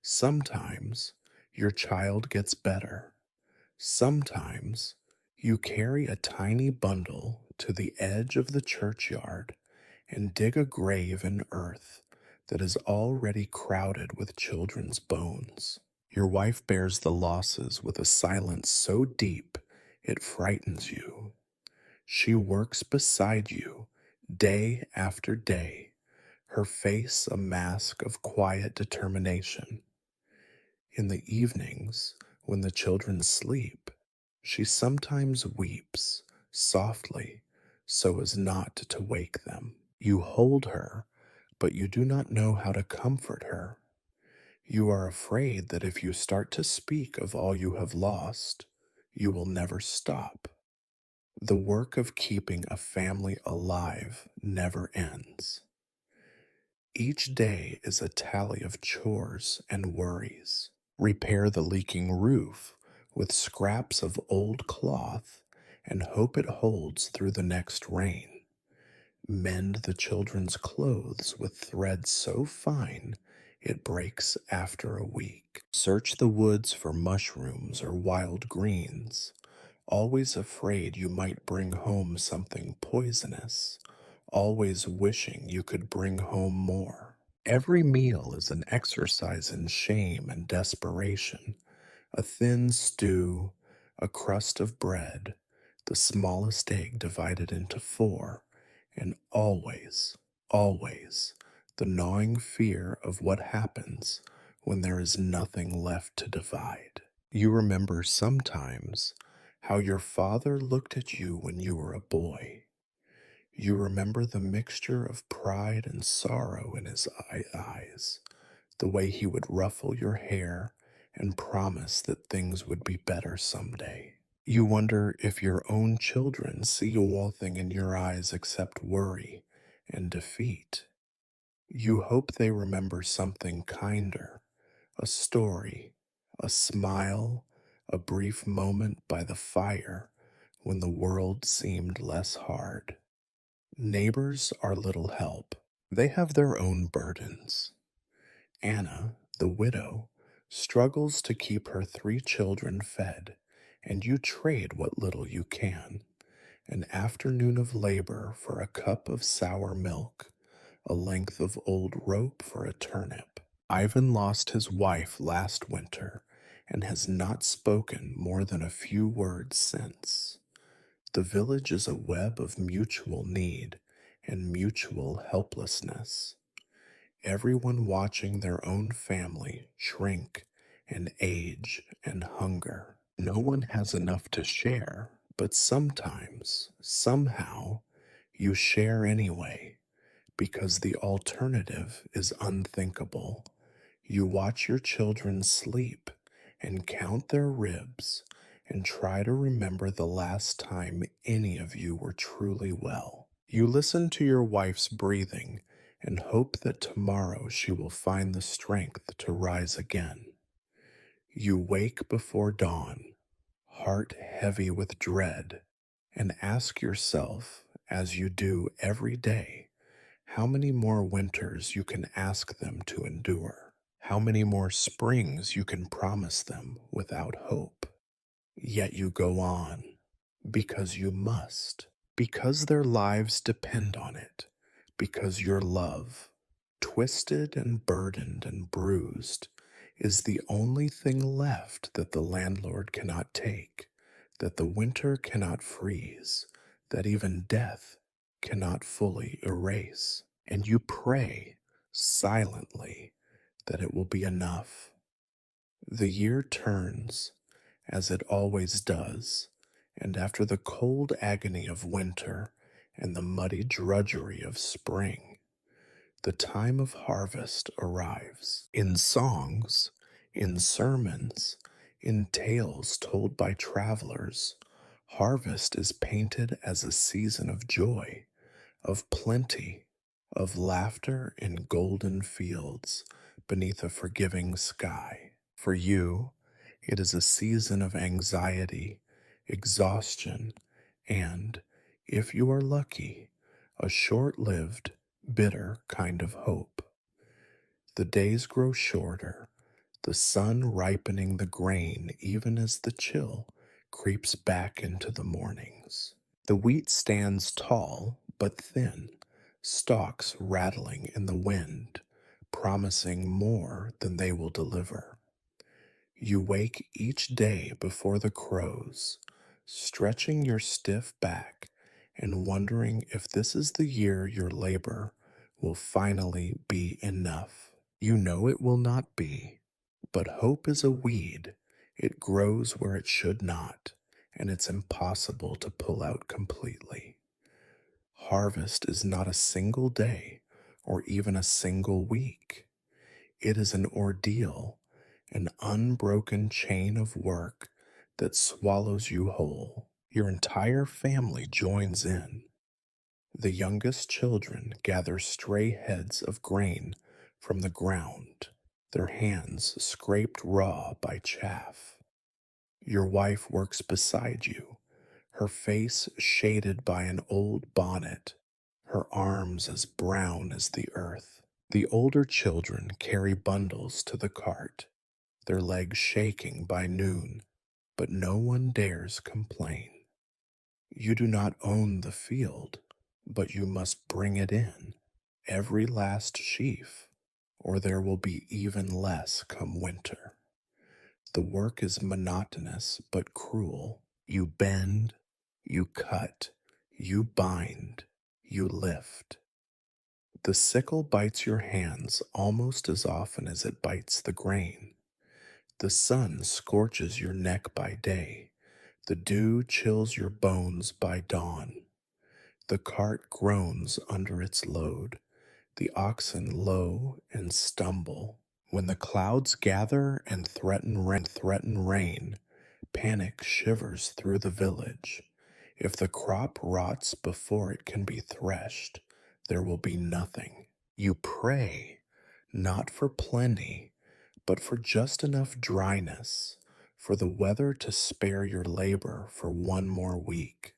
Speaker 1: Sometimes your child gets better. Sometimes you carry a tiny bundle to the edge of the churchyard and dig a grave in earth that is already crowded with children's bones. Your wife bears the losses with a silence so deep it frightens you. She works beside you day after day, her face a mask of quiet determination. In the evenings, when the children sleep, she sometimes weeps softly so as not to wake them. You hold her, but you do not know how to comfort her. You are afraid that if you start to speak of all you have lost, you will never stop. The work of keeping a family alive never ends. Each day is a tally of chores and worries. Repair the leaking roof with scraps of old cloth and hope it holds through the next rain. Mend the children's clothes with thread so fine it breaks after a week. Search the woods for mushrooms or wild greens, always afraid you might bring home something poisonous, always wishing you could bring home more. Every meal is an exercise in shame and desperation. A thin stew, a crust of bread, the smallest egg divided into four, and always, the gnawing fear of what happens when there is nothing left to divide. You remember sometimes how your father looked at you when you were a boy. You remember the mixture of pride and sorrow in his eyes, the way he would ruffle your hair and promise that things would be better someday. You wonder if your own children see one thing in your eyes except worry and defeat. You hope they remember something kinder, a story, a smile, a brief moment by the fire when the world seemed less hard. Neighbors are little help. They have their own burdens. Anna, the widow, struggles to keep her three children fed, and you trade what little you can. An afternoon of labor for a cup of sour milk, a length of old rope for a turnip. Ivan lost his wife last winter and has not spoken more than a few words since. The village is a web of mutual need and mutual helplessness. Everyone watching their own family shrink and age and hunger. No one has enough to share, but sometimes, somehow, you share anyway, because the alternative is unthinkable. You watch your children sleep and count their ribs and try to remember the last time any of you were truly well. You listen to your wife's breathing and hope that tomorrow she will find the strength to rise again. You wake before dawn, heart heavy with dread, and ask yourself, as you do every day, how many more winters you can ask them to endure, how many more springs you can promise them without hope. Yet you go on, because you must, because their lives depend on it, because your love, twisted and burdened and bruised, is the only thing left that the landlord cannot take, that the winter cannot freeze, that even death cannot fully erase. And you pray silently that it will be enough. The year turns, as it always does, and after the cold agony of winter and the muddy drudgery of spring, the time of harvest arrives. In songs, in sermons, in tales told by travelers, harvest is painted as a season of joy, of plenty, of laughter in golden fields beneath a forgiving sky. For you, it is a season of anxiety, exhaustion, and, if you are lucky, a short lived, bitter kind of hope. The days grow shorter, the sun ripening the grain even as the chill creeps back into the mornings. The wheat stands tall but thin, stalks rattling in the wind, promising more than they will deliver. You wake each day before the crows, stretching your stiff back and wondering if this is the year your labor will finally be enough. You know it will not be, but hope is a weed. It grows where it should not, and it's impossible to pull out completely. Harvest is not a single day or even a single week. It is an ordeal, an unbroken chain of work that swallows you whole. Your entire family joins in. The youngest children gather stray heads of grain from the ground, their hands scraped raw by chaff. Your wife works beside you, her face shaded by an old bonnet, her arms as brown as the earth. The older children carry bundles to the cart, their legs shaking by noon, but no one dares complain. You do not own the field, but you must bring it in, every last sheaf, or there will be even less come winter. The work is monotonous but cruel. You bend, you cut, you bind, you lift. The sickle bites your hands almost as often as it bites the grain. The sun scorches your neck by day. The dew chills your bones by dawn. The cart groans under its load. The oxen low and stumble. When the clouds gather and threaten rain, panic shivers through the village. If the crop rots before it can be threshed, there will be nothing. You pray, not for plenty, but for just enough dryness, for the weather to spare your labor for one more week.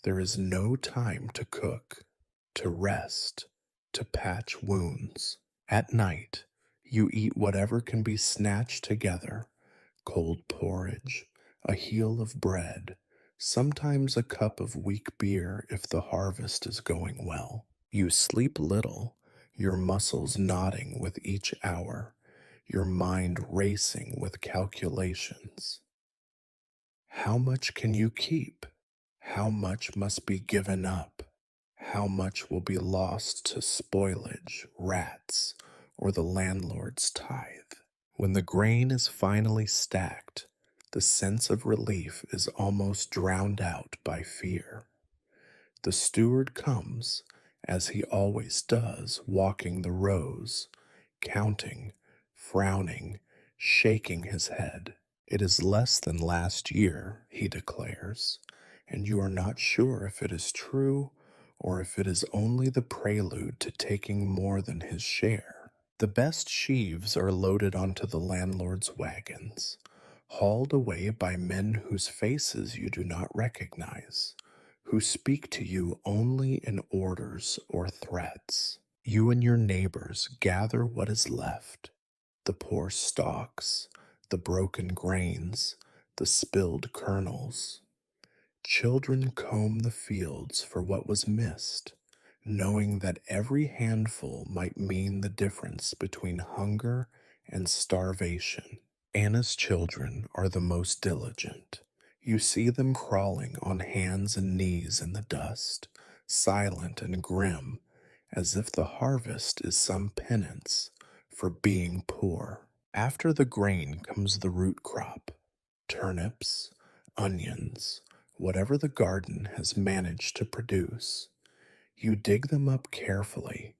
Speaker 1: There is no time to cook, to rest, to patch wounds. At night, you eat whatever can be snatched together: cold porridge, a heel of bread, sometimes a cup of weak beer if the harvest is going well. You sleep little, your muscles knotting with each hour, your mind racing with calculations. How much can you keep? How much must be given up? How much will be lost to spoilage, rats, or the landlord's tithe? When the grain is finally stacked, the sense of relief is almost drowned out by fear. The steward comes, as he always does, walking the rows, counting, frowning, shaking his head. It is less than last year, he declares, and you are not sure if it is true or if it is only the prelude to taking more than his share. The best sheaves are loaded onto the landlord's wagons, hauled away by men whose faces you do not recognize, who speak to you only in orders or threats. You and your neighbors gather what is left: the poor stalks, the broken grains, the spilled kernels. Children comb the fields for what was missed, knowing that every handful might mean the difference between hunger and starvation. Anna's children are the most diligent. You see them crawling on hands and knees in the dust, silent and grim, as if the harvest is some penance for being poor. After the grain comes the root crop, turnips, onions, whatever the garden has managed to produce. You dig them up carefully,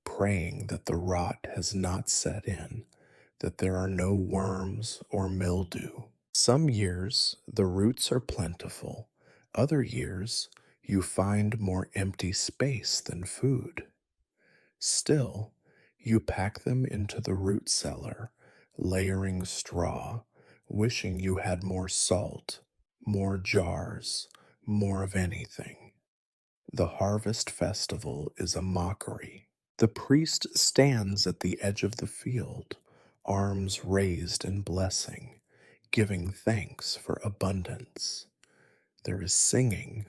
Speaker 1: praying that the rot has not set in, that there are no worms or mildew. Some years the roots are plentiful, other years you find more empty space than food. Still, you pack them into the root cellar, layering straw, wishing you had more salt, more jars, more of anything. The harvest festival is a mockery. The priest stands at the edge of the field, arms raised in blessing, giving thanks for abundance. There is singing,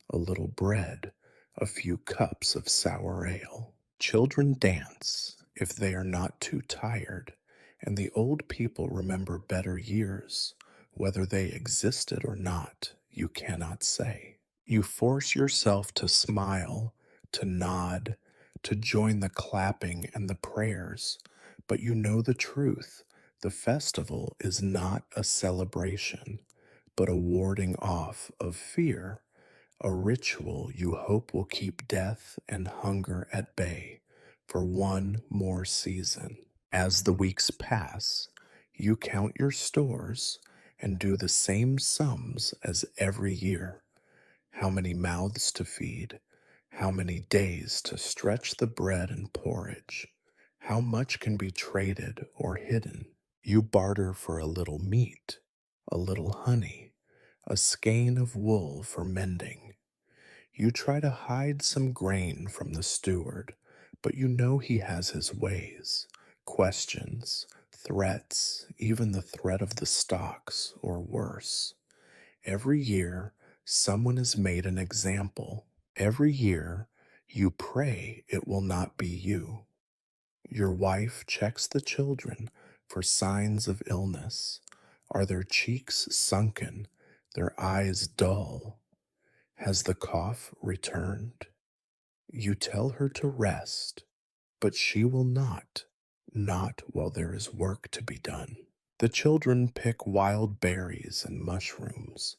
Speaker 1: a little bread, a few cups of sour ale. Children dance if they are not too tired, and the old people remember better years. Whether they existed or not, you cannot say. You force yourself to smile, to nod, to join the clapping and the prayers, but you know the truth. The festival is not a celebration, but a warding off of fear, a ritual you hope will keep death and hunger at bay for one more season. As the weeks pass, you count your stores and do the same sums as every year. How many mouths to feed? How many days to stretch the bread and porridge? How much can be traded or hidden? You barter for a little meat, a little honey, a skein of wool for mending. You try to hide some grain from the steward, but you know he has his ways, questions, threats, even the threat of the stocks, or worse. Every year, someone is made an example. Every year, you pray it will not be you. Your wife checks the children for signs of illness. Are their cheeks sunken, their eyes dull? Has the cough returned? You tell her to rest, but she will not while there is work to be done. The children pick wild berries and mushrooms,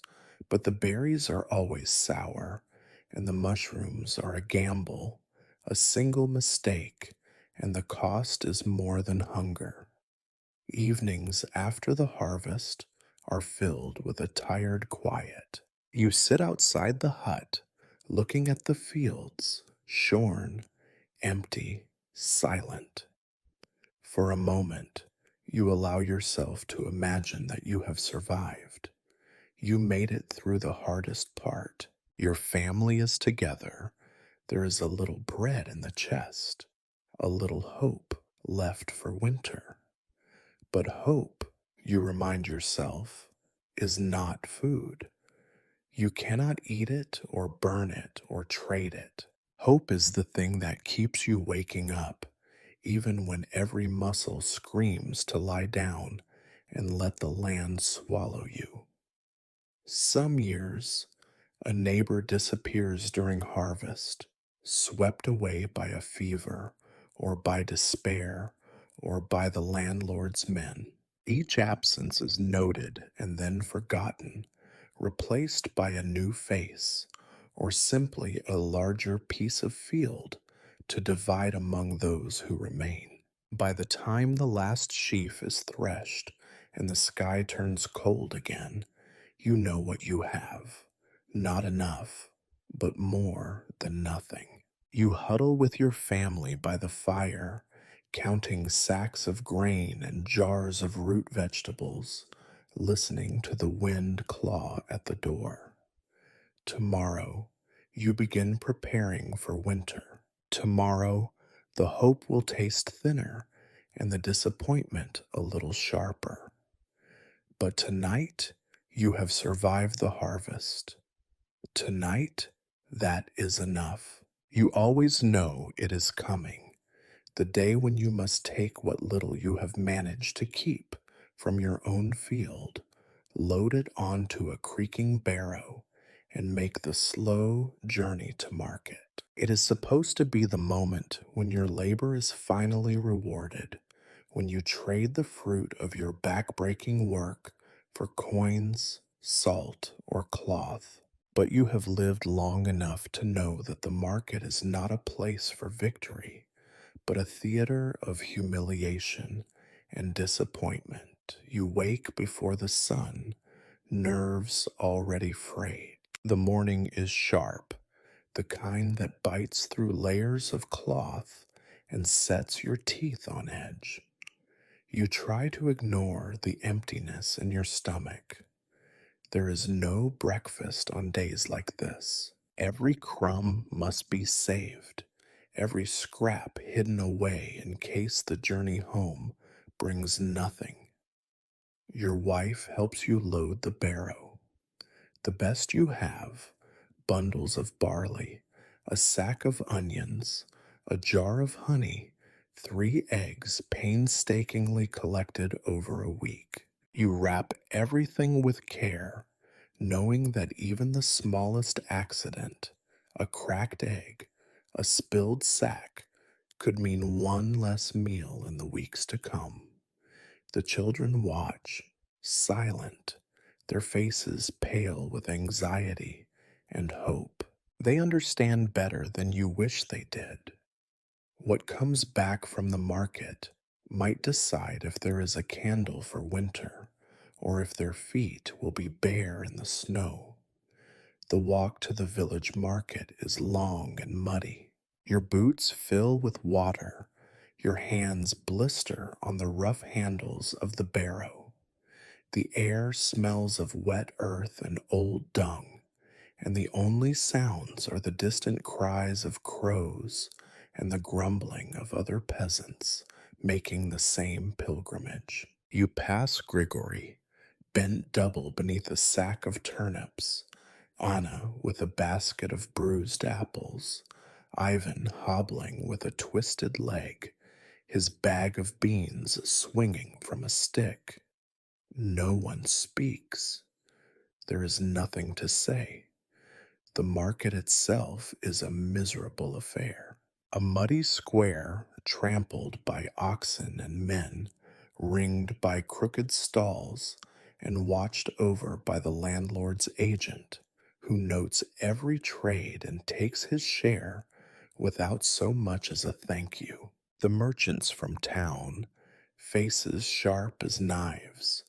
Speaker 1: but the berries are always sour, and the mushrooms are a gamble, a single mistake, and the cost is more than hunger. Evenings after the harvest are filled with a tired quiet. You sit outside the hut, looking at the fields, shorn, empty, silent. For a moment, you allow yourself to imagine that you have survived. You made it through the hardest part. Your family is together. There is a little bread in the chest, a little hope left for winter. But hope, you remind yourself, is not food. You cannot eat it or burn it or trade it. Hope is the thing that keeps you waking up, even when every muscle screams to lie down and let the land swallow you. Some years, a neighbor disappears during harvest, swept away by a fever, or by despair, or by the landlord's men. Each absence is noted and then forgotten, replaced by a new face, or simply a larger piece of field to divide among those who remain. By the time the last sheaf is threshed and the sky turns cold again, you know what you have. Not enough, but more than nothing. You huddle with your family by the fire, counting sacks of grain and jars of root vegetables, listening to the wind claw at the door. Tomorrow, you begin preparing for winter. Tomorrow, the hope will taste thinner and the disappointment a little sharper. But tonight, you have survived the harvest. Tonight, that is enough. You always know it is coming, the day when you must take what little you have managed to keep from your own field, load it onto a creaking barrow, and make the slow journey to market. It is supposed to be the moment when your labor is finally rewarded, when you trade the fruit of your backbreaking work for coins, salt, or cloth. But you have lived long enough to know that the market is not a place for victory, but a theater of humiliation and disappointment. You wake before the sun, nerves already frayed. The morning is sharp, the kind that bites through layers of cloth and sets your teeth on edge. You try to ignore the emptiness in your stomach. There is no breakfast on days like this. Every crumb must be saved, every scrap hidden away in case the journey home brings nothing. Your wife helps you load the barrow. The best you have: bundles of barley, a sack of onions, a jar of honey, 3 eggs painstakingly collected over a week. You wrap everything with care, knowing that even the smallest accident, a cracked egg, a spilled sack, could mean one less meal in the weeks to come. The children watch, silent, their faces pale with anxiety and hope. They understand better than you wish they did. What comes back from the market might decide if there is a candle for winter, or if their feet will be bare in the snow. The walk to the village market is long and muddy. Your boots fill with water, your hands blister on the rough handles of the barrow. The air smells of wet earth and old dung, and the only sounds are the distant cries of crows and the grumbling of other peasants making the same pilgrimage. You pass Grigory, bent double beneath a sack of turnips, Anna with a basket of bruised apples, Ivan hobbling with a twisted leg, his bag of beans swinging from a stick. No one speaks. There is nothing to say. The market itself is a miserable affair. A muddy square trampled by oxen and men, ringed by crooked stalls, and watched over by the landlord's agent, who notes every trade and takes his share without so much as a thank you. The merchants from town, faces sharp as knives,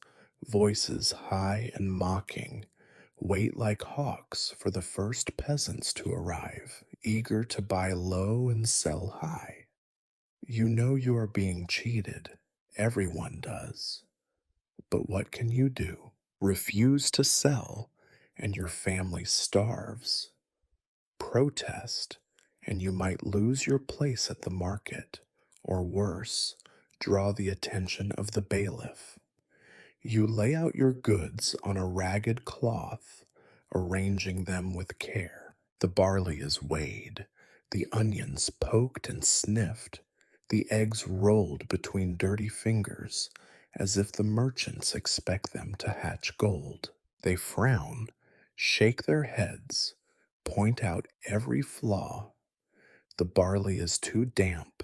Speaker 1: voices high and mocking, wait like hawks for the first peasants to arrive, eager to buy low and sell high. You know you are being cheated. Everyone does. But what can you do? Refuse to sell, and your family starves. Protest, and you might lose your place at the market, or worse, draw the attention of the bailiff. You lay out your goods on a ragged cloth, arranging them with care. The barley is weighed, the onions poked and sniffed, the eggs rolled between dirty fingers, as if the merchants expect them to hatch gold. They frown, shake their heads, point out every flaw. The barley is too damp,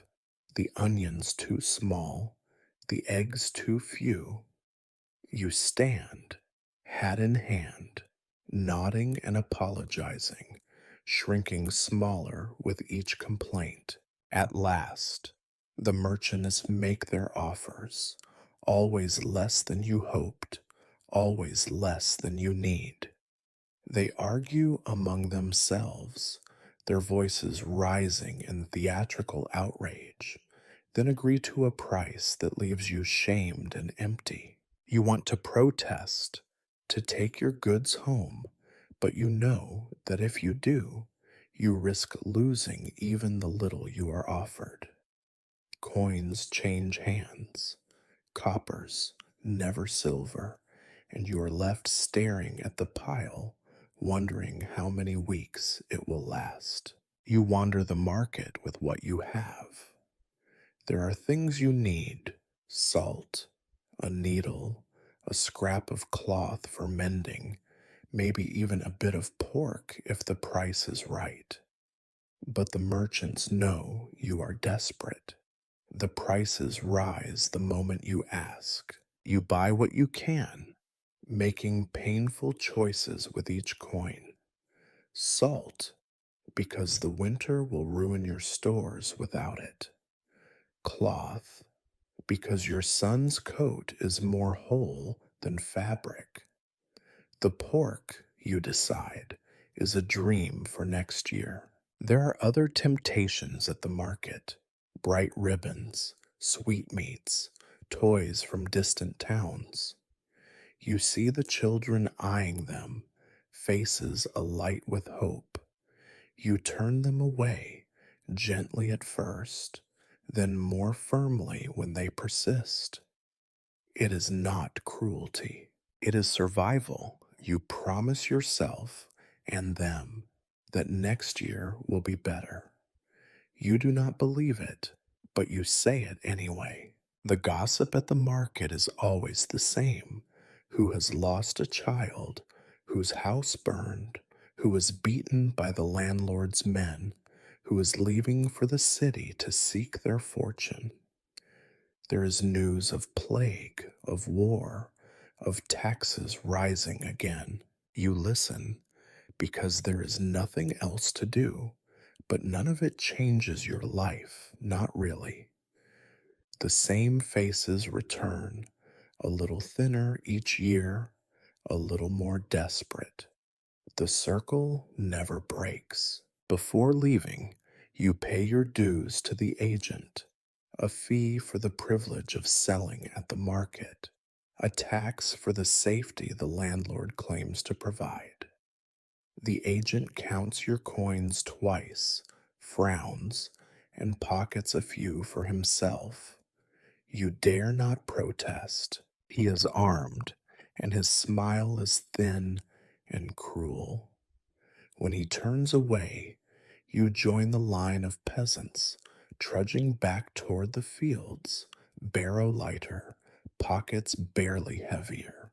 Speaker 1: the onions too small, the eggs too few. You stand, hat in hand, nodding and apologizing, shrinking smaller with each complaint. At last, the merchants make their offers, always less than you hoped, always less than you need. They argue among themselves, their voices rising in theatrical outrage, then agree to a price that leaves you shamed and empty. You want to protest, to take your goods home, but you know that if you do, you risk losing even the little you are offered. Coins change hands, coppers, never silver, and you are left staring at the pile, wondering how many weeks it will last. You wander the market with what you have. There are things you need: salt, a needle, a scrap of cloth for mending, maybe even a bit of pork if the price is right. But the merchants know you are desperate. The prices rise the moment you ask. You buy what you can, making painful choices with each coin. Salt, because the winter will ruin your stores without it. Cloth, because your son's coat is more whole than fabric. The pork, you decide, is a dream for next year. There are other temptations at the market: bright ribbons, sweetmeats, toys from distant towns. You see the children eyeing them, faces alight with hope. You turn them away, gently at first, then more firmly when they persist. It is not cruelty, it is survival. You promise yourself and them that next year will be better. You do not believe it, but you say it anyway. The gossip at the market is always the same: who has lost a child, whose house burned, who was beaten by the landlord's men, who is leaving for the city to seek their fortune. There is news of plague, of war, of taxes rising again. You listen because there is nothing else to do, but none of it changes your life, not really. The same faces return, a little thinner each year, a little more desperate. The circle never breaks. Before leaving, you pay your dues to the agent, a fee for the privilege of selling at the market, a tax for the safety the landlord claims to provide. The agent counts your coins twice, frowns, and pockets a few for himself. You dare not protest. He is armed, and his smile is thin and cruel. When he turns away, you join the line of peasants trudging back toward the fields, barrow lighter, pockets barely heavier.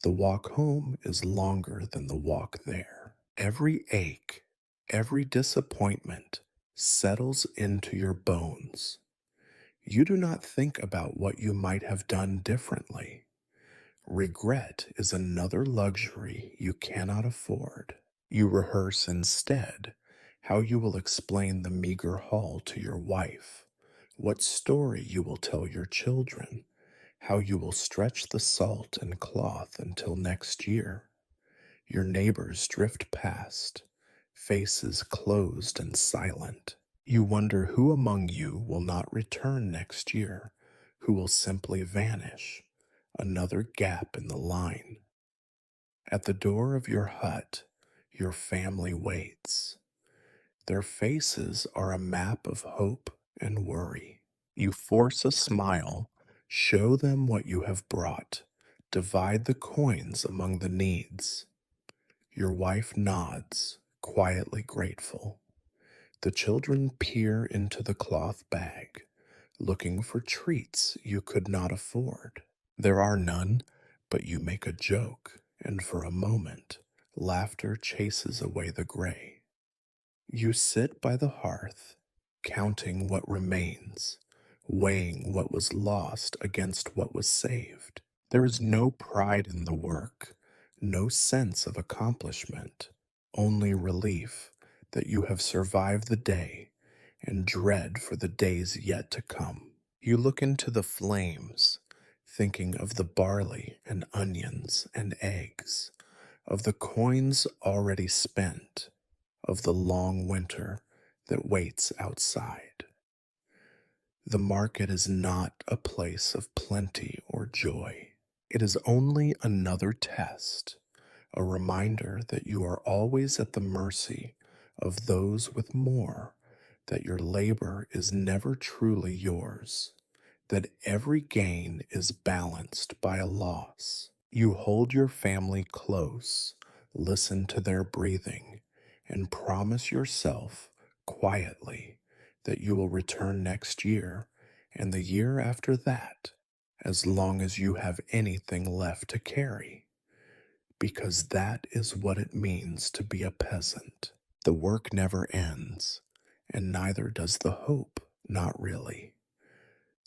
Speaker 1: The walk home is longer than the walk there. Every ache, every disappointment settles into your bones. You do not think about what you might have done differently. Regret is another luxury you cannot afford. You rehearse instead how you will explain the meager haul to your wife, what story you will tell your children, how you will stretch the salt and cloth until next year. Your neighbors drift past, faces closed and silent. You wonder who among you will not return next year, who will simply vanish, another gap in the line. At the door of your hut, your family waits. Their faces are a map of hope and worry. You force a smile, show them what you have brought, divide the coins among the needs. Your wife nods, quietly grateful. The children peer into the cloth bag, looking for treats you could not afford. There are none, but you make a joke, and for a moment, laughter chases away the gray. You sit by the hearth, counting what remains, weighing what was lost against what was saved. There is no pride in the work, no sense of accomplishment, only relief that you have survived the day and dread for the days yet to come. You look into the flames, thinking of the barley and onions and eggs, of the coins already spent, of the long winter that waits outside. The market is not a place of plenty or joy. It is only another test, a reminder that you are always at the mercy of those with more, that your labor is never truly yours, that every gain is balanced by a loss. You hold your family close, listen to their breathing, and promise yourself quietly that you will return next year and the year after that, as long as you have anything left to carry. because that is what it means to be a peasant. The work never ends, and neither does the hope, not really.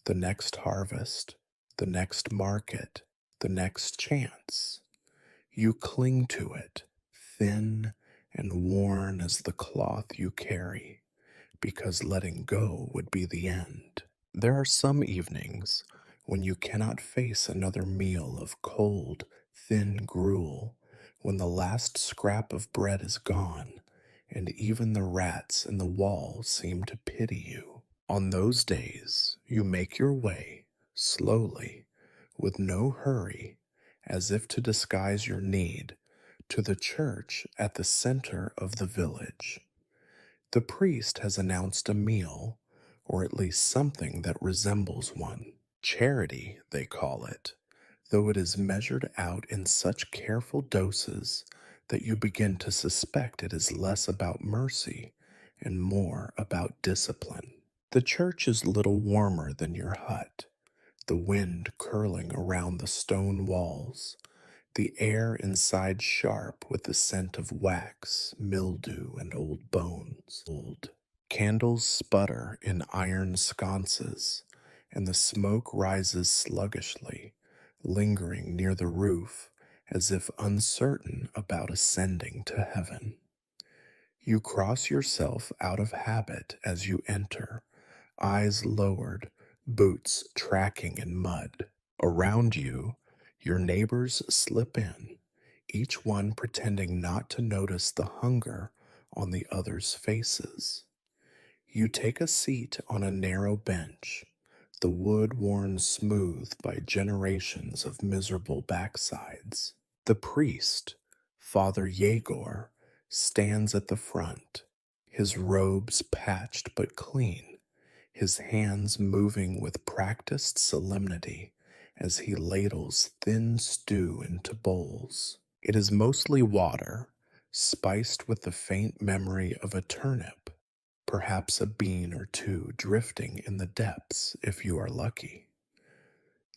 Speaker 1: The next harvest, the next market, the next chance. You cling to it, thin and worn as the cloth you carry, because letting go would be the end. There are some evenings when you cannot face another meal of cold, thin gruel, when the last scrap of bread is gone, and even the rats in the wall seem to pity you. On those days, you make your way, slowly, with no hurry, as if to disguise your need, to the church at the center of the village. The priest has announced a meal, or at least something that resembles one. Charity, they call it, though it is measured out in such careful doses that you begin to suspect it is less about mercy and more about discipline. The church is little warmer than your hut, the wind curling around the stone walls, the air inside sharp with the scent of wax, mildew, and old bones. Old candles sputter in iron sconces, and the smoke rises sluggishly, lingering near the roof as if uncertain about ascending to heaven. You cross yourself out of habit as you enter, eyes lowered, boots tracking in mud. Around you, your neighbors slip in, each one pretending not to notice the hunger on the other's faces. You take a seat on a narrow bench, the wood worn smooth by generations of miserable backsides. The priest, Father Yegor, stands at the front, his robes patched but clean, his hands moving with practiced solemnity as he ladles thin stew into bowls. It is mostly water, spiced with the faint memory of a turnip, perhaps a bean or two drifting in the depths if you are lucky.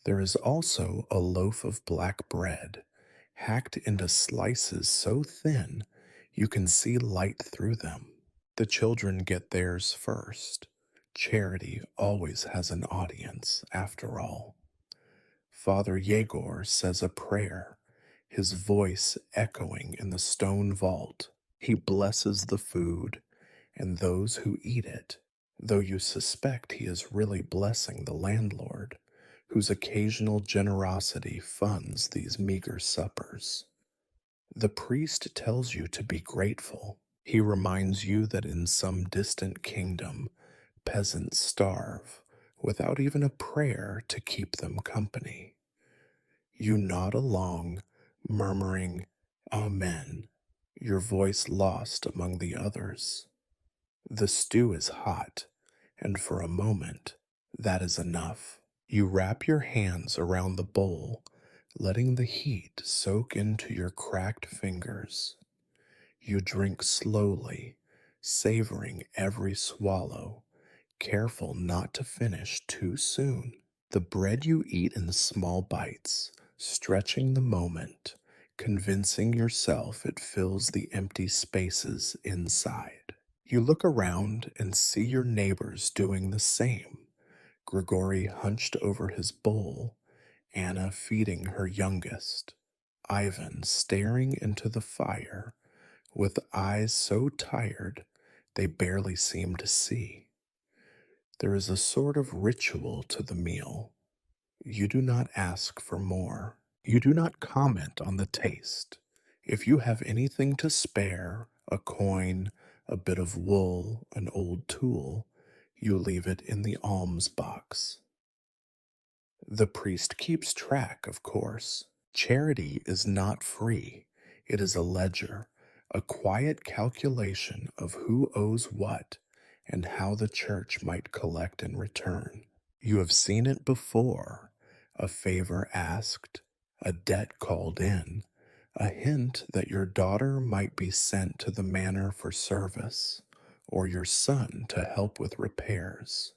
Speaker 1: There is also a loaf of black bread, hacked into slices so thin you can see light through them. The children get theirs first. Charity always has an audience, after all. Father Yegor says a prayer, his voice echoing in the stone vault. He blesses the food and those who eat it, though you suspect he is really blessing the landlord, whose occasional generosity funds these meager suppers. The priest tells you to be grateful. He reminds you that in some distant kingdom, peasants starve without even a prayer to keep them company. You nod along, murmuring, Amen, your voice lost among the others. The stew is hot, and for a moment, that is enough. You wrap your hands around the bowl, letting the heat soak into your cracked fingers. You drink slowly, savoring every swallow, careful not to finish too soon. The bread you eat in small bites, stretching the moment, convincing yourself it fills the empty spaces inside. You look around and see your neighbors doing the same. Grigory hunched over his bowl, Anna feeding her youngest, Ivan staring into the fire with eyes so tired they barely seem to see. There is a sort of ritual to the meal. You do not ask for more. You do not comment on the taste. If you have anything to spare, a coin, a bit of wool, an old tool, you leave it in the alms box. The priest keeps track, of course. Charity is not free. It is a ledger, a quiet calculation of who owes what and how the church might collect in return. You have seen it before, a favor asked, a debt called in, a hint that your daughter might be sent to the manor for service, or your son to help with repairs.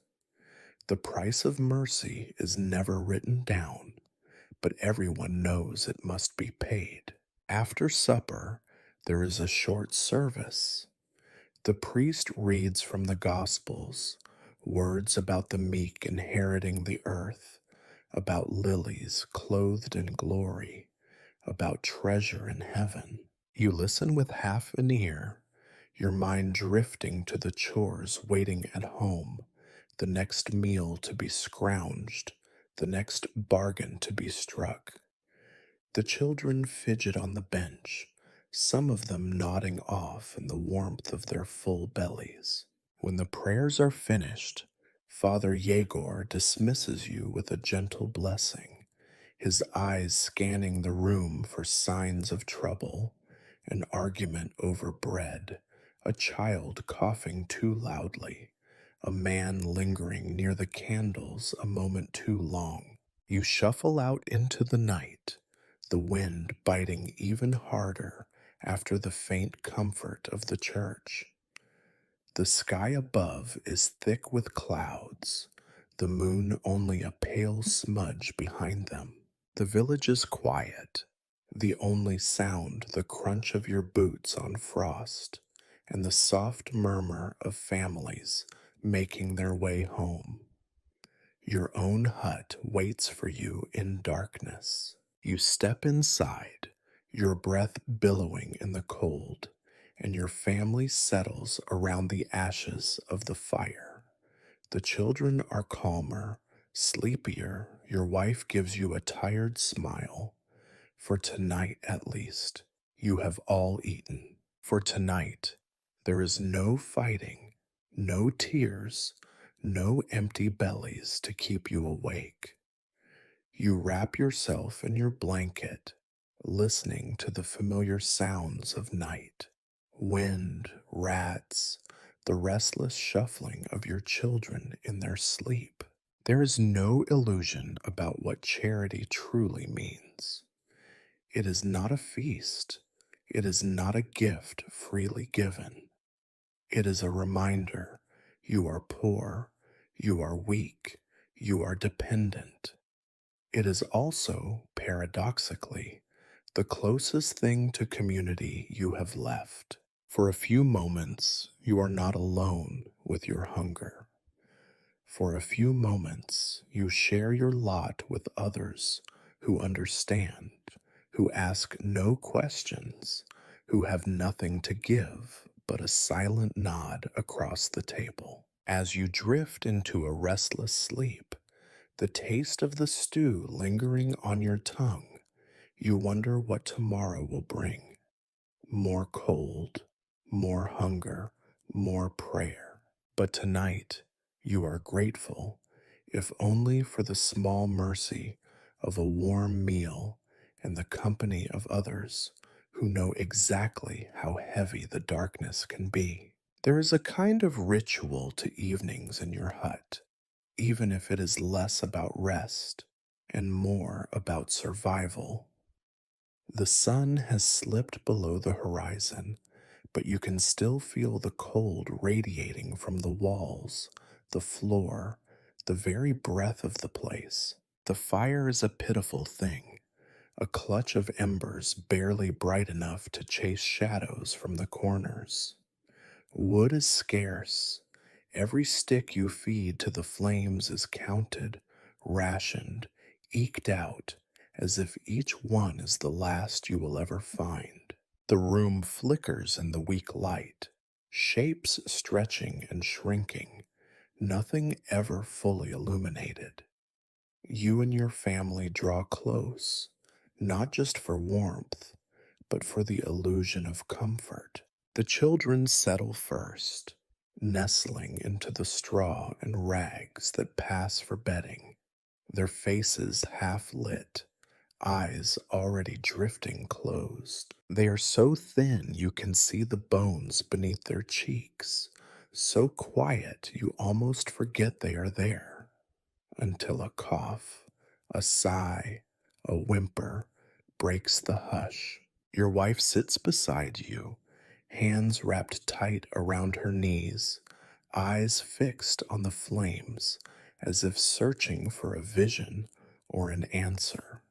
Speaker 1: The price of mercy is never written down, but everyone knows it must be paid. After supper, there is a short service. The priest reads from the Gospels, words about the meek inheriting the earth, about lilies clothed in glory, about treasure in heaven. You listen with half an ear, your mind drifting to the chores waiting at home, the next meal to be scrounged, the next bargain to be struck. The children fidget on the bench, some of them nodding off in the warmth of their full bellies. When the prayers are finished, Father Yegor dismisses you with a gentle blessing, his eyes scanning the room for signs of trouble, an argument over bread, a child coughing too loudly, a man lingering near the candles a moment too long. You shuffle out into the night, the wind biting even harder after the faint comfort of the church. The sky above is thick with clouds, the moon only a pale smudge behind them. The village is quiet, the only sound the crunch of your boots on frost and the soft murmur of families making their way home. Your own hut waits for you in darkness. You step inside, your breath billowing in the cold, and your family settles around the ashes of the fire. The children are calmer, sleepier. Your wife gives you a tired smile. For tonight, at least, you have all eaten. For tonight, there is no fighting, no tears, no empty bellies to keep you awake. You wrap yourself in your blanket, listening to the familiar sounds of night, wind, rats, the restless shuffling of your children in their sleep. There is no illusion about what charity truly means. It is not a feast. It is not a gift freely given. It is a reminder you are poor, you are weak, you are dependent. It is also, paradoxically, the closest thing to community you have left. For a few moments, you are not alone with your hunger. For a few moments, you share your lot with others who understand, who ask no questions, who have nothing to give but a silent nod across the table. As you drift into a restless sleep, the taste of the stew lingering on your tongue, you wonder what tomorrow will bring. More cold, more hunger, more prayer. But tonight, you are grateful, if only for the small mercy of a warm meal and the company of others who know exactly how heavy the darkness can be. There is a kind of ritual to evenings in your hut, even if it is less about rest and more about survival. The sun has slipped below the horizon, but you can still feel the cold radiating from the walls, the floor, the very breath of the place. The fire is a pitiful thing, a clutch of embers barely bright enough to chase shadows from the corners. Wood is scarce. Every stick you feed to the flames is counted, rationed, eked out, as if each one is the last you will ever find. The room flickers in the weak light, shapes stretching and shrinking, nothing ever fully illuminated. You and your family draw close, not just for warmth, but for the illusion of comfort. The children settle first, nestling into the straw and rags that pass for bedding, their faces half lit, eyes already drifting closed. They are so thin you can see the bones beneath their cheeks, so quiet you almost forget they are there, until a cough, a sigh, a whimper breaks the hush. Your wife sits beside you, hands wrapped tight around her knees, eyes fixed on the flames as if searching for a vision or an answer.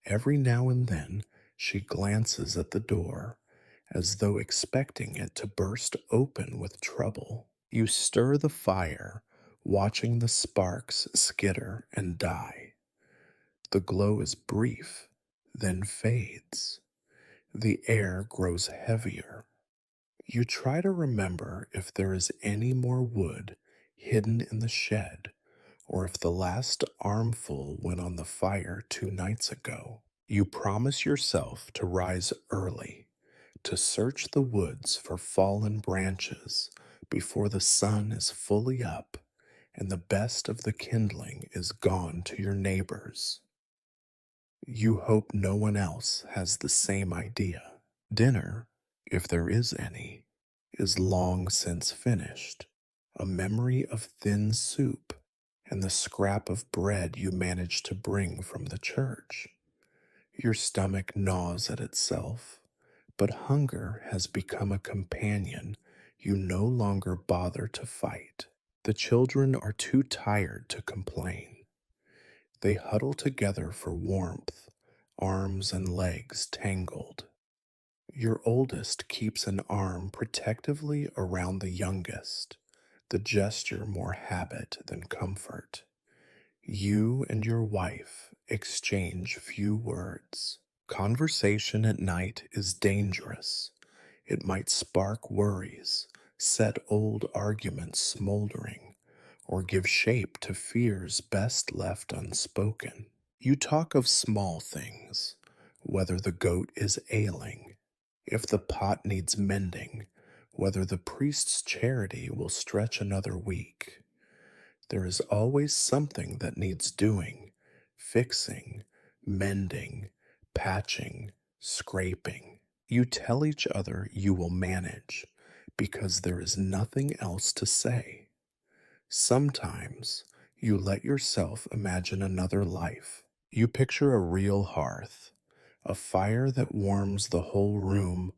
Speaker 1: Every now and then, She glances at the door as though expecting it to burst open with trouble. You stir the fire, watching the sparks skitter and die. The glow is brief, then fades. The air grows heavier. You try to remember if there is any more wood hidden in the shed, or if the last armful went on the fire 2 nights ago. You promise yourself to rise early, to search the woods for fallen branches before the sun is fully up and the best of the kindling is gone to your neighbors. You hope no one else has the same idea. Dinner, if there is any, is long since finished. A memory of thin soup and the scrap of bread you managed to bring from the church. Your stomach gnaws at itself, but hunger has become a companion you no longer bother to fight. The children are too tired to complain. They huddle together for warmth, arms and legs tangled. Your oldest keeps an arm protectively around the youngest, the gesture more habit than comfort. You and your wife exchange few words. Conversation at night is dangerous. It might spark worries, set old arguments smoldering, or give shape to fears best left unspoken. You talk of small things, whether the goat is ailing, if the pot needs mending, whether the priest's charity will stretch another week. There is always something that needs doing, fixing, mending, patching, scraping. You tell each other you will manage because there is nothing else to say. Sometimes you let yourself imagine another life. You picture a real hearth, a fire that warms the whole room,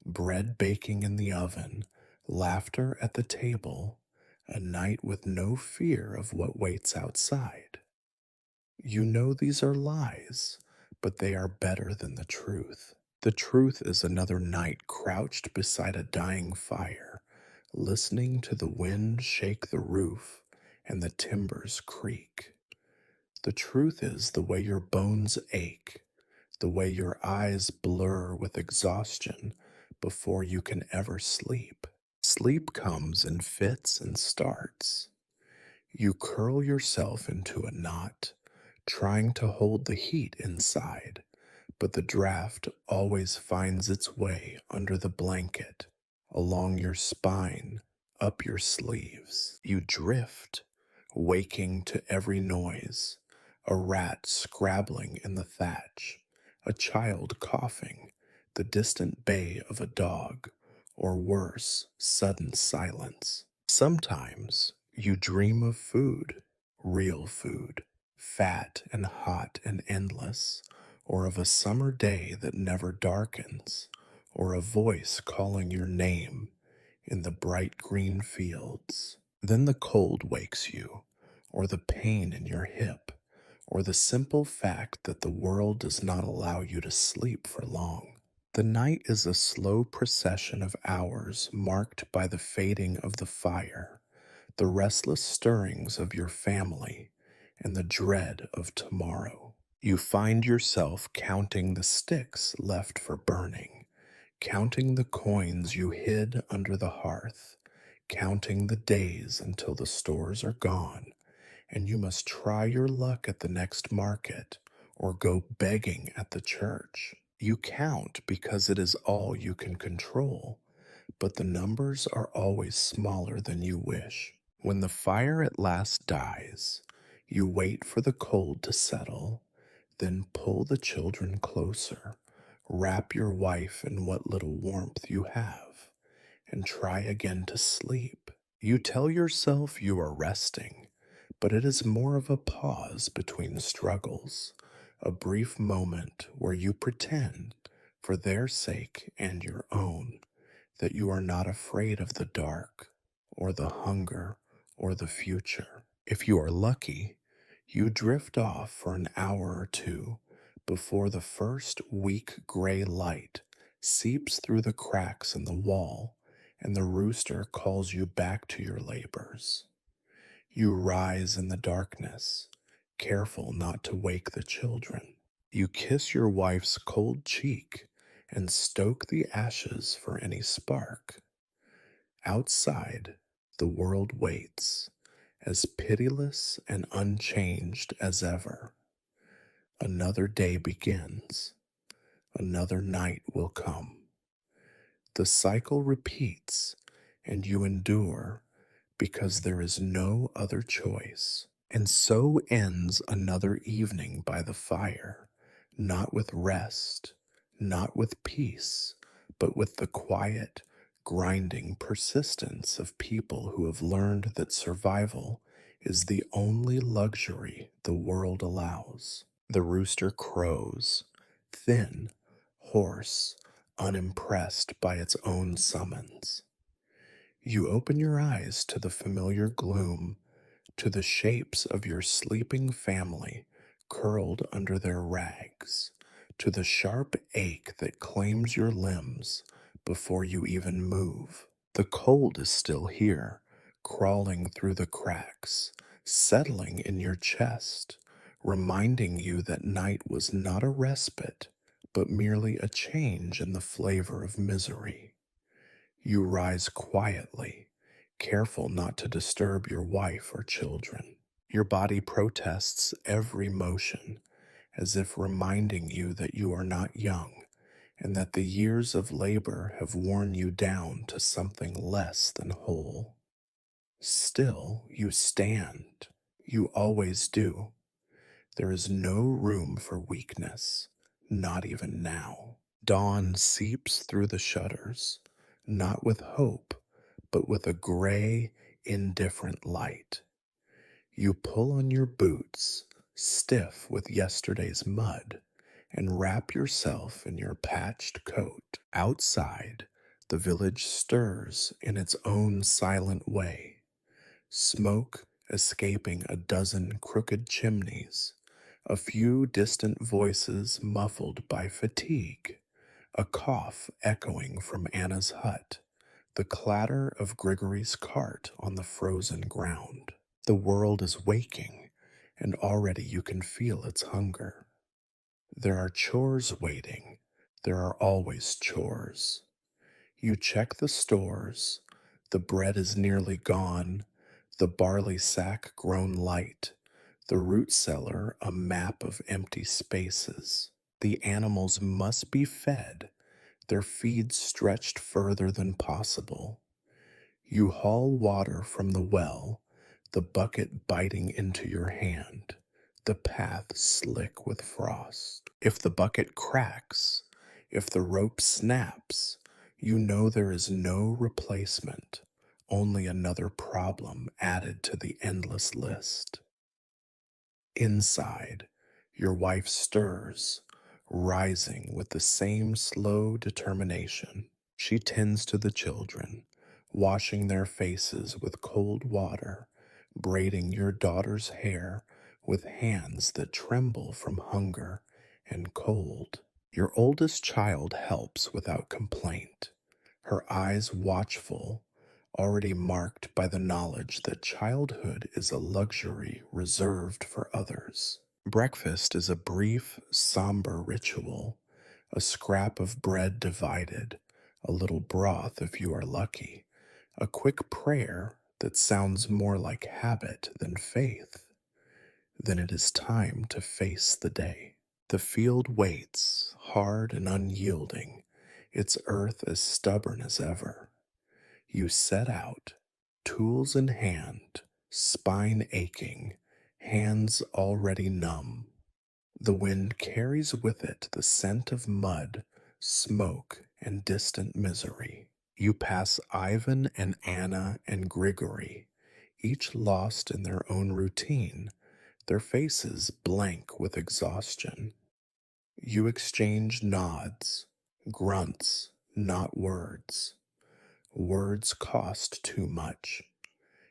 Speaker 1: bread baking in the oven, laughter at the table, a night with no fear of what waits outside. You know these are lies, but they are better than the truth. The truth is another night crouched beside a dying fire, listening to the wind shake the roof and the timbers creak. The truth is the way your bones ache, the way your eyes blur with exhaustion before you can ever sleep. Sleep comes in fits and starts. You curl yourself into a knot, trying to hold the heat inside, but the draft always finds its way under the blanket, along your spine, up your sleeves. You drift, waking to every noise, a rat scrabbling in the thatch, a child coughing, the distant bay of a dog, or worse, sudden silence. Sometimes you dream of food, real food, fat and hot and endless, or of a summer day that never darkens, or a voice calling your name in the bright green fields. Then the cold wakes you, or the pain in your hip, or the simple fact that the world does not allow you to sleep for long. The night is a slow procession of hours marked by the fading of the fire, the restless stirrings of your family, and the dread of tomorrow. You find yourself counting the sticks left for burning, counting the coins you hid under the hearth, counting the days until the stores are gone, and you must try your luck at the next market or go begging at the church. You count because it is all you can control, but the numbers are always smaller than you wish. When the fire at last dies, you wait for the cold to settle, then pull the children closer, wrap your wife in what little warmth you have, and try again to sleep. You tell yourself you are resting, but it is more of a pause between struggles, a brief moment where you pretend, for their sake and your own, that you are not afraid of the dark, or the hunger, or the future. If you are lucky, you drift off for an hour or two, before the first weak gray light seeps through the cracks in the wall and the rooster calls you back to your labors. You rise in the darkness, careful not to wake the children. You kiss your wife's cold cheek and stoke the ashes for any spark. Outside, the world waits, as pitiless and unchanged as ever. Another day begins, another night will come. The cycle repeats, and you endure because there is no other choice. And so ends another evening by the fire, not with rest, not with peace, but with the quiet, grinding persistence of people who have learned that survival is the only luxury the world allows. The rooster crows, thin, hoarse, unimpressed by its own summons. You open your eyes to the familiar gloom, to the shapes of your sleeping family curled under their rags, to the sharp ache that claims your limbs before you even move. The cold is still here, crawling through the cracks, settling in your chest, reminding you that night was not a respite, but merely a change in the flavor of misery. You rise quietly, careful not to disturb your wife or children. Your body protests every motion, as if reminding you that you are not young and that the years of labor have worn you down to something less than whole. Still, you stand. You always do. There is no room for weakness, not even now. Dawn seeps through the shutters, not with hope, but with a gray, indifferent light. You pull on your boots, stiff with yesterday's mud, and wrap yourself in your patched coat. Outside, the village stirs in its own silent way, smoke escaping a dozen crooked chimneys, a few distant voices muffled by fatigue, a cough echoing from Anna's hut, the clatter of Grigory's cart on the frozen ground. The world is waking, and already you can feel its hunger. There are chores waiting. There are always chores. You check the stores. The bread is nearly gone, the barley sack grown light, the root cellar a map of empty spaces. The animals must be fed, their feet stretched further than possible. You haul water from the well, the bucket biting into your hand, the path slick with frost. If the bucket cracks, if the rope snaps, you know there is no replacement, only another problem added to the endless list. Inside, your wife stirs, rising with the same slow determination. She tends to the children, washing their faces with cold water, braiding your daughter's hair with hands that tremble from hunger and cold. Your oldest child helps without complaint, her eyes watchful, already marked by the knowledge that childhood is a luxury reserved for others. Breakfast is a brief, somber ritual, a scrap of bread divided, a little broth if you are lucky, a quick prayer that sounds more like habit than faith. Then it is time to face the day. The field waits, hard and unyielding, its earth as stubborn as ever. You set out, tools in hand, spine aching, hands already numb. The wind carries with it the scent of mud, smoke, and distant misery. You pass Ivan and Anna and Grigory, each lost in their own routine, their faces blank with exhaustion. You exchange nods, grunts, not words. Words cost too much.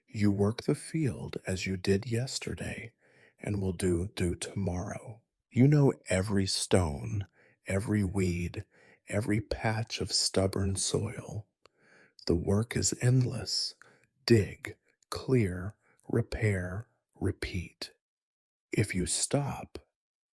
Speaker 1: You work the field as you did yesterday and will do tomorrow. You know every stone, every weed, every patch of stubborn soil. The work is endless. Dig, clear, repair, repeat. If you stop,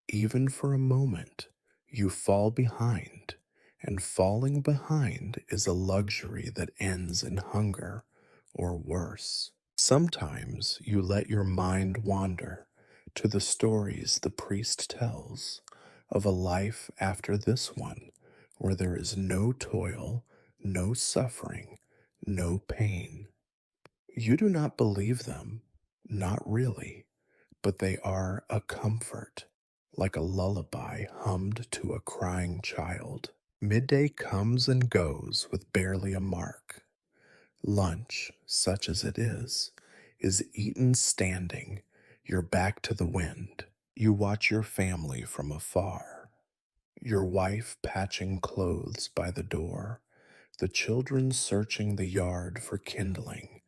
Speaker 1: even for a moment, you fall behind, and falling behind is a luxury that ends in hunger or worse. Sometimes you let your mind wander to the stories the priest tells of a life after this one where there is no toil, no suffering, no pain. You do not believe them, not really, but they are a comfort, like a lullaby hummed to a crying child. Midday comes and goes with barely a mark. Lunch, such as it is eaten standing, your back to the wind. You watch your family from afar, your wife patching clothes by the door, the children searching the yard for kindling,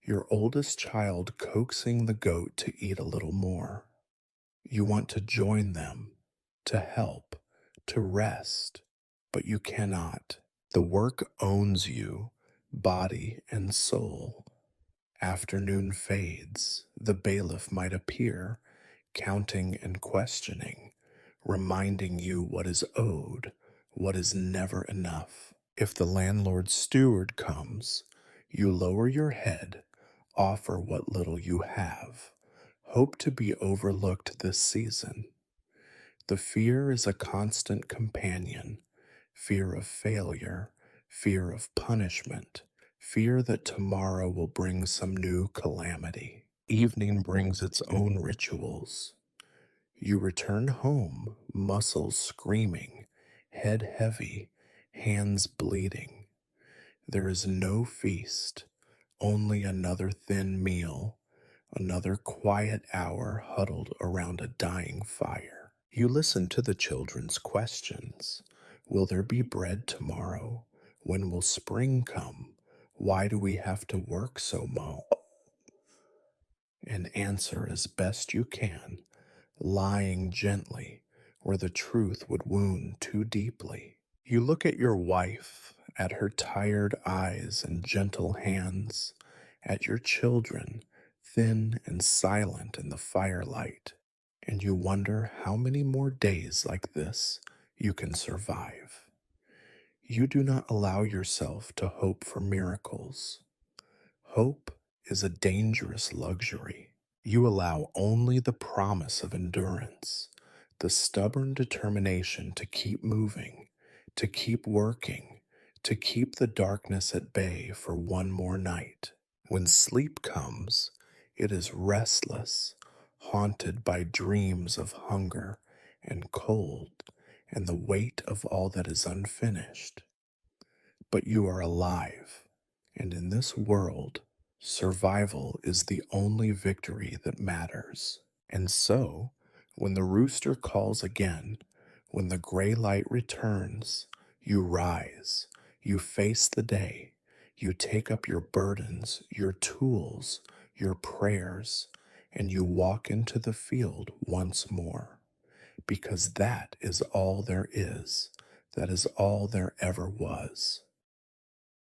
Speaker 1: your oldest child coaxing the goat to eat a little more. You want to join them, to help, to rest, but you cannot. The work owns you, body and soul. Afternoon fades, the bailiff might appear, counting and questioning, reminding you what is owed, what is never enough. If the landlord's steward comes, you lower your head, offer what little you have, hope to be overlooked this season. The fear is a constant companion, fear of failure, fear of punishment, fear that tomorrow will bring some new calamity. Evening brings its own rituals. You return home, muscles screaming, head heavy, hands bleeding. There is no feast, only another thin meal, another quiet hour huddled around a dying fire. You listen to the children's questions. Will there be bread tomorrow? When will spring come? Why do we have to work so much? And answer as best you can, lying gently where the truth would wound too deeply. You look at your wife, at her tired eyes and gentle hands, at your children, thin and silent in the firelight, and you wonder how many more days like this you can survive. You do not allow yourself to hope for miracles. Hope is a dangerous luxury. You allow only the promise of endurance, the stubborn determination to keep moving, to keep working, to keep the darkness at bay for one more night. When sleep comes, it is restless, haunted by dreams of hunger and cold and the weight of all that is unfinished. But you are alive, and in this world, survival is the only victory that matters. And so, when the rooster calls again, when the gray light returns, you rise, you face the day, you take up your burdens, your tools, your prayers, and you walk into the field once more. Because that is all there is, that is all there ever was.